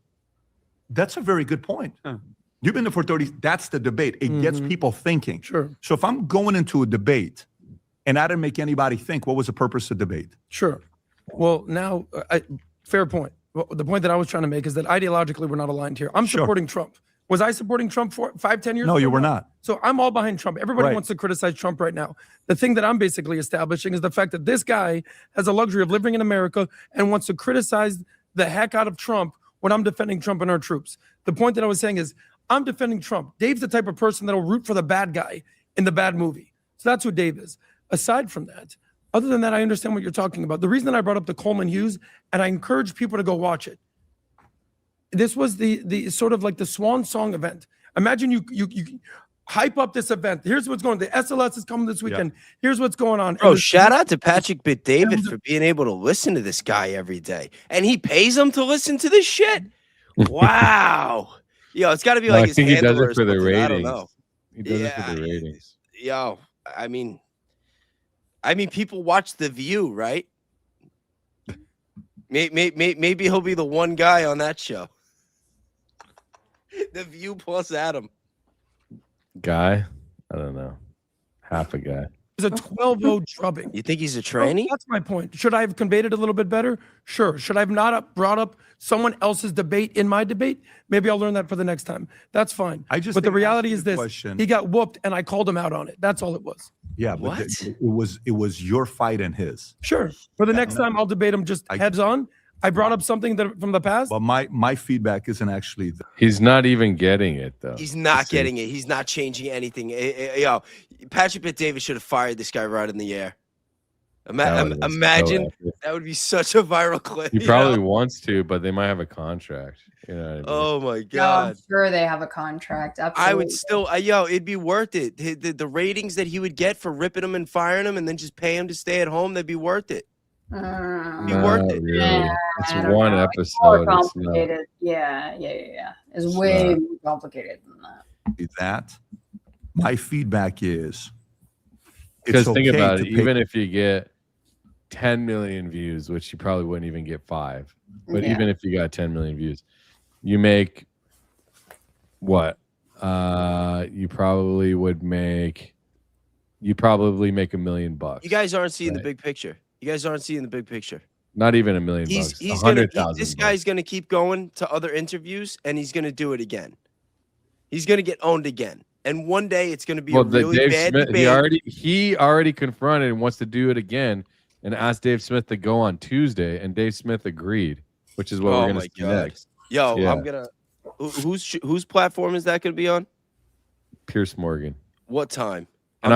that's a very good point. You've been there for 30. That's the debate. It gets people thinking. Sure. So if I'm going into a debate and I didn't make anybody think, what was the purpose of debate? Sure. Well, now, fair point. Well, the point that I was trying to make is that ideologically we're not aligned here. I'm supporting Trump. Was I supporting Trump 5-10 years ago? No, you were not. So I'm all behind Trump. Everybody wants to criticize Trump right now. The thing that I'm basically establishing is the fact that this guy has a luxury of living in America and wants to criticize the heck out of Trump when I'm defending Trump and our troops. The point that I was saying is I'm defending Trump. Dave's the type of person that'll root for the bad guy in the bad movie. So that's who Dave is. Aside from that, other than that, I understand what you're talking about. The reason that I brought up the Coleman Hughes, and I encourage people to go watch it. This was the sort of the swan song event. Imagine hype up this event. Here's what's going on. The SLS is coming this weekend. Here's what's going on. Bro, shout out to Patrick Bet-David for being able to listen to this guy every day. And he pays him to listen to this shit? Wow. Yo, it's got to be like his handler. I think he does it for the ratings. I don't know. He does it for the ratings. Yo, I mean, people watch The View, right? Maybe he'll be the one guy on that show. The View plus Adam. Guy? I don't know. Half a guy. It's a 12-0 drubbing. You think he's a trainee? That's my point. Should I have conveyed it a little bit better? Sure. Should I have not brought up someone else's debate in my debate? Maybe I'll learn that for the next time. That's fine. But the reality is this: he got whooped, and I called him out on it. That's all it was. Yeah, but it was your fight and his. Sure. For the next time, I'll debate him just heads on. I brought up something that from the past. But my feedback isn't actually. He's not even getting it though. He's not getting it. He's not changing anything. Yo, Patrick Bet-David should have fired this guy right in the air. Imagine that would be such a viral clip. He probably wants to, but they might have a contract. You know what I mean? Oh my No, god! I'm sure they have a contract. Absolutely. I would still, it'd be worth it. The ratings that he would get for ripping him and firing him, and then just pay him to stay at home, that'd be worth it. Be worth it. Really. Yeah, It's I don't one know. episode. It's more It's not- complicated. Yeah. It's way more complicated than that. That my feedback is Because it's think okay about to it, pay- even if you get 10 million views, which you probably wouldn't even get 5, but Yeah. even if you got 10 million views, you make what? You probably make $1 million. You guys aren't seeing the big picture. Not even $1 million. He's this guy's gonna keep going to other interviews, and he's gonna do it again. He's gonna get owned again, and one day it's gonna be a really Dave bad Smith, debate. he already confronted and wants to do it again, and asked Dave Smith to go on Tuesday, and Dave Smith agreed, which is what we're gonna see next. Yo, Yeah. I'm gonna. Whose platform is that gonna be on? Pierce Morgan. What time? And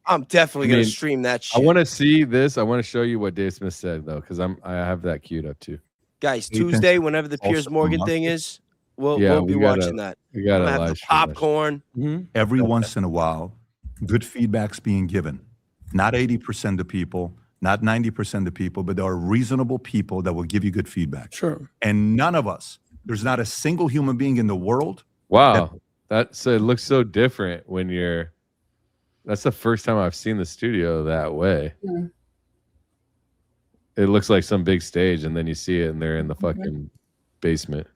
I'm definitely gonna stream that shit. I want to see this. I want to show you what Dave Smith said though, because I have that queued up too. Guys, Tuesday, whenever the Piers Morgan thing is, we'll be watching that. We got to have the popcorn. Every once in a while, good feedback's being given. Not 80% of people, not 90% of people, but there are reasonable people that will give you good feedback. Sure. And none of us, there's not a single human being in the world. Wow, it looks so different when you're. That's the first time I've seen the studio that way. Mm. It looks like some big stage, and then you see it, and they're in the fucking basement.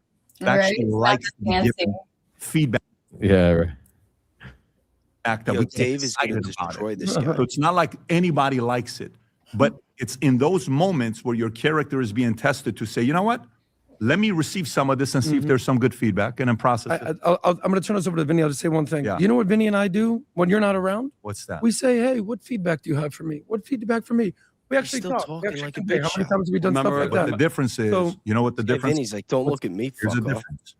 Actually likes to give feedback. Yeah, right. That Dave is going to destroy this guy. So it's not like anybody likes it, but it's in those moments where your character is being tested to say, you know what? Let me receive some of this and see if there's some good feedback and then process it. I'm going to turn this over to Vinny. I'll just say one thing. Yeah. You know what Vinny and I do when you're not around? What's that? We say, hey, what feedback do you have for me? What feedback for me? We actually still talk. talking We actually like a convey. big How many shot. times have we done stuff Remember like what that? the difference is? So- You know what the difference? Vinny's like, don't look at me. Here's the Fuck off. difference.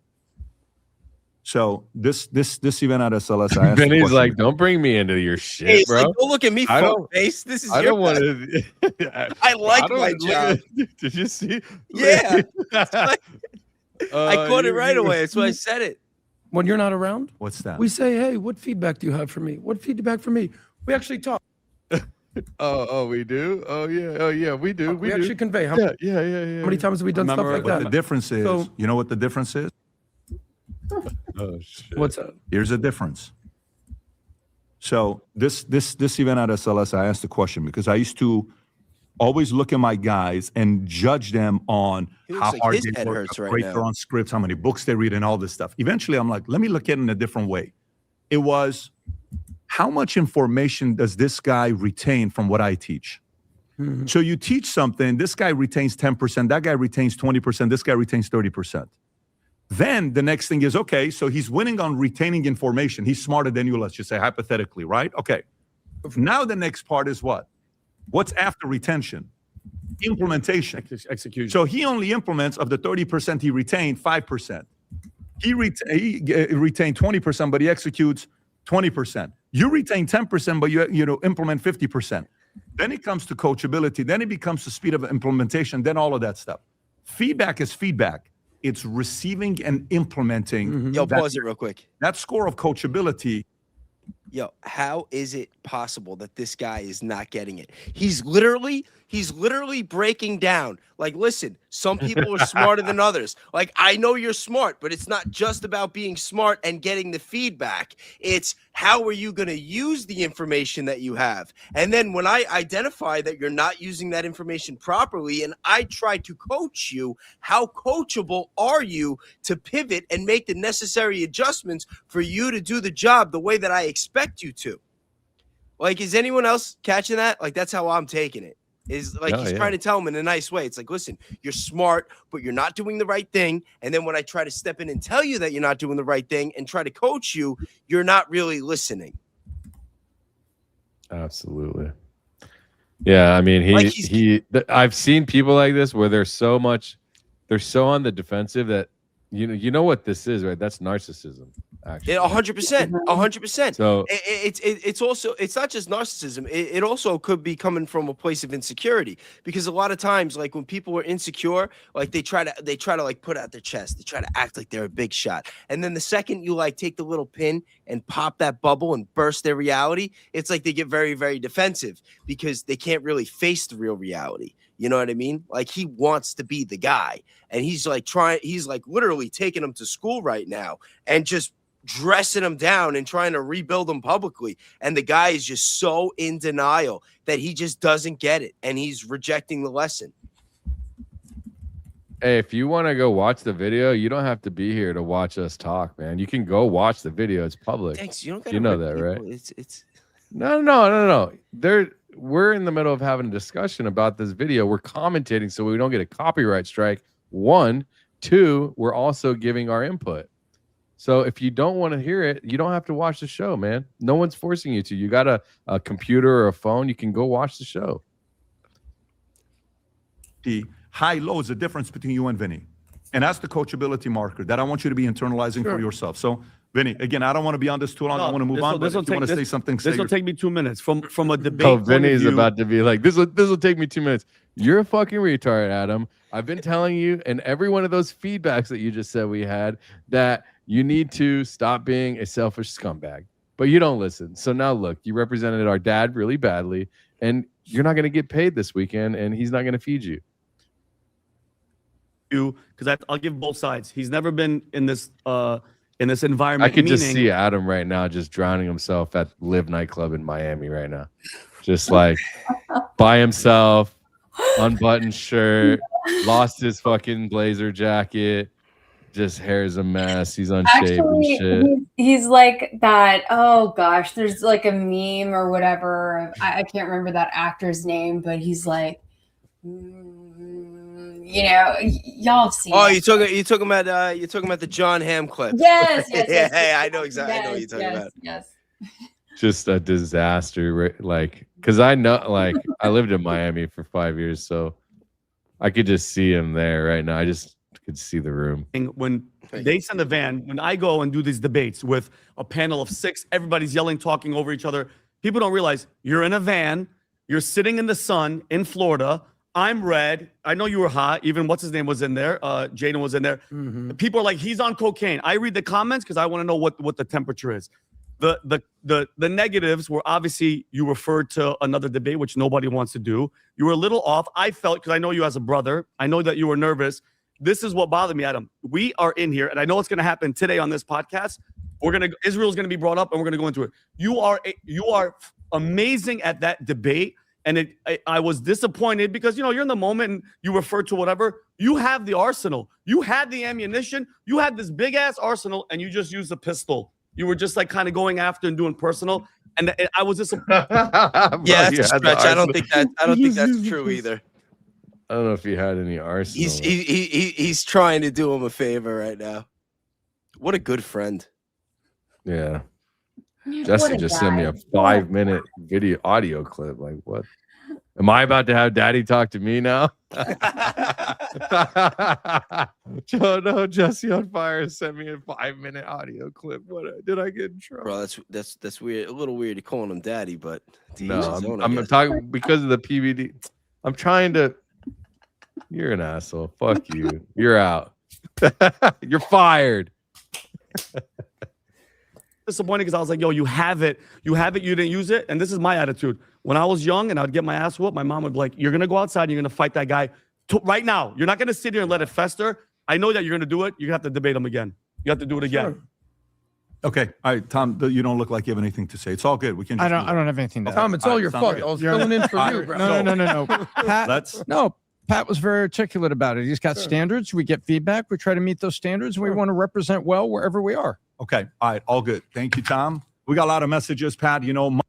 So this event at SLS, I asked the Benny's question, like, don't bring me into your shit, Hey, he's bro. like, don't look at me, I fuck don't- face. This is I your don't want bad. to. I like don't my look job. Did you see? Yeah. I caught it right you- away. That's why I said it. When you're not around, what's that? we say, hey, what feedback do you have for me? What feedback for me? We actually talk. Oh, we do. Oh yeah, we do. We do. actually convey. How Yeah. How many times have we done stuff Remember like what that? the difference is? So- You know what the difference is? Oh shit. What's that? Here's the difference. So this event at SLS, I asked the question because I used to always look at my guys and judge them on He looks how like hard his they head work, hurts how right great now. they're on scripts, how many books they read, and all this stuff. Eventually, I'm like, let me look at it in a different way. It was, how much information does this guy retain from what I teach? Mhm. So you teach something, this guy retains 10%, that guy retains 20%, this guy retains 30%. Then the next thing is, okay, so he's winning on retaining information. He's smarter than you, let's just say, hypothetically, right? Okay. Now the next part is what? What's after retention? Implementation. Execution. So he only implements of the 30% he retained, 5%. He retained 20%, but he executes 20%. You retain 10%, but you implement 50%. Then it comes to coachability. Then it becomes the speed of implementation. Then all of that stuff. Feedback is feedback. It's receiving and implementing. Yo, pause it real quick. That score of coachability Yo, how is it possible that this guy is not getting it? He's literally breaking down. Like, listen, some people are smarter than others. Like, I know you're smart, but it's not just about being smart and getting the feedback. It's how are you going to use the information that you have? And then when I identify that you're not using that information properly and I try to coach you, how coachable are you to pivot and make the necessary adjustments for you to do the job the way that I expect you to? Like, is anyone else catching that? Like, that's how I'm taking it. Is like he's trying to tell him in a nice way. It's like, listen, you're smart, but you're not doing the right thing. And then when I try to step in and tell you that you're not doing the right thing and try to coach you, you're not really listening. Absolutely. Yeah, I mean, I've seen people like this where they're so on the defensive that you know what this is, right? That's narcissism. Actually, 100%. So it's also, it's not just narcissism. It also could be coming from a place of insecurity, because a lot of times, like when people are insecure, like they try to like put out their chest, they try to act like they're a big shot, and then the second you like take the little pin and pop that bubble and burst their reality, it's like they get very, very defensive because they can't really face the real reality. You know what I mean? Like, he wants to be the guy, and he's like literally taking him to school right now and just dressing him down and trying to rebuild him publicly. And the guy is just so in denial that he just doesn't get it, and he's rejecting the lesson. Hey, if you want to go watch the video, you don't have to be here to watch us talk, man. You can go watch the video. It's public. Thanks. You know that, people. right? It's No. We're in the middle of having a discussion about this video. We're commentating so we don't get a copyright strike. 1, 2, we're also giving our input. So if you don't want to hear it, you don't have to watch the show, man. No one's forcing you to. You got a computer or a phone, you can go watch the show. The high-low is the difference between you and Vinny. And that's the coachability marker that I want you to be internalizing for yourself. So, Vinny, again, I don't want to be on this too long. I want to move on. But if you want to say something, this will take me 2 minutes from a debate. Oh, Vinny's about to be like, this will take me 2 minutes. You're a fucking retard, Adam. I've been telling you, and every one of those feedbacks that you just said we had, that you need to stop being a selfish scumbag. But you don't listen. So now look, you represented our dad really badly, and you're not going to get paid this weekend, and he's not going to feed you. Because I'll give both sides. He's never been in this environment. I could just see Adam right now just drowning himself at Live nightclub in Miami right now, just like by himself, unbuttoned shirt, lost his fucking blazer jacket, just hair's a mess. He's unshaved and shit. He's like that. Oh gosh, there's like a meme or whatever. I can't remember that actor's name, but he's like, you know, y'all have seen. Oh, you're talking about the John Hamm clip. Yes. Yeah, I know exactly. I know what you're talking about. Yes. Just a disaster. Like, because I know, like, I lived in Miami for 5 years, so I could just see him there right now. I just could see the room. When they send a van, when I go and do these debates with a panel of 6, everybody's yelling, talking over each other. People don't realize you're in a van, you're sitting in the sun in Florida. I'm red. I know you were hot. Even what's his name was in there. Jaden was in there. Mm-hmm. People are like, he's on cocaine. I read the comments because I want to know what the temperature is. The negatives were obviously you referred to another debate, which nobody wants to do. You were a little off. I felt, because I know you as a brother, I know that you were nervous. This is what bothered me, Adam. We are in here, and I know it's going to happen today on this podcast. Israel's going to be brought up, and we're going to go into it. You are amazing at that debate. And I was disappointed because, you know, you're in the moment and you refer to whatever. You have the arsenal. You had the ammunition. You had this big-ass arsenal, and you just used a pistol. You were just, like, kind of going after and doing personal. And I was disappointed. Yeah, that's a stretch. I don't think that's true either. I don't know if he had any arsenal. He's trying to do him a favor right now. What a good friend. Yeah. Justin just sent me a 5-minute audio clip. Like, what? Am I about to have Daddy talk to me now? No, Jesse on Fire sent me a 5-minute audio clip. What did I get in trouble? Bro, that's weird. A little weird calling him Daddy, but no, I'm talking because of the PVD. I'm trying to. You're an asshole. Fuck you. You're out. You're fired. disappointed because I was like, yo, you have it, you didn't use it. And this is my attitude. When I was young and I'd get my ass whooped, my mom would be like, you're going to go outside and you're going to fight that guy right now. You're not going to sit here and let it fester. I know that you're going to do it. You have to debate him again. You have to do it again. Sure. Okay. All right, Tom, you don't look like you have anything to say. It's all good. We can. I don't have anything to say. Tom, it's all your fault. I was filling in for you, bro. No. Pat was very articulate about it. He's got standards. We get feedback. We try to meet those standards. And we want to represent well wherever we are. Okay. All right. All good. Thank you, Tom. We got a lot of messages, Pat. You know, looking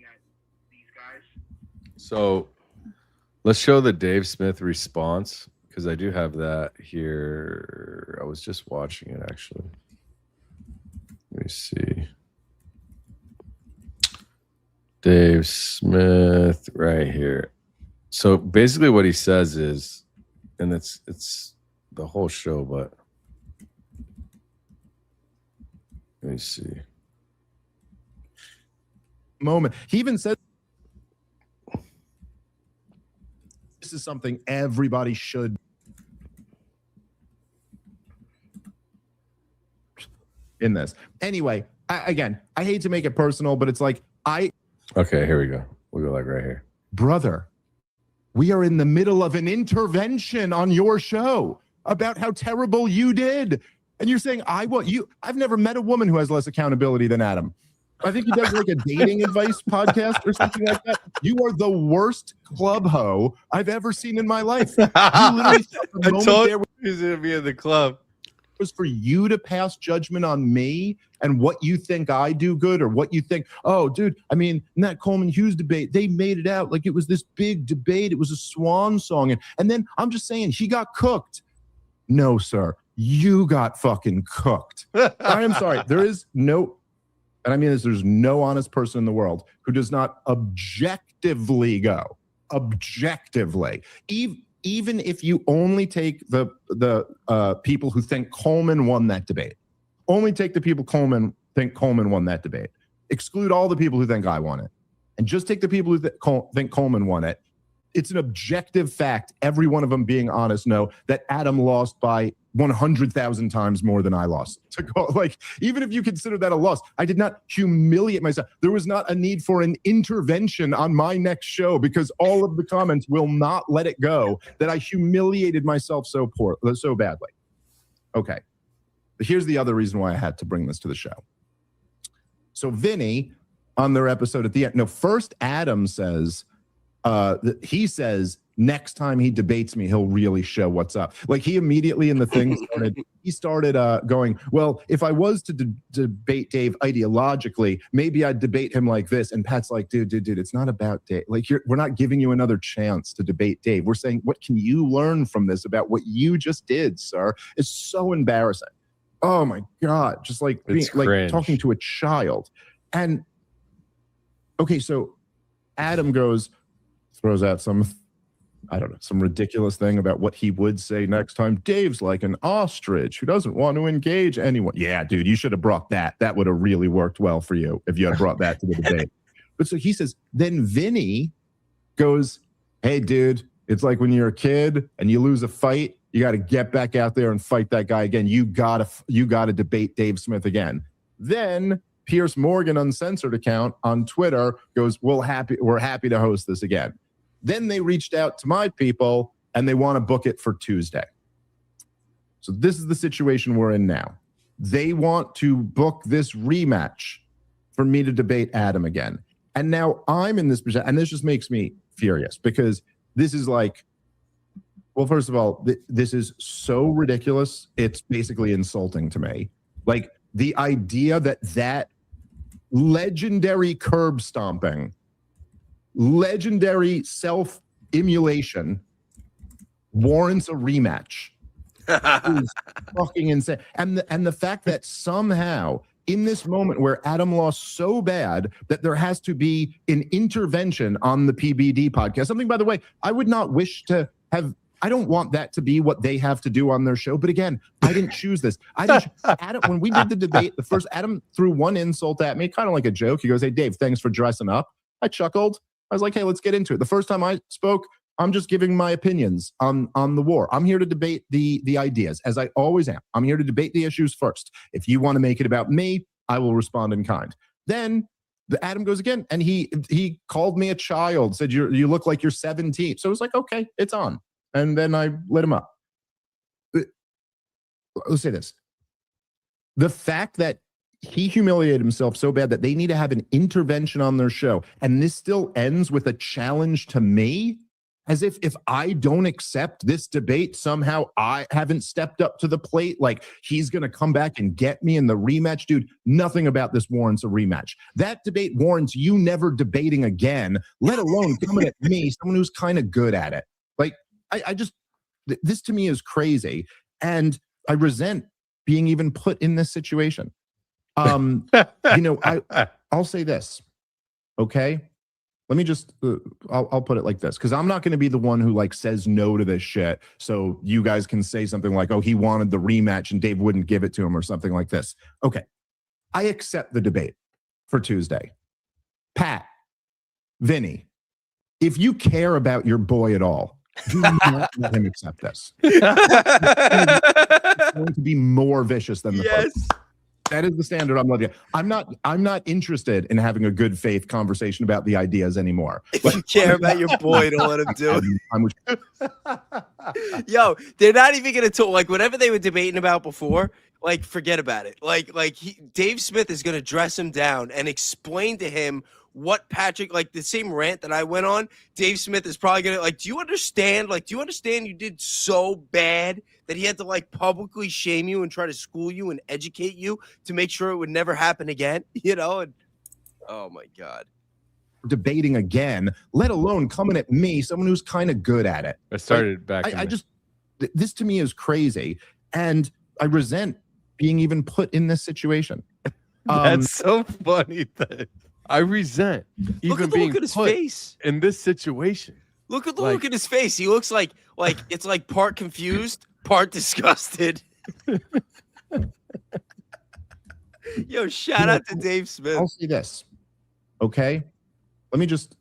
at these guys. So let's show the Dave Smith response, because I do have that here. I was just watching it, actually. Let me see. Dave Smith right here. So basically what he says is, and it's the whole show, but let me see. Moment. He even said this is something everybody should in this. Anyway, I hate to make it personal, but it's like Okay, here we go. We'll go like right here. Brother, we are in the middle of an intervention on your show about how terrible you did. And you're saying, I've never met a woman who has less accountability than Adam. I think he does like a dating advice podcast or something like that. You are the worst club hoe I've ever seen in my life. You literally I told you he's going to be in the club. Was for you to pass judgment on me and what you think I do good or what you think, oh, dude, I mean, in that Coleman Hughes debate, they made it out like it was this big debate. It was a swan song. And then I'm just saying he got cooked. No, sir, you got fucking cooked. I am sorry. There is no, and I mean this, there's no honest person in the world who does not objectively go. Objectively. Even if you only take the people who think Coleman won that debate, only take the people think Coleman won that debate, exclude all the people who think I won it, and just take the people who think Coleman won it. It's an objective fact, every one of them being honest, know that Adam lost by 100,000 times more than I lost. Like, even if you consider that a loss, I did not humiliate myself. There was not a need for an intervention on my next show because all of the comments will not let it go that I humiliated myself so badly. Okay. But here's the other reason why I had to bring this to the show. So Vinny, on their episode at the end, first Adam says, he says next time he debates me, he'll really show what's up. Like he immediately in the thing started going, well, if I was to debate Dave ideologically, maybe I'd debate him like this. And Pat's like, dude, it's not about Dave. Like we're not giving you another chance to debate Dave. We're saying, what can you learn from this about what you just did, sir? It's so embarrassing. Oh my God. Just like being, like talking to a child. And okay, so Adam throws out some ridiculous thing about what he would say next time. Dave's like an ostrich who doesn't want to engage anyone. Yeah, dude, you should have brought that. That would have really worked well for you if you had brought that to the debate. But so he says, then Vinny goes, hey, dude, it's like when you're a kid and you lose a fight, you got to get back out there and fight that guy again. You gotta debate Dave Smith again. Then Pierce Morgan Uncensored account on Twitter goes, we're happy to host this again. Then they reached out to my people and they want to book it for Tuesday. So this is the situation we're in now. They want to book this rematch for me to debate Adam again. And now I'm in this position, and this just makes me furious because this is like, well, first of all, this is so ridiculous. It's basically insulting to me. Like the idea that legendary curb stomping, legendary self-immolation warrants a rematch. Is fucking insane. And the fact that somehow in this moment where Adam lost so bad that there has to be an intervention on the PBD podcast, something, by the way, I would not wish to have. I don't want that to be what they have to do on their show. But again, I didn't choose this. Adam, when we did the debate, the first Adam threw one insult at me, kind of like a joke. He goes, hey, Dave, thanks for dressing up. I chuckled. I was like, hey, let's get into it. The first time I spoke, I'm just giving my opinions on the war. I'm here to debate the ideas, as I always am. I'm here to debate the issues first. If you want to make it about me, I will respond in kind. Then the Adam goes again, and he called me a child, said you look like you're 17. So it was like, okay, it's on. And then I lit him up. Let's say this. The fact that he humiliated himself so bad that they need to have an intervention on their show, and this still ends with a challenge to me, as if I don't accept this debate, somehow I haven't stepped up to the plate, like he's going to come back and get me in the rematch. Dude, nothing about this warrants a rematch. That debate warrants you never debating again, let alone coming at me, someone who's kind of good at it. Like, I just, this to me is crazy. And I resent being even put in this situation. You know, I'll say this, okay? Let me just, I'll put it like this, because I'm not going to be the one who like says no to this shit. So you guys can say something like, oh, he wanted the rematch and Dave wouldn't give it to him or something like this. Okay. I accept the debate for Tuesday. Pat, Vinny, if you care about your boy at all, do not let him accept this. It's going to be more vicious than the first. That is the standard I'm looking at. I'm not interested in having a good faith conversation about the ideas anymore. If you care about your boy, don't let him do it. Yo, they're not even gonna talk, like whatever they were debating about before, like forget about it. Dave Smith is gonna dress him down and explain to him what Patrick, like the same rant that I went on, Dave Smith is probably gonna like, do you understand you did so bad that he had to like publicly shame you and try to school you and educate you to make sure it would never happen again, you know? And oh my God. Debating again, let alone coming at me, someone who's kind of good at it. I started back. This to me is crazy. And I resent being even put in this situation. That's so funny that I resent even being look at his put face in this situation. Look at the look at his face. He looks like it's like part confused, part disgusted. Yo, shout out to Dave Smith. I'll say this, okay? Let me just,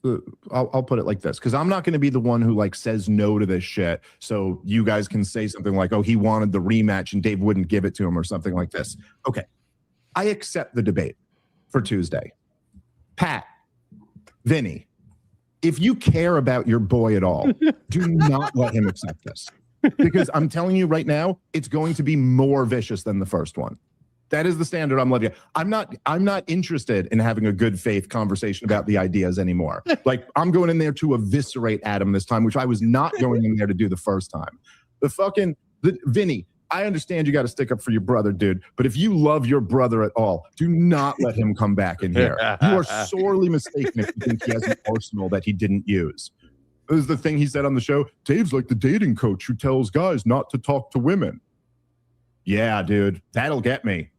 I'll put it like this, because I'm not going to be the one who like says no to this shit. So you guys can say something like, oh, he wanted the rematch and Dave wouldn't give it to him or something like this. Okay. I accept the debate for Tuesday. Pat, Vinny, if you care about your boy at all, do not let him accept this. Because I'm telling you right now, it's going to be more vicious than the first one. That is the standard I'm looking at. I'm not interested in having a good faith conversation about the ideas anymore. Like, I'm going in there to eviscerate Adam this time, which I was not going in there to do the first time. Vinny, I understand you got to stick up for your brother, dude. But if you love your brother at all, do not let him come back in here. You are sorely mistaken if you think he has an arsenal that he didn't use. This is the thing he said on the show. Dave's like the dating coach who tells guys not to talk to women. Yeah, dude, that'll get me.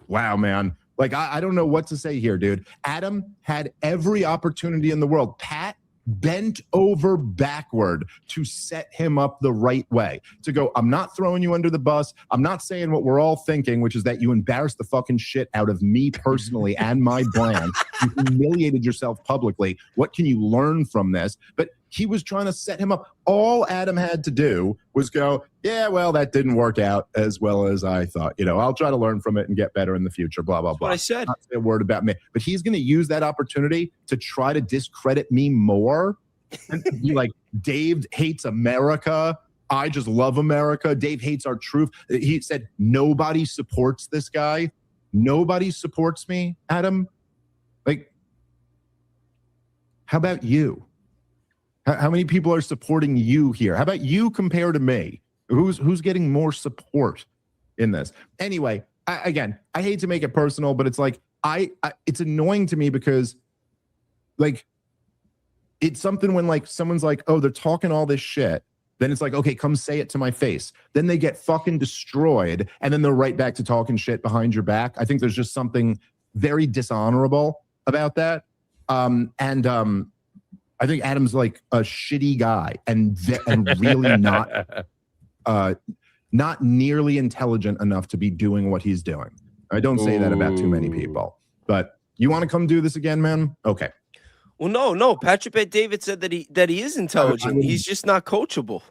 Wow, man. Like, I don't know what to say here, dude. Adam had every opportunity in the world. Pat bent over backward to set him up the right way. To go, I'm not throwing you under the bus. I'm not saying what we're all thinking, which is that you embarrassed the fucking shit out of me personally and my brand. You humiliated yourself publicly. What can you learn from this? But he was trying to set him up. All Adam had to do was go, yeah, well, that didn't work out as well as I thought. You know, I'll try to learn from it and get better in the future, blah, blah, blah. That's what I said. Not say a word about me. But he's going to use that opportunity to try to discredit me more. And be like, Dave hates America. I just love America. Dave hates our truth. He said, nobody supports this guy. Nobody supports me, Adam. Like, how about you? How many people are supporting you here? How about you compared to me? Who's getting more support in this? Anyway, I hate to make it personal, but it's like, it's annoying to me because, like, it's something when like someone's like, oh, they're talking all this shit. Then it's like, okay, come say it to my face. Then they get fucking destroyed. And then they're right back to talking shit behind your back. I think there's just something very dishonorable about that. I think Adam's like a shitty guy and really not nearly intelligent enough to be doing what he's doing. I don't say that about too many people. But you want to come do this again, man? Okay. Well, no. Patrick Bet David said that he is intelligent. He's just not coachable.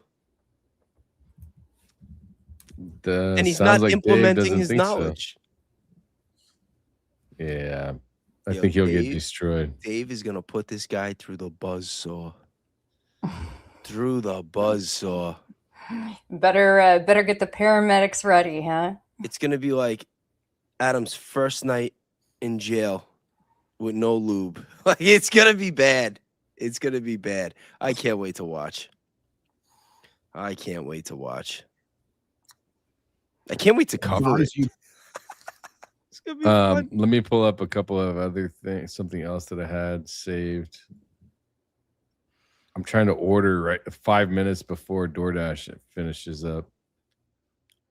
And he's not implementing his knowledge. So. Yeah. I think he'll get destroyed. Dave is gonna put this guy through the buzzsaw. Through the buzzsaw. Better get the paramedics ready, huh? It's gonna be like Adam's first night in jail with no lube. Like, it's gonna be bad. It's gonna be bad. I can't wait to watch. I can't wait to watch. I can't wait to cover it. It's gonna be fun. Let me pull up a couple of other things. Something else that I had saved. I'm trying to order right 5 minutes before DoorDash finishes up.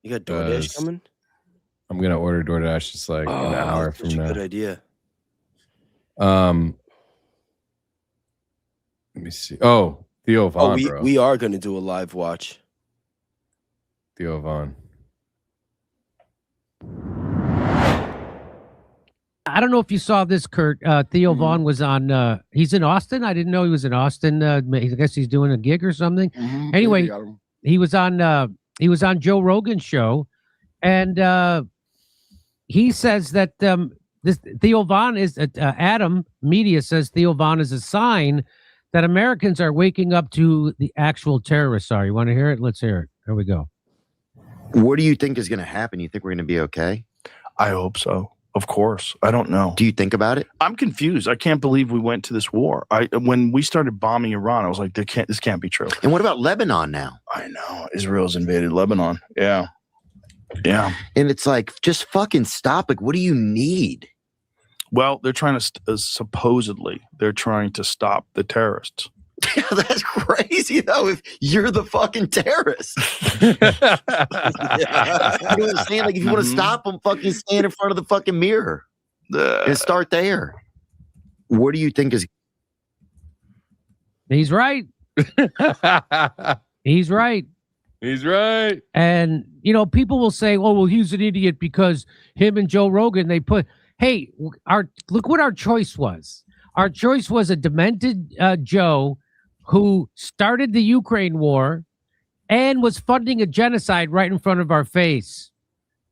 You got DoorDash coming? I'm gonna order DoorDash just like an hour from now. Good idea. Let me see. Oh, Theo Vaughn, bro. We are gonna do a live watch. Theo Vaughn. I don't know if you saw this, Kurt. Theo Vaughn was on. He's in Austin. I didn't know he was in Austin. I guess he's doing a gig or something. Anyway, he was on. He was on Joe Rogan's show, and he says that this Theo Vaughn is. Adam Media says Theo Vaughn is a sign that Americans are waking up to the actual terrorists. Are you want to hear it? Let's hear it. Here we go. What do you think is going to happen? You think we're going to be okay? I hope so. Of course. I don't know. Do you think about it? I'm confused. I can't believe we went to this war. When we started bombing Iran, I was like, this can't be true. And what about Lebanon now? I know. Israel's invaded Lebanon. Yeah. Yeah. And it's like, just fucking stop. Like, what do you need? Well, they're trying to, supposedly, they're trying to stop the terrorists. Yeah, that's crazy, though, if you're the fucking terrorist. You know what I'm saying? Like, if you want to stop them, fucking stand in front of the fucking mirror and start there. What do you think is... He's right. He's right. He's right. And, you know, people will say, oh, well, he's an idiot because him and Joe Rogan, they put... Hey, look what our choice was. Our choice was a demented Joe who started the Ukraine war and was funding a genocide right in front of our face.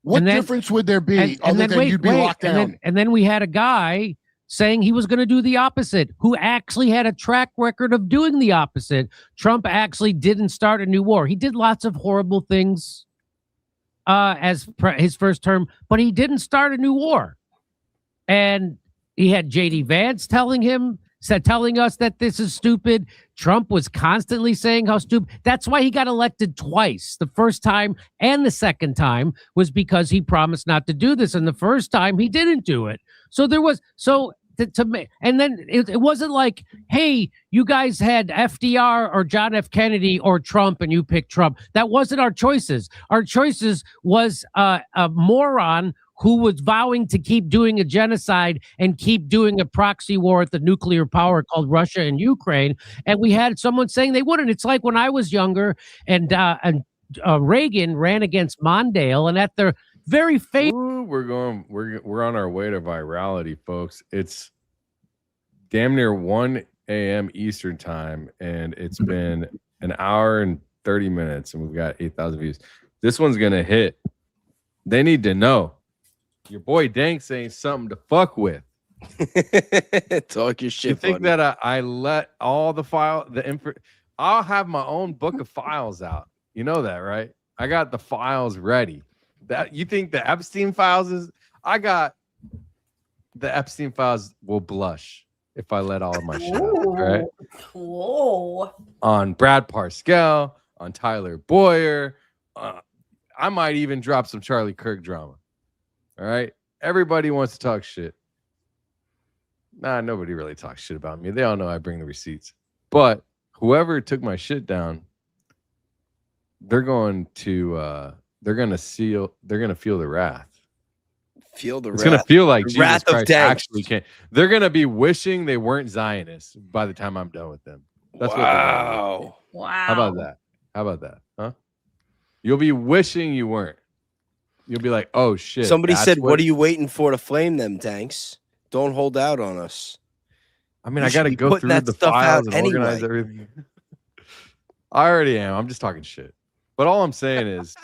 What difference would there be other than you'd be locked down? And then we had a guy saying he was going to do the opposite, who actually had a track record of doing the opposite. Trump actually didn't start a new war. He did lots of horrible things as his first term, but he didn't start a new war. And he had J.D. Vance telling us that this is stupid. Trump was constantly saying how stupid. That's why he got elected twice. The first time and the second time was because he promised not to do this. And the first time he didn't do it. So there was and then it wasn't like, hey, you guys had FDR or John F. Kennedy or Trump and you picked Trump. That wasn't our choices. Our choices was a moron who was vowing to keep doing a genocide and keep doing a proxy war at the nuclear power called Russia and Ukraine. And we had someone saying they wouldn't. It's like when I was younger and Reagan ran against Mondale, and at their very famous... We're on our way to virality, folks. It's damn near 1 a.m. Eastern time, and it's been an hour and 30 minutes, and we've got 8,000 views. This one's going to hit. They need to know. Your boy Danks ain't something to fuck with. Talk your shit. You think that I let all the info? I'll have my own book of files out. You know that, right? I got the files ready. That you think the Epstein files is? I got the Epstein files will blush if I let all of my shit out. All right. Whoa. On Brad Parscale, on Tyler Bowyer, I might even drop some Charlie Kirk drama. All right. Everybody wants to talk shit. Nah, nobody really talks shit about me. They all know I bring the receipts. But whoever took my shit down, they're going to feel the wrath. Feel the wrath. It's gonna feel like the Jesus wrath Christ of Danks. actually can't. They're gonna be wishing they weren't Zionists by the time I'm done with them. That's wow. Wow. How about that? How about that? Huh? You'll be wishing you weren't. You'll be like, oh shit. Somebody said, what are you waiting for to flame them, Danks? Don't hold out on us. I mean, You I got to should be go putting through that the stuff files out and organize anyway. everything. I already am. I'm just talking shit. But all I'm saying is,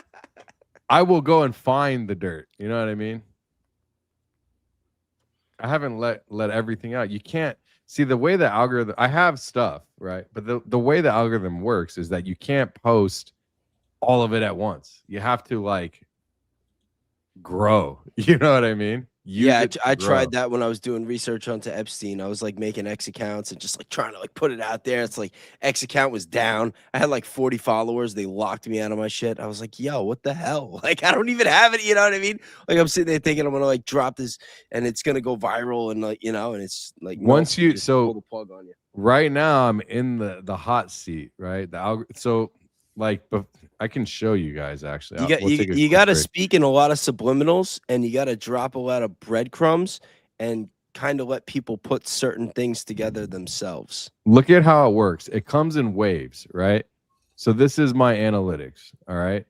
I will go and find the dirt. You know what I mean? I haven't let everything out. You can't see the way the algorithm. I have stuff, right? But the way the algorithm works is that you can't post all of it at once. You have to like grow. You know what I mean? Yeah, I tried that when I was doing research onto Epstein. I was like making X accounts and just like trying to like put it out there. It's like X account was down. I had like 40 followers. They locked me out of my shit. I was like, yo, what the hell? Like, I don't even have it. You know what I mean? Like, I'm sitting there thinking I'm gonna like drop this and it's gonna go viral and like, you know, and it's like once nope, you just so pull the plug on you. right now I'm in the hot seat, right? So like, but I can show you guys actually. You got to speak in a lot of subliminals and you got to drop a lot of breadcrumbs and kind of let people put certain things together themselves. Look at how it works. It comes in waves, right? So this is my analytics, all right?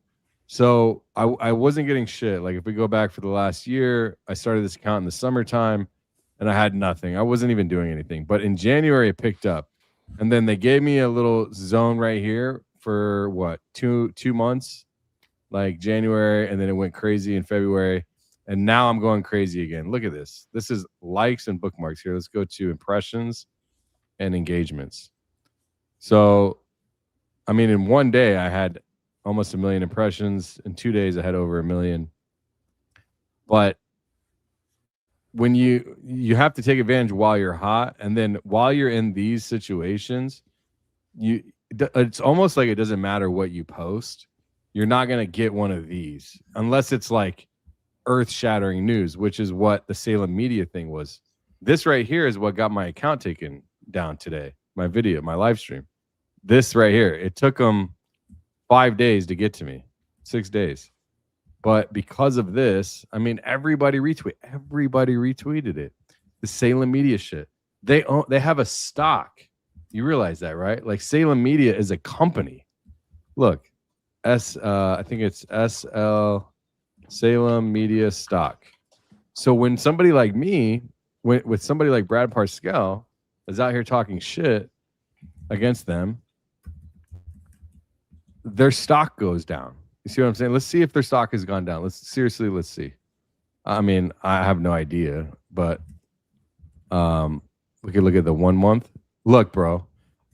So I wasn't getting shit. Like if we go back for the last year, I started this account in the summertime and I had nothing. I wasn't even doing anything. But in January, it picked up. And then they gave me a little zone right here for what, two months, like January, and then it went crazy in February, and now I'm going crazy again. Look at this. This is likes and bookmarks here. Let's go to impressions and engagements. So, I mean, in one day I had almost 1 million impressions. In 2 days I had over 1 million. But when you have to take advantage while you're hot, and then while you're in these situations, it's almost like it doesn't matter what you post. You're not going to get one of these unless it's like earth-shattering news, which is what the Salem Media thing was. This right here is what got my account taken down today. My video, my live stream. This right here. It took them 5 days to get to me. 6 days. But because of this, I mean, everybody retweeted it. The Salem Media shit. They have a stock. You realize that, right? Like Salem Media is a company. Look, I think it's SL Salem Media stock. So when somebody like me, with somebody like Brad Parscale is out here talking shit against them, their stock goes down. You see what I'm saying? Let's see if their stock has gone down. Let's see. I mean, I have no idea, but we could look at the 1 month. Look, bro,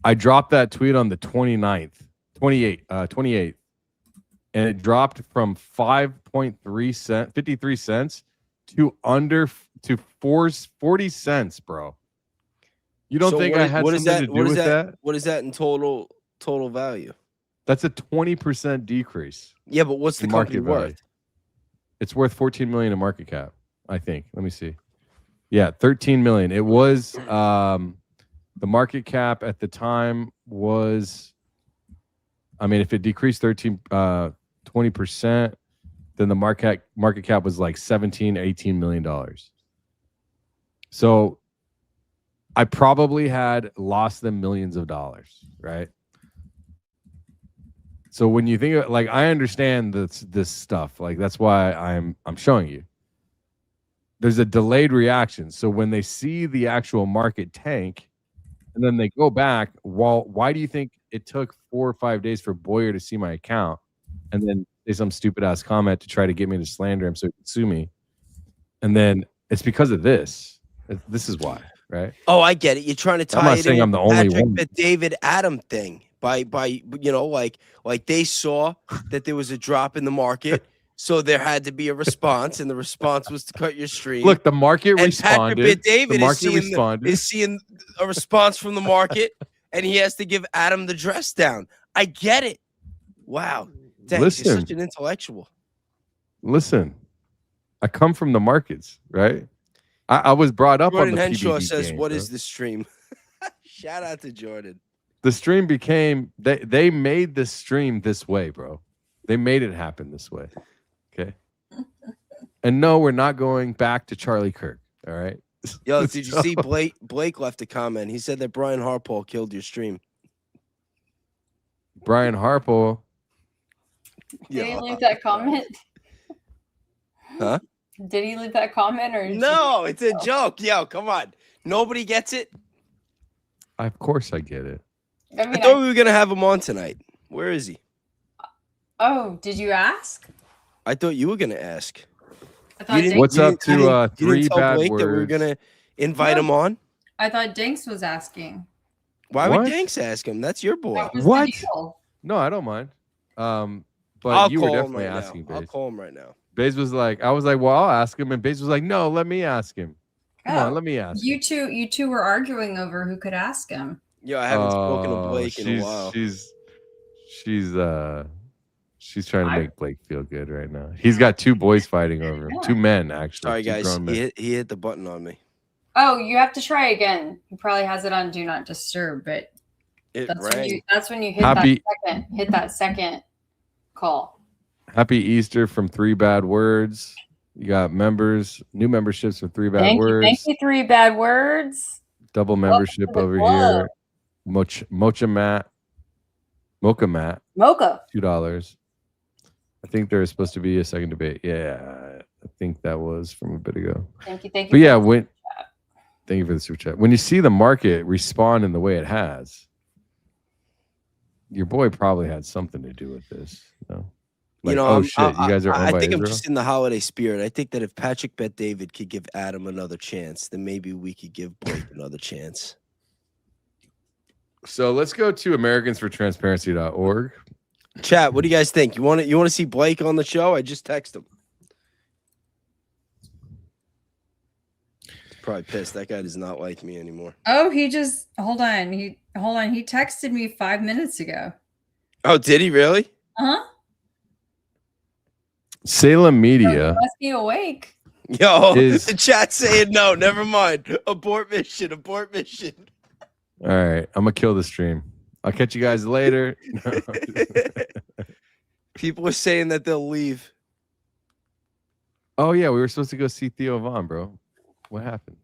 I dropped that tweet on the 28th, and it dropped from 53 cents to 40 cents, bro. You don't think I had something to do with that? What is that in total value? That's a 20% decrease. Yeah, but what's the company worth? It's worth 14 million in market cap, I think. Let me see. Yeah, 13 million. It was the market cap at the time was, I mean, if it decreased 20%, then the market cap was like 18 million dollars. So I probably had lost them millions of dollars, right? So when you think of, like, I understand this stuff, like that's why I'm showing you. There's a delayed reaction. So when they see the actual market tank, and then they go back, why do you think it took 4 or 5 days for Bowyer to see my account, and then say some stupid ass comment to try to get me to slander him so he could sue me? And then it's because of this. This is why, right? Oh, I get it. You're trying to tie I'm not it saying in I'm the only Patrick, one. the David Adam thing by you know, like they saw that there was a drop in the market, so there had to be a response, and the response was to cut your stream. Look, the market and responded. Patrick David The market responded. is seeing a response from the market, and he has to give Adam the dress down. I get it. Wow, Danks, you're such an intellectual. Listen, I come from the markets, right? I was brought up Jordan on the Henshaw PBB says, game, "What bro. is the stream?" Shout out to Jordan. The stream became they made this stream this way, bro. They made it happen this way. Okay. And no, we're not going back to Charlie Kirk. All right. Yo, did you see Blake left a comment? He said that Brian Harpole killed your stream. Brian Harpole. Did he leave that comment? Huh? Did he leave that comment or? No, it's a joke. Yo, come on. Nobody gets it. Of course I get it. I mean, I thought we were gonna have him on tonight. Where is he? Oh, did you ask? I thought you were gonna ask. What's up to three bad Blake words? that we were gonna invite him on? I thought Danks was asking. Why What? would Danks ask him? That's your boy. That was What? the deal. No, I don't mind. But I'll you were call him definitely right asking, now. I'll Baze. call him right now. Baze was like, I was like, well, I'll ask him, and Baze was like, no, let me ask him. Come on, let me ask. You two were arguing over who could ask him. Yeah, I haven't spoken to Blake in a while. She's trying to make Blake feel good right now. He's got two boys fighting over him. Two men, actually. Sorry, two guys. grown men. He hit the button on me. Oh, you have to try again. He probably has it on Do Not Disturb, but It that's when you hit that second call. Happy Easter from Three Bad Words. You got members, new memberships from Three Bad Words. Thank you, Three Bad Words. Double membership over here. Mocha Matt. Mocha. $2. I think there's supposed to be a second debate. Yeah, I think that was from a bit ago. Thank you. But yeah, thank you for the super chat. When you see the market respond in the way it has, your boy probably had something to do with this. No? Like, oh shit, you guys are owned by I think Israel? I'm just in the holiday spirit. I think that if Patrick Bet David could give Adam another chance, then maybe we could give Blake another chance. So let's go to AmericansForTransparency.org. Chat, what do you guys think? You want to see Blake on the show? I just text him. He's probably pissed. That guy does not like me anymore. Oh, he just hold on. He texted me 5 minutes ago. Oh, did he really? Huh? Salem Media. Must be awake. Yo, the chat saying no. Never mind. Abort mission. Abort mission. All right, I'm gonna kill the stream. I'll catch you guys later. People are saying that they'll leave. Oh yeah, we were supposed to go see Theo Vaughn, bro. What happened?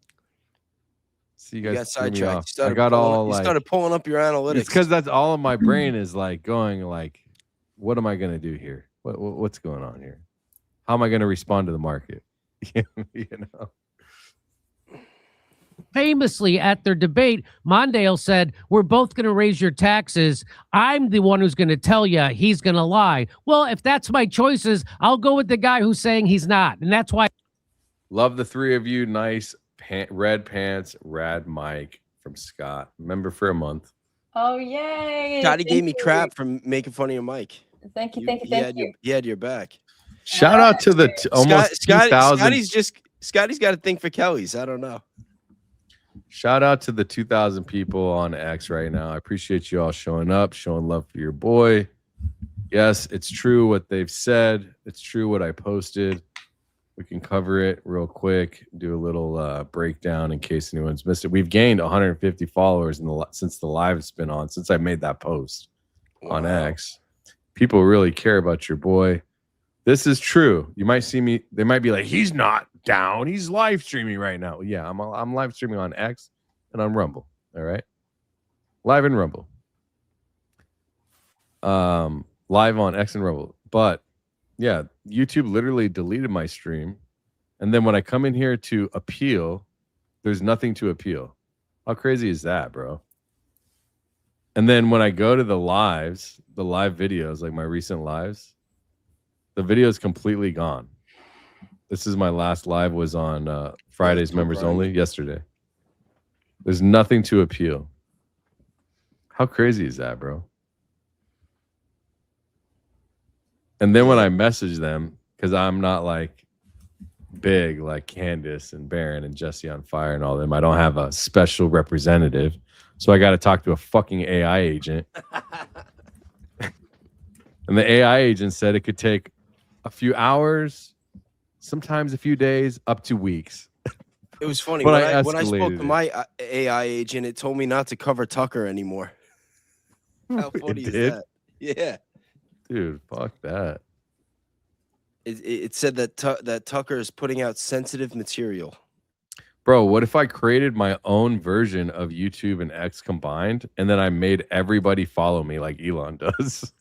See you guys. got sidetracked. I got all You like. started pulling up your analytics. It's because that's all of my brain is like going like, what am I gonna do here? What's going on here? How am I gonna respond to the market? you know. Famously at their debate, Mondale said, we're both going to raise your taxes. I'm the one who's going to tell you he's going to lie. Well, if that's my choices, I'll go with the guy who's saying he's not. And that's why. Love the three of you. Nice red pants, rad Mike from Scott. Member for a month. Oh, yay. Scotty gave me crap for making fun of your mic. Thank you. He had your back. Shout out to the almost 2,000. Scotty's got a thing for Kelly's. I don't know. Shout out to the 2,000 people on X right now. I appreciate you all showing up, showing love for your boy. Yes, it's true what they've said. It's true what I posted. We can cover it real quick, do a little breakdown in case anyone's missed it. We've gained 150 followers since the live's been on, since I made that post on X. People really care about your boy. This is true. You might see me. They might be like, he's not down. He's live streaming right now. Yeah, I'm live streaming on X and on Rumble. All right. Live in Rumble. Live on X and Rumble. But yeah, YouTube literally deleted my stream. And then when I come in here to appeal, there's nothing to appeal. How crazy is that, bro? And then when I go to the live videos, like my recent lives, the video is completely gone. This is my last live was on Fridays members only yesterday. There's nothing to appeal. How crazy is that, bro? And then when I message them, because I'm not like big like Candace and Baron and Jesse on Fire and all them, I don't have a special representative. So I got to talk to a fucking AI agent. And the AI agent said it could take a few hours, sometimes a few days, up to weeks. It was funny. But when I spoke to my AI agent, it told me not to cover Tucker anymore. How funny is that? Yeah. Dude, fuck that. It said that that Tucker is putting out sensitive material. Bro, what if I created my own version of YouTube and X combined, and then I made everybody follow me like Elon does?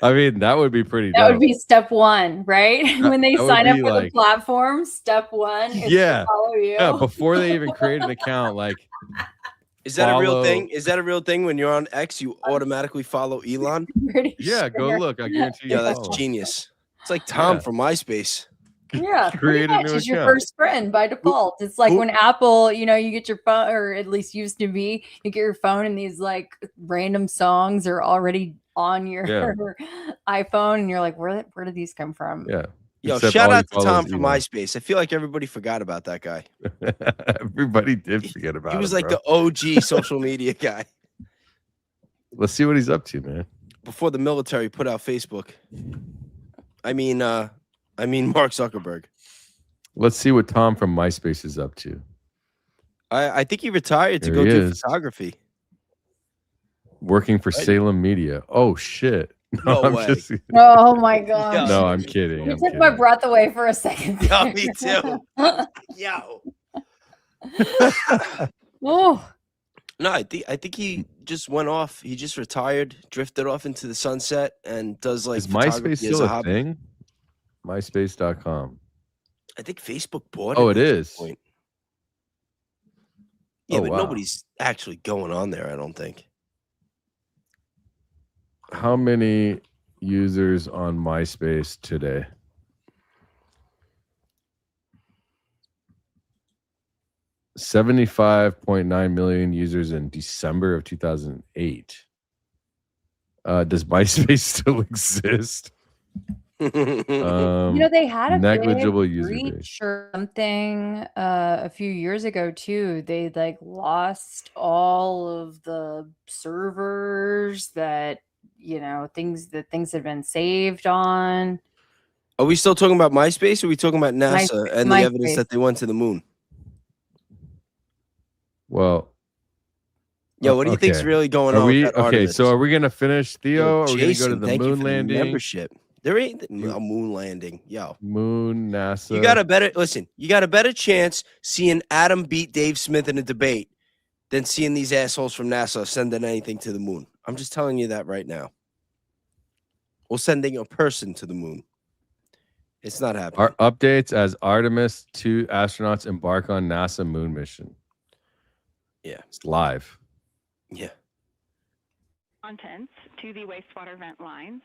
I mean, that would be pretty dope. That would be step one, right? When they sign up for the platform, step one is to follow you. Yeah, before they even create an account, like Is that a real thing? Is that a real thing? When you're on X, you automatically follow Elon? Yeah, go look. I guarantee you. Yeah, that's follow him. genius. It's like Tom Yeah. from MySpace. Yeah, pretty Create a much new is your account. first friend by default. It's like when Apple, you get your phone, or at least used to be, you get your phone and these like random songs are already on your iPhone, and you're like, where did these come from? Yeah. Yo, Except shout all out he to Tom follows from Elon. MySpace. I feel like everybody forgot about that guy. Everybody did forget about him. He was like bro. the OG social media guy Let's see what he's up to, man. before the military put out Facebook. I mean Mark Zuckerberg. Let's see what Tom from MySpace is up to. I think he retired to There go he do is. photography. Working for Salem Media. Oh shit. No I'm way. just Oh my gosh. No, I'm kidding. You I'm took kidding. my breath away for a second. Yo, me too. Yo. Oh. No, I think he just went off. He just retired, drifted off into the sunset, and does like Is MySpace photography as still a a hobby. thing? MySpace.com. I think Facebook bought it. Oh, it at some is. point. Yeah, Oh, but wow. nobody's actually going on there, I don't think. How many users on MySpace today? $75.9 million users in December of 2008. Does MySpace still exist? They had a negligible big user breach base. or something a few years ago too. They like lost all of the servers that things had been saved on. Are we still talking about MySpace, or are we talking about NASA and the evidence MySpace. that they went to the moon? Well, Yo, what do you think's okay. really going Are on? we with that okay? Artemis? So are we gonna finish Theo? Are we gonna go to Jason, the thank you moon for the landing? membership. There ain't a moon landing. Yo, Moon, NASA. you got a better chance seeing Adam beat Dave Smith in a debate than seeing these assholes from NASA sending anything to the moon. I'm just telling you that right now. Or sending a person to the moon. It's not happening. Our updates as Artemis 2 astronauts embark on NASA moon mission. Yeah, it's live. Yeah. Contents to the wastewater vent lines,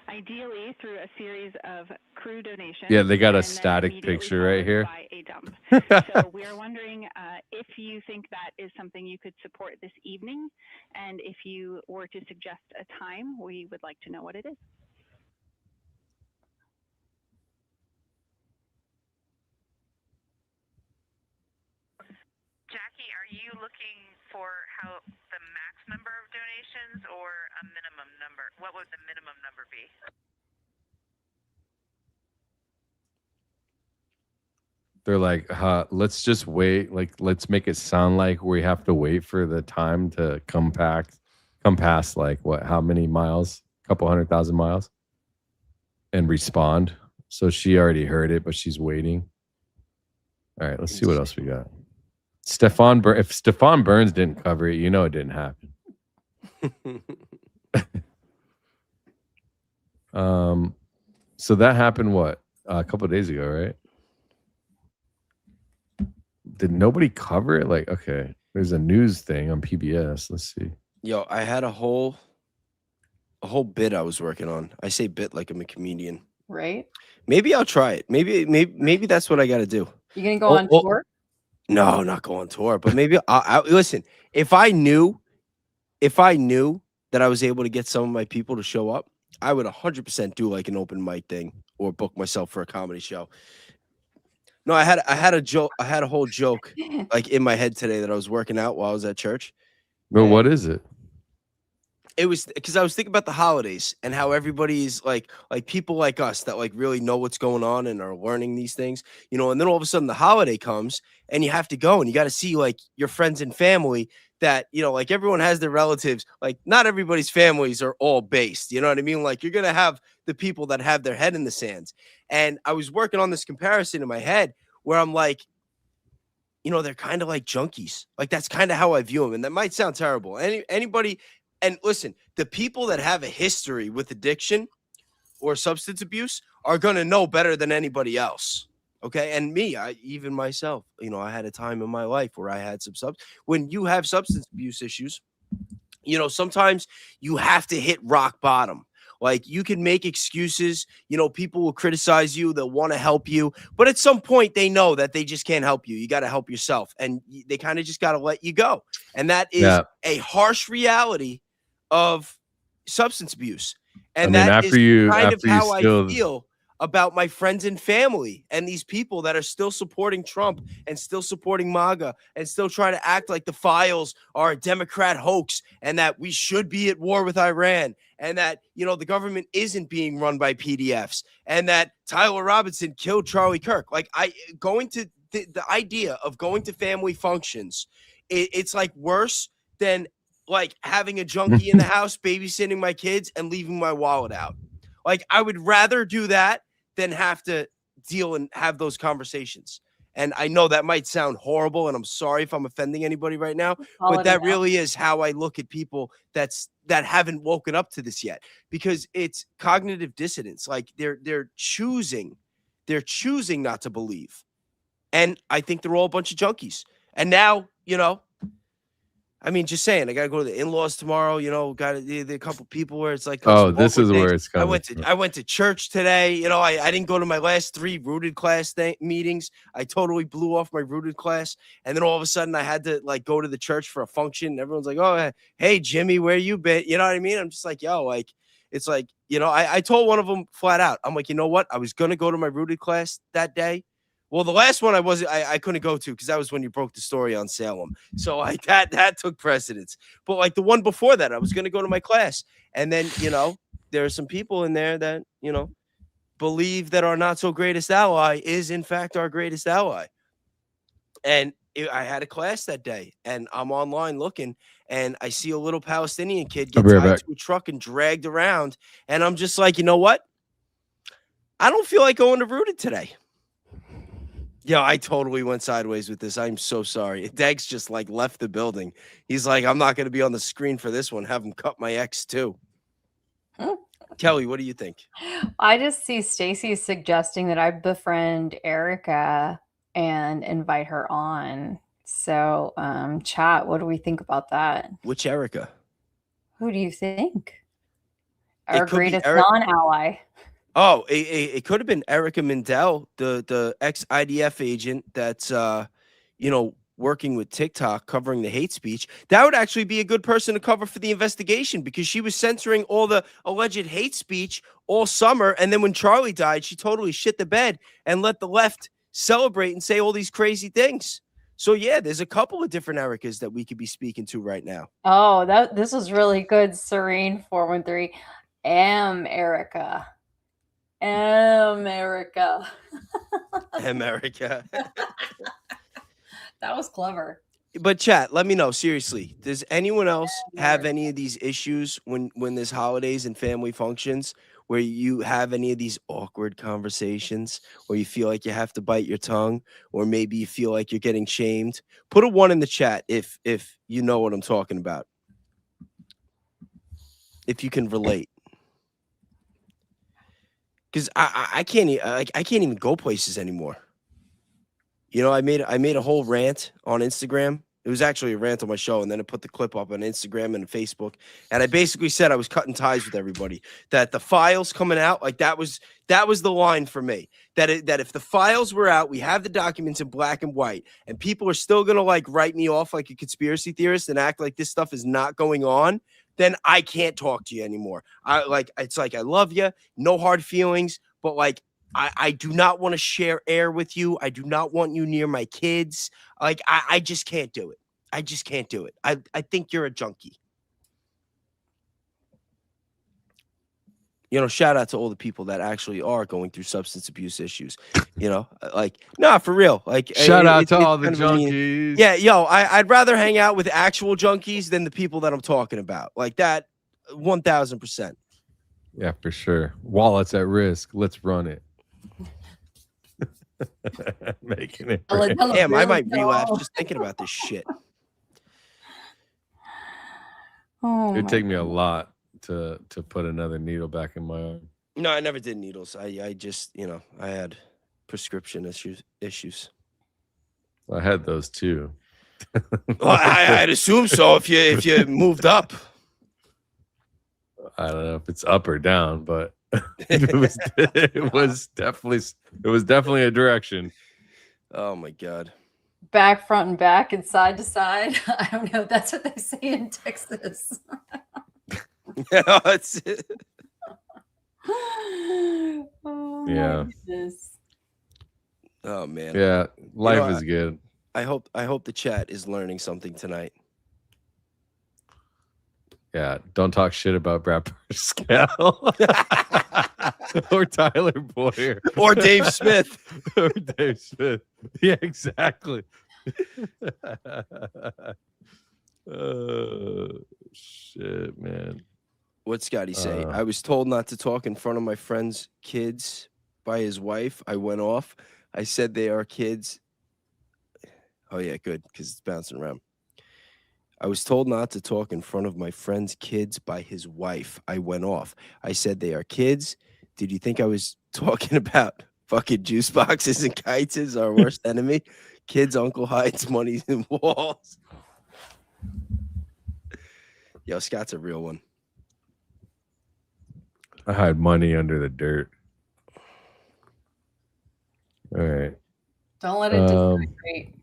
ideally through a series of crew donations. Yeah, they got a and then static immediately picture right followed here. by a dump. So we are wondering if you think that is something you could support this evening, and if you were to suggest a time, we would like to know what it is. Jackie, are you looking for how the max number of donations or a minimum number? What would the minimum number be? They're like, let's just wait. Like, let's make it sound like we have to wait for the time to come past like what? How many miles? A couple 100,000 miles, and respond. So she already heard it, but she's waiting. All right, let's see what else we got. If Stefan Burns didn't cover it, it didn't happen. So that happened what? A couple of days ago, right? Did nobody cover it? Like, okay, there's a news thing on PBS. Let's see. Yo, I had a whole bit I was working on. I say bit like I'm a comedian. Right? Maybe I'll try it. Maybe that's what I got to do. You gonna go on tour? No, not go on tour. But maybe I listen. If I knew that I was able to get some of my people to show up, I would 100% do like an open mic thing or book myself for a comedy show. No, I had a joke. I had a whole joke like in my head today that I was working out while I was at church. Well, what is it? It was because I was thinking about the holidays and how everybody's like people like us that like really know what's going on and are learning these things, and then all of a sudden the holiday comes and you have to go and you got to see like your friends and family that, like everyone has their relatives, like not everybody's families are all based. You know what I mean? Like you're going to have the people that have their head in the sands. And I was working on this comparison in my head where I'm like, they're kind of like junkies. Like that's kind of how I view them. And that might sound terrible. Anybody. And listen, the people that have a history with addiction or substance abuse are going to know better than anybody else. Okay. And me, even myself, you know, I had a time in my life where I had some when you have substance abuse issues, you know, sometimes you have to hit rock bottom. Like, you can make excuses, you know, people will criticize you, they'll want to help you, but at some point they know that they just can't help you. You got to help yourself, and they kind of just got to let you go. And that is a harsh reality of substance abuse. And I mean, that is kind of how I still feel about my friends and family and these people that are still supporting Trump and still supporting MAGA and still trying to act like the files are a Democrat hoax and that we should be at war with Iran and that, you know, the government isn't being run by PDFs and that Tyler Robinson killed Charlie Kirk. Like, going to the idea of going to family functions, it's like worse than like having a junkie in the house babysitting my kids and leaving my wallet out. Like, I would rather do that than have to deal and have those conversations. And I know that might sound horrible, and I'm sorry if I'm offending anybody right now, but that really is how I look at people that haven't woken up to this yet, because it's cognitive dissonance. Like, they're choosing not to believe. And I think they're all a bunch of junkies. And now, you know, I mean, just saying, I got to go to the in-laws tomorrow, you know, got a couple people where it's like, oh, this is where it's coming I went to church today. You know, I didn't go to my last 3 rooted class meetings. I totally blew off my rooted class. And then all of a sudden I had to like go to the church for a function. And everyone's like, oh, hey, Jimmy, where you been? You know what I mean? I'm just like, yo, like, it's like, you know, I told one of them flat out, I'm like, you know what? I was going to go to my rooted class that day. Well, the last one I couldn't go to because that was when you broke the story on Salem. So like that took precedence. But like the one before that, I was going to go to my class. And then, you know, there are some people in there that, you know, believe that our not so greatest ally is in fact our greatest ally. And I had a class that day and I'm online looking and I see a little Palestinian kid get tied to a truck and dragged around. And I'm just like, you know what? I don't feel like going to Rooted today. Yeah, I totally went sideways with this. I'm so sorry. Danks just like left the building. He's like, I'm not going to be on the screen for this one. Have him cut my ex too. Kelly, what do you think? I just see Stacy suggesting that I befriend Erica and invite her on. So, chat, what do we think about that? Which Erica? Who do you think? Our greatest non-ally. Oh, it could have been Erica Mindell, the ex-IDF agent that's, you know, working with TikTok covering the hate speech. That would actually be a good person to cover for the investigation because she was censoring all the alleged hate speech all summer. And then when Charlie died, she totally shit the bed and let the left celebrate and say all these crazy things. So, yeah, there's a couple of different Ericas that we could be speaking to right now. Oh, this is really good, Serene 413. Erica. America. America. That was clever. But chat, let me know, seriously, does anyone else have any of these issues when there's holidays and family functions where you have any of these awkward conversations where you feel like you have to bite your tongue or maybe you feel like you're getting shamed? Put a 1 in the chat if you know what I'm talking about. If you can relate. Because I can't even go places anymore. You know, I made a whole rant on Instagram. It was actually a rant on my show, and then I put the clip up on Instagram and Facebook. And I basically said I was cutting ties with everybody. That the files coming out, like that was the line for me. That if the files were out, we have the documents in black and white, and people are still gonna like write me off like a conspiracy theorist and act like this stuff is not going on, then I can't talk to you anymore. It's like I love you, no hard feelings, but like I do not want to share air with you. I do not want you near my kids. Like I just can't do it. I just can't do it. I think you're a junkie. You know, shout out to all the people that actually are going through substance abuse issues. You know, like, nah, for real. Like, shout out to all the junkies. Yeah, yo, I'd rather hang out with actual junkies than the people that I'm talking about. Like that, 1000%. Yeah, for sure. Wallets at risk. Let's run it. Making it. Damn, I might relapse just thinking about this shit. It'd take me a lot to put another needle back in my arm. No, I never did needles. I just, you know, I had prescription issues. I had those too. Well, I'd assume so if you moved up. I don't know if it's up or down, but it was definitely a direction. Oh my God. Back, front, and back, and side to side. I don't know. That's what they say in Texas. Yeah, that's it. Oh, Yeah. my goodness. Oh man. Yeah, life is good. I hope the chat is learning something tonight. Yeah, don't talk shit about Brad Pascal or Tyler Bowyer or Dave Smith. or Dave Smith. Yeah, exactly. Oh shit, man. What's Scotty say? I was told not to talk in front of my friend's kids by his wife. I went off. I said they are kids. Oh yeah, good, because it's bouncing around. I was told not to talk in front of my friend's kids by his wife. I went off. I said they are kids. Did you think I was talking about fucking juice boxes and kites is our worst enemy? Kids, Uncle hides money in walls. Yo, Scott's a real one. I hide money under the dirt. All right. Don't let it disintegrate.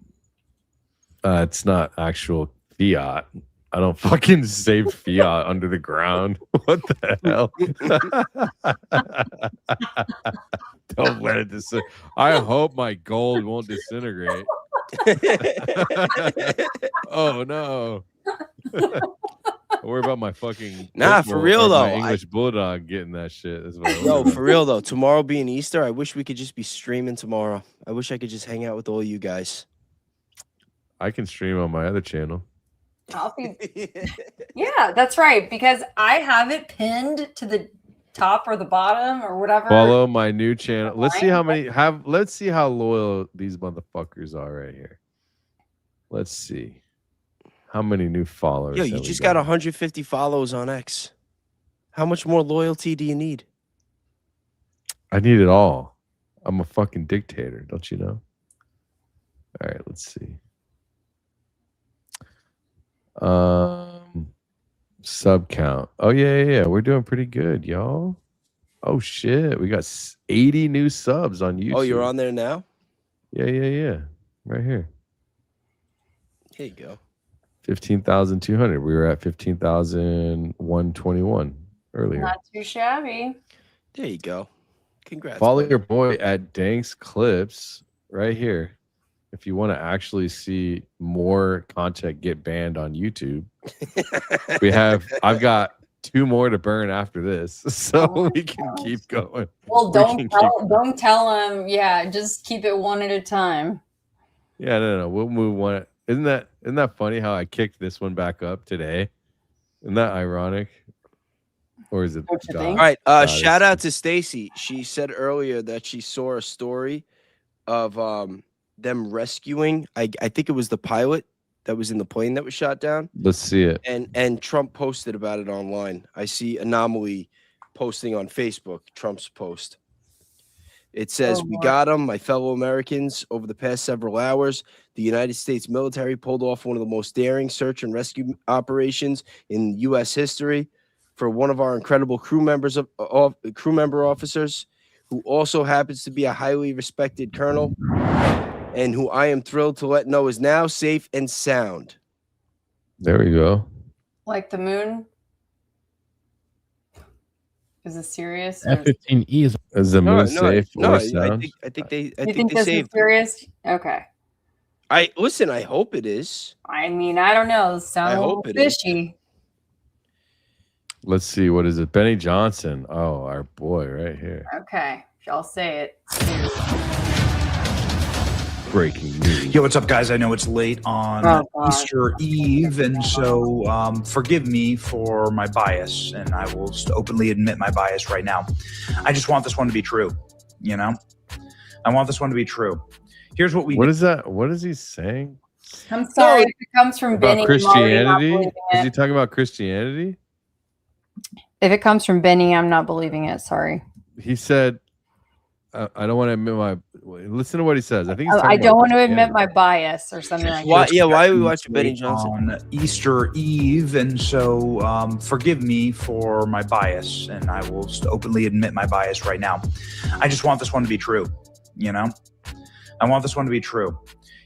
It's not actual fiat. I don't fucking save fiat under the ground. What the hell? Don't let it disintegrate. I hope my gold won't disintegrate. Oh no. I worry about my fucking for real though. my English bulldog getting that shit. That's what I Yo, worry for real though. Tomorrow being Easter, I wish we could just be streaming tomorrow. I wish I could just hang out with all you guys. I can stream on my other channel. I'll be... Yeah, that's right. Because I have it pinned to the top or the bottom or whatever. Follow my new channel. Let's see how many have. Let's see how loyal these motherfuckers are right here. Let's see how many new followers. Yo, you just got 150 follows on X. How much more loyalty do you need? I need it all. I'm a fucking dictator, don't you know? All right, let's see. Sub count. Oh yeah. We're doing pretty good, y'all. Oh shit, we got 80 new subs on YouTube. Oh, you're on there now? Yeah. Right here. Here you go. 15,200. We were at 15,121 earlier. Not too shabby. There you go. Congrats. Follow buddy. your boy at Danks Clips right here. If you want to actually see more content get banned on YouTube, I've got 2 more to burn after this, so we can keep going. Well, don't tell him. Yeah, just keep it one at a time. Yeah, no. We'll move one. Isn't that funny how I kicked this one back up today? Isn't that ironic? Or is it? All right. Shout out to Stacy. She said earlier that she saw a story of them rescuing. I think it was the pilot that was in the plane that was shot down. Let's see it. And Trump posted about it online. I see Anomaly posting on Facebook Trump's post. It says, "We got him, my fellow Americans. Over the past several hours, the United States military pulled off one of the most daring search and rescue operations in U.S. history for one of our incredible crew member officers, who also happens to be a highly respected colonel, and who I am thrilled to let know is now safe and sound." There we go. Like the moon? Is it serious? F-15E is the moon safe or sound? I think they this saved is serious? Okay. I hope it is. I mean, I don't know. It sounds a little fishy. Let's see. What is it? Benny Johnson. Oh, our boy right here. Okay. I'll say it. Breaking news. Yo, what's up, guys? I know it's late on Easter Eve, and so forgive me for my bias, and I will openly admit my bias right now. I just want this one to be true, you know? I want this one to be true. Here's what we What is that? What is he saying? I'm sorry if it comes from About Benny. Christianity? Is he talking about Christianity? If it comes from Benny, I'm not believing it. Sorry. He said, I don't want to admit my. Listen to what he says. I think he's Oh, talking I about don't want to admit Christianity. my bias or something like Why? that. Yeah, why are we watching Benny Johnson on Easter Eve? And so, forgive me for my bias, and I will just openly admit my bias right now. I just want this one to be true. You know, I want this one to be true.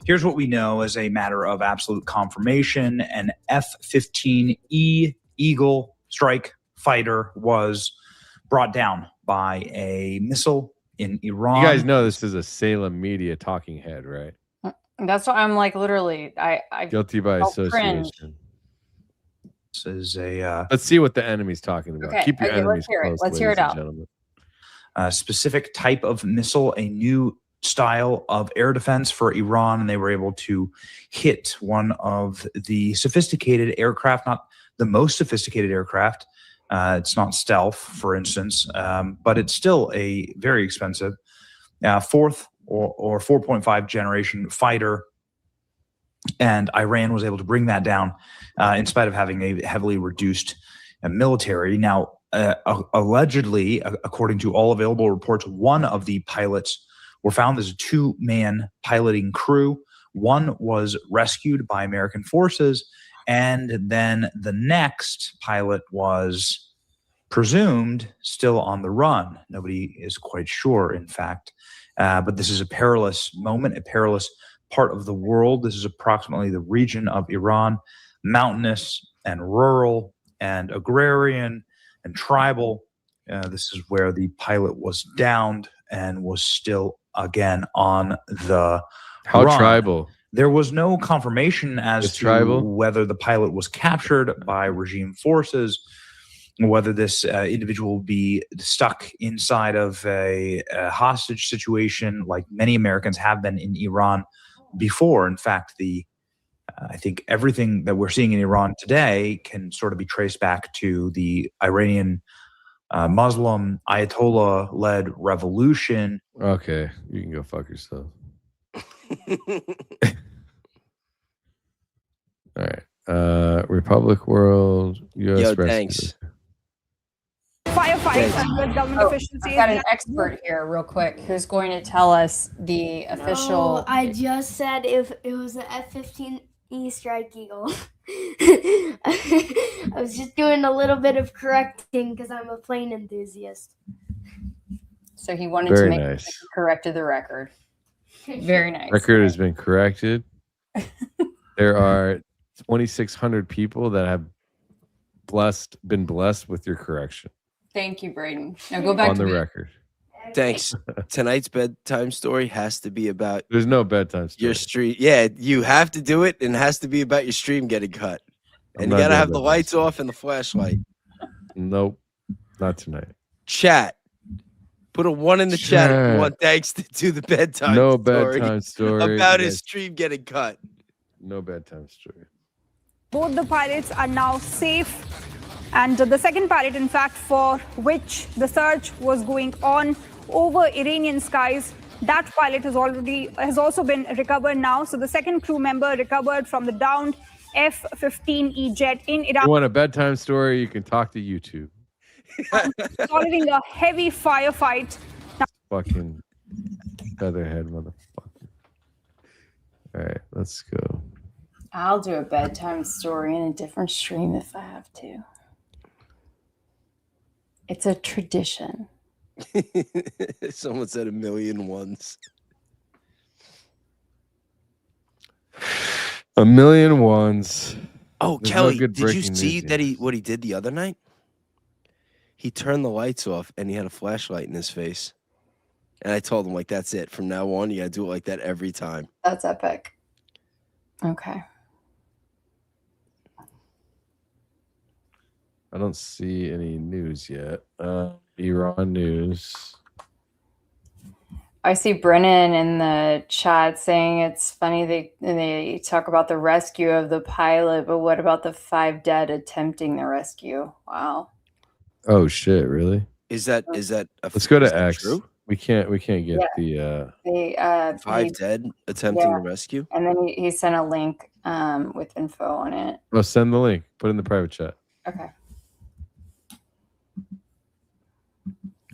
Here's what we know as a matter of absolute confirmation: an F-15E Eagle strike fighter was brought down by a missile in Iran. You guys know this is a Salem Media talking head, right? That's what I'm like. Literally, I Guilty by felt cringe. association. This is a. Let's see what the enemy's talking about. Okay, Keep your okay, enemies let's hear it. close, Let's hear ladies it and out. gentlemen. A specific type of missile, a new style of air defense for Iran, and they were able to hit one of the sophisticated aircraft, not the most sophisticated aircraft. It's not stealth, for instance, but it's still a very expensive fourth or 4.5 generation fighter. And Iran was able to bring that down in spite of having a heavily reduced military. Now, allegedly, according to all available reports, one of the pilots were found as a two-man piloting crew. One was rescued by American forces, and then the next pilot was presumed still on the run. Nobody is quite sure, in fact. But this is a perilous moment, a perilous part of the world. This is approximately the region of Iran, mountainous and rural and agrarian and tribal. This is where the pilot was downed and was still again on the run. Tribal? There was no confirmation as It's to tribal? whether the pilot was captured by regime forces, whether this individual will be stuck inside of a hostage situation like many Americans have been in Iran before. In fact, I think everything that we're seeing in Iran today can sort of be traced back to the Iranian Muslim Ayatollah-led revolution. Okay, you can go fuck yourself. All right. Republic World, U.S. Yo, Rescue. thanks. Firefighters and with government officials. I've got an expert here, real quick, who's going to tell us the official. I just said if it was an F-15E Strike Eagle. I was just doing a little bit of correcting because I'm a plane enthusiast. So he wanted to make sure he corrected the record. Very nice. Record has been corrected. There are 2,600 people that have been blessed with your correction. Thank you, Braden. Now go back on to the me. record. Thanks. Tonight's bedtime story has to be about. There's no bedtime story. Your stream. Yeah, you have to do it, and it has to be about your stream getting cut. And you got to have the lights off and the flashlight. Nope, not tonight. Chat. Put a 1 in the chat if you want Danks to do the bedtime No story. bedtime story. About his stream getting cut. No bedtime story. Both the pilots are now safe. And the second pilot, in fact, for which the search was going on over Iranian skies, that pilot has also been recovered now. So the second crew member recovered from the downed F-15E jet in Iraq. You want a bedtime story? You can talk to YouTube. Following a heavy firefight. Fucking featherhead motherfucker. All right, let's go. I'll do a bedtime story in a different stream if I have to. It's a tradition. Someone said 1,000,000 once. 1,000,000 ones. Oh, There's Kelly, no good did you breaking see news what he did the other night? He turned the lights off and he had a flashlight in his face. And I told him, like, that's it. From now on, you got to do it like that every time. That's epic. Okay. I don't see any news yet. Iran news. I see Brennan in the chat saying it's funny they talk about the rescue of the pilot, but what about the 5 dead attempting the rescue? Wow. Oh shit! Really? Is that Let's go to X. True? We can't get Yeah. the 5 dead attempting the rescue. And then he sent a link with info on it. Oh, send the link. Put it in the private chat. Okay.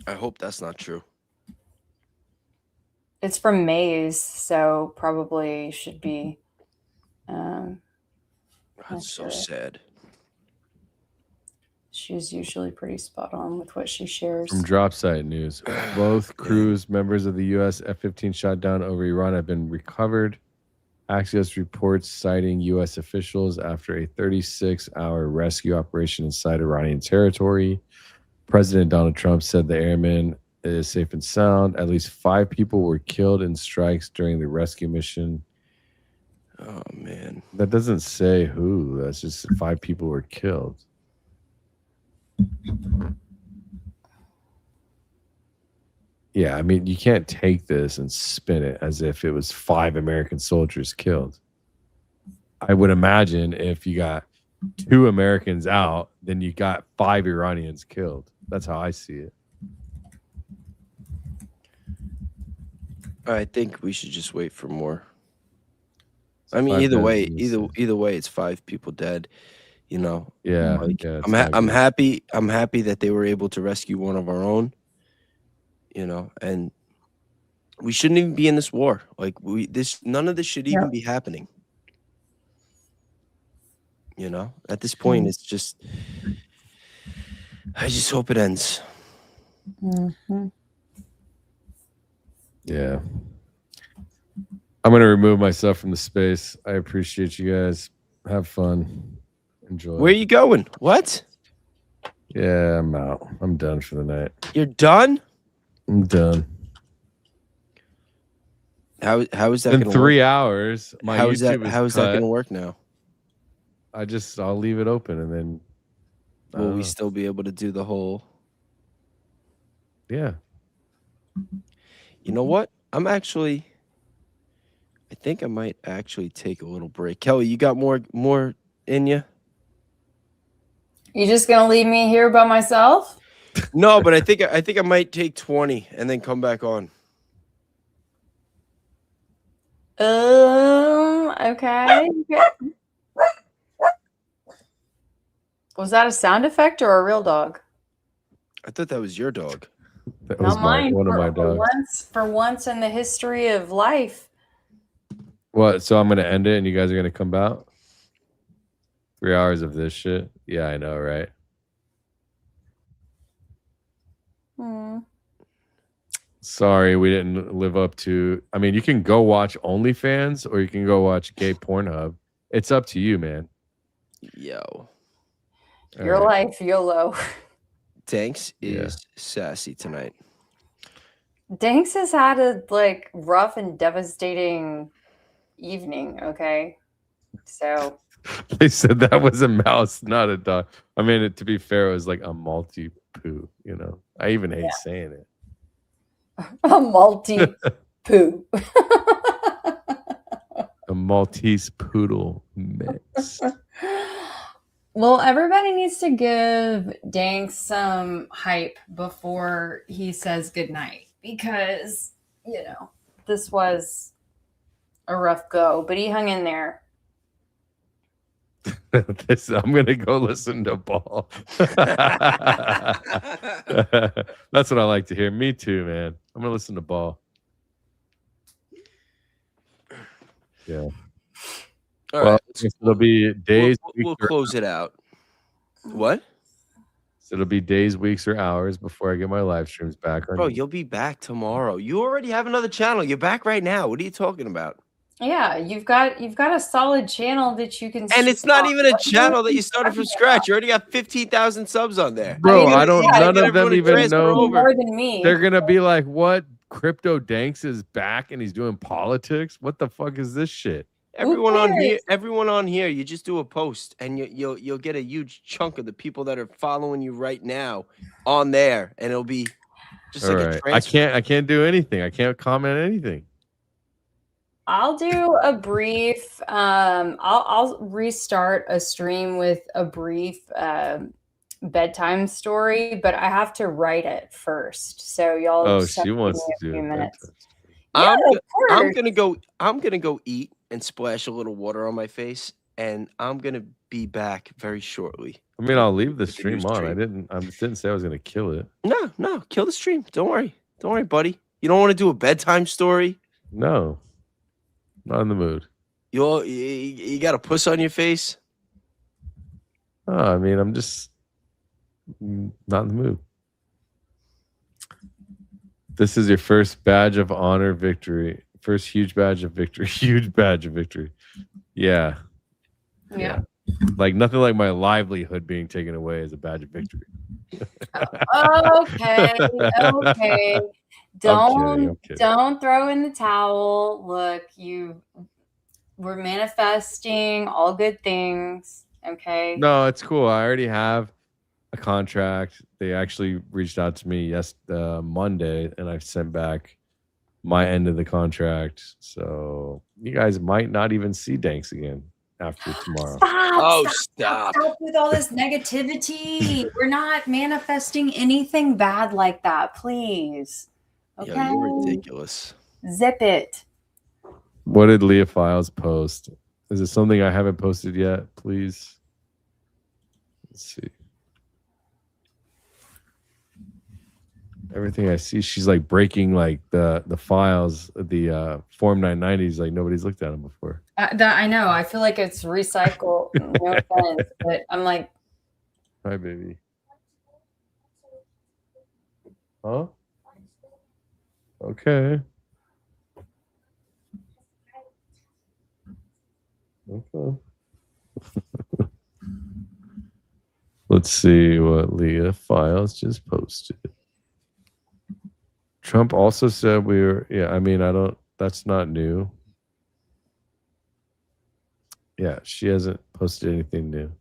I hope that's not true. It's from Maze, so probably should be. That's so sad. She's usually pretty spot on with what she shares. From drop site news, both crews members of the U.S. F-15 shot down over Iran have been recovered. Axios reports citing U.S. officials after a 36-hour rescue operation inside Iranian territory. President Donald Trump said the airman is safe and sound. At least 5 people were killed in strikes during the rescue mission. Oh, man. That doesn't say who. That's just 5 people were killed. Yeah, I mean, you can't take this and spin it as if it was 5 American soldiers killed. I would imagine if you got 2 Americans out, then you got 5 Iranians killed. That's how I see it. I think we should just wait for more. I mean, either way, it's 5 people dead. You know. Yeah. Like, yeah I'm happy. I'm happy that they were able to rescue one of our own. You know, and we shouldn't even be in this war. Like none of this should even be happening. You know, at this point, it's just. I just hope it ends. Mm-hmm. Yeah. I'm going to remove myself from the space. I appreciate you guys. Have fun. Enjoy. Where are you going? What? Yeah, I'm out. I'm done for the night. You're done? I'm done. How is that in gonna 3 work? hours? My How is that cut. going to work now? I'll leave it open and then. Will we still be able to do the whole? Yeah. You know what? I think I might actually take a little break. Kelly, you got more in you? You just gonna leave me here by myself? No, but I think I might take 20 and then come back on. Okay. Was that a sound effect or a real dog? I thought that was your dog. That was Not mine. one of my dogs. For once in the history of life. What? So I'm going to end it and you guys are going to come out? 3 hours of this shit? Yeah, I know, right? Sorry, we didn't live up to. I mean, you can go watch OnlyFans or you can go watch Gay Pornhub. It's up to you, man. Yo. Your life, YOLO. Danks is sassy tonight. Danks has had a rough and devastating evening. Okay, so they said that was a mouse, not a dog. I mean, to be fair, it was like a multi-poo. You know, I even hate saying it. A multi-poo. A Maltese poodle mix. Well, everybody needs to give Danks some hype before he says goodnight because, you know, this was a rough go, but he hung in there. I'm going to go listen to Ball. That's what I like to hear. Me too, man. I'm going to listen to Ball. Yeah. All right. It'll be days. We'll close it out. What? So it'll be days, weeks, or hours before I get my live streams back. Bro, you'll be back tomorrow. You already have another channel. You're back right now. What are you talking about? Yeah, you've got a solid channel that you can. And it's not even a channel that you started from scratch. You already got 15,000 subs on there. Bro, none of them even know. More than me. They're gonna be like, "What? Crypto Danks is back and he's doing politics? What the fuck is this shit?" Everyone on here, you just do a post and you'll get a huge chunk of the people that are following you right now on there, and it'll be just All like right. a transfer. I can't do anything. I can't comment anything. I'll do a brief. I'll restart a stream with a brief bedtime story, but I have to write it first. So y'all. Oh, just have she to wants give to me a do few it. minutes. I'm course. gonna go eat and splash a little water on my face, and I'm gonna be back very shortly. I mean, I'll leave the stream on. I didn't say I was gonna kill it. No, kill the stream. Don't worry, buddy. You don't want to do a bedtime story? No, not in the mood. You got a puss on your face? Oh, I mean, I'm just not in the mood. This is your first badge of honor victory. First huge badge of victory. Huge badge of victory. Yeah. Yeah. Like nothing like my livelihood being taken away as a badge of victory. Okay. Okay. I'm kidding. Don't throw in the towel. Look, we're manifesting all good things. Okay. No, it's cool. I already have a contract. They actually reached out to me Monday, and I've sent back my end of the contract. So you guys might not even see Danks again after tomorrow. Stop with all this negativity. We're not manifesting anything bad like that, please. Okay. Yo, you're ridiculous. Zip it. What did Leah Files post? Is it something I haven't posted yet? Please. Let's see. Everything I see, she's like breaking like the files, the Form 990s, like nobody's looked at them before. I know. I feel like it's recycled. No offense, but I'm like, Hi, baby. Huh? Okay. Okay. Let's see what Leah Files just posted. Trump also said I mean, that's not new. Yeah, she hasn't posted anything new.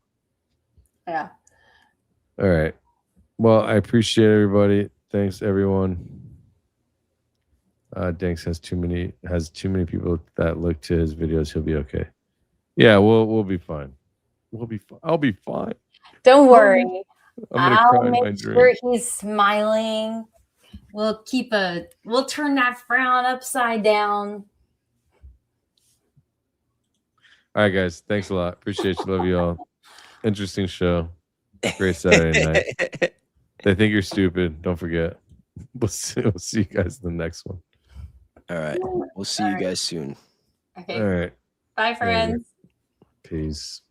yeah. All right. Well, I appreciate everybody. Thanks, everyone. Danks has too many people that look to his videos. He'll be okay. Yeah, we'll be fine. We'll be fine. I'll be fine. Don't worry. I'll make sure he's smiling. We'll turn that frown upside down. All right, guys. Thanks a lot. Appreciate you. Love you all. Interesting show. Great Saturday night. They think you're stupid. Don't forget. We'll see you guys in the next one. All right. We'll see you guys soon. Okay. All right. Bye, friends. Peace.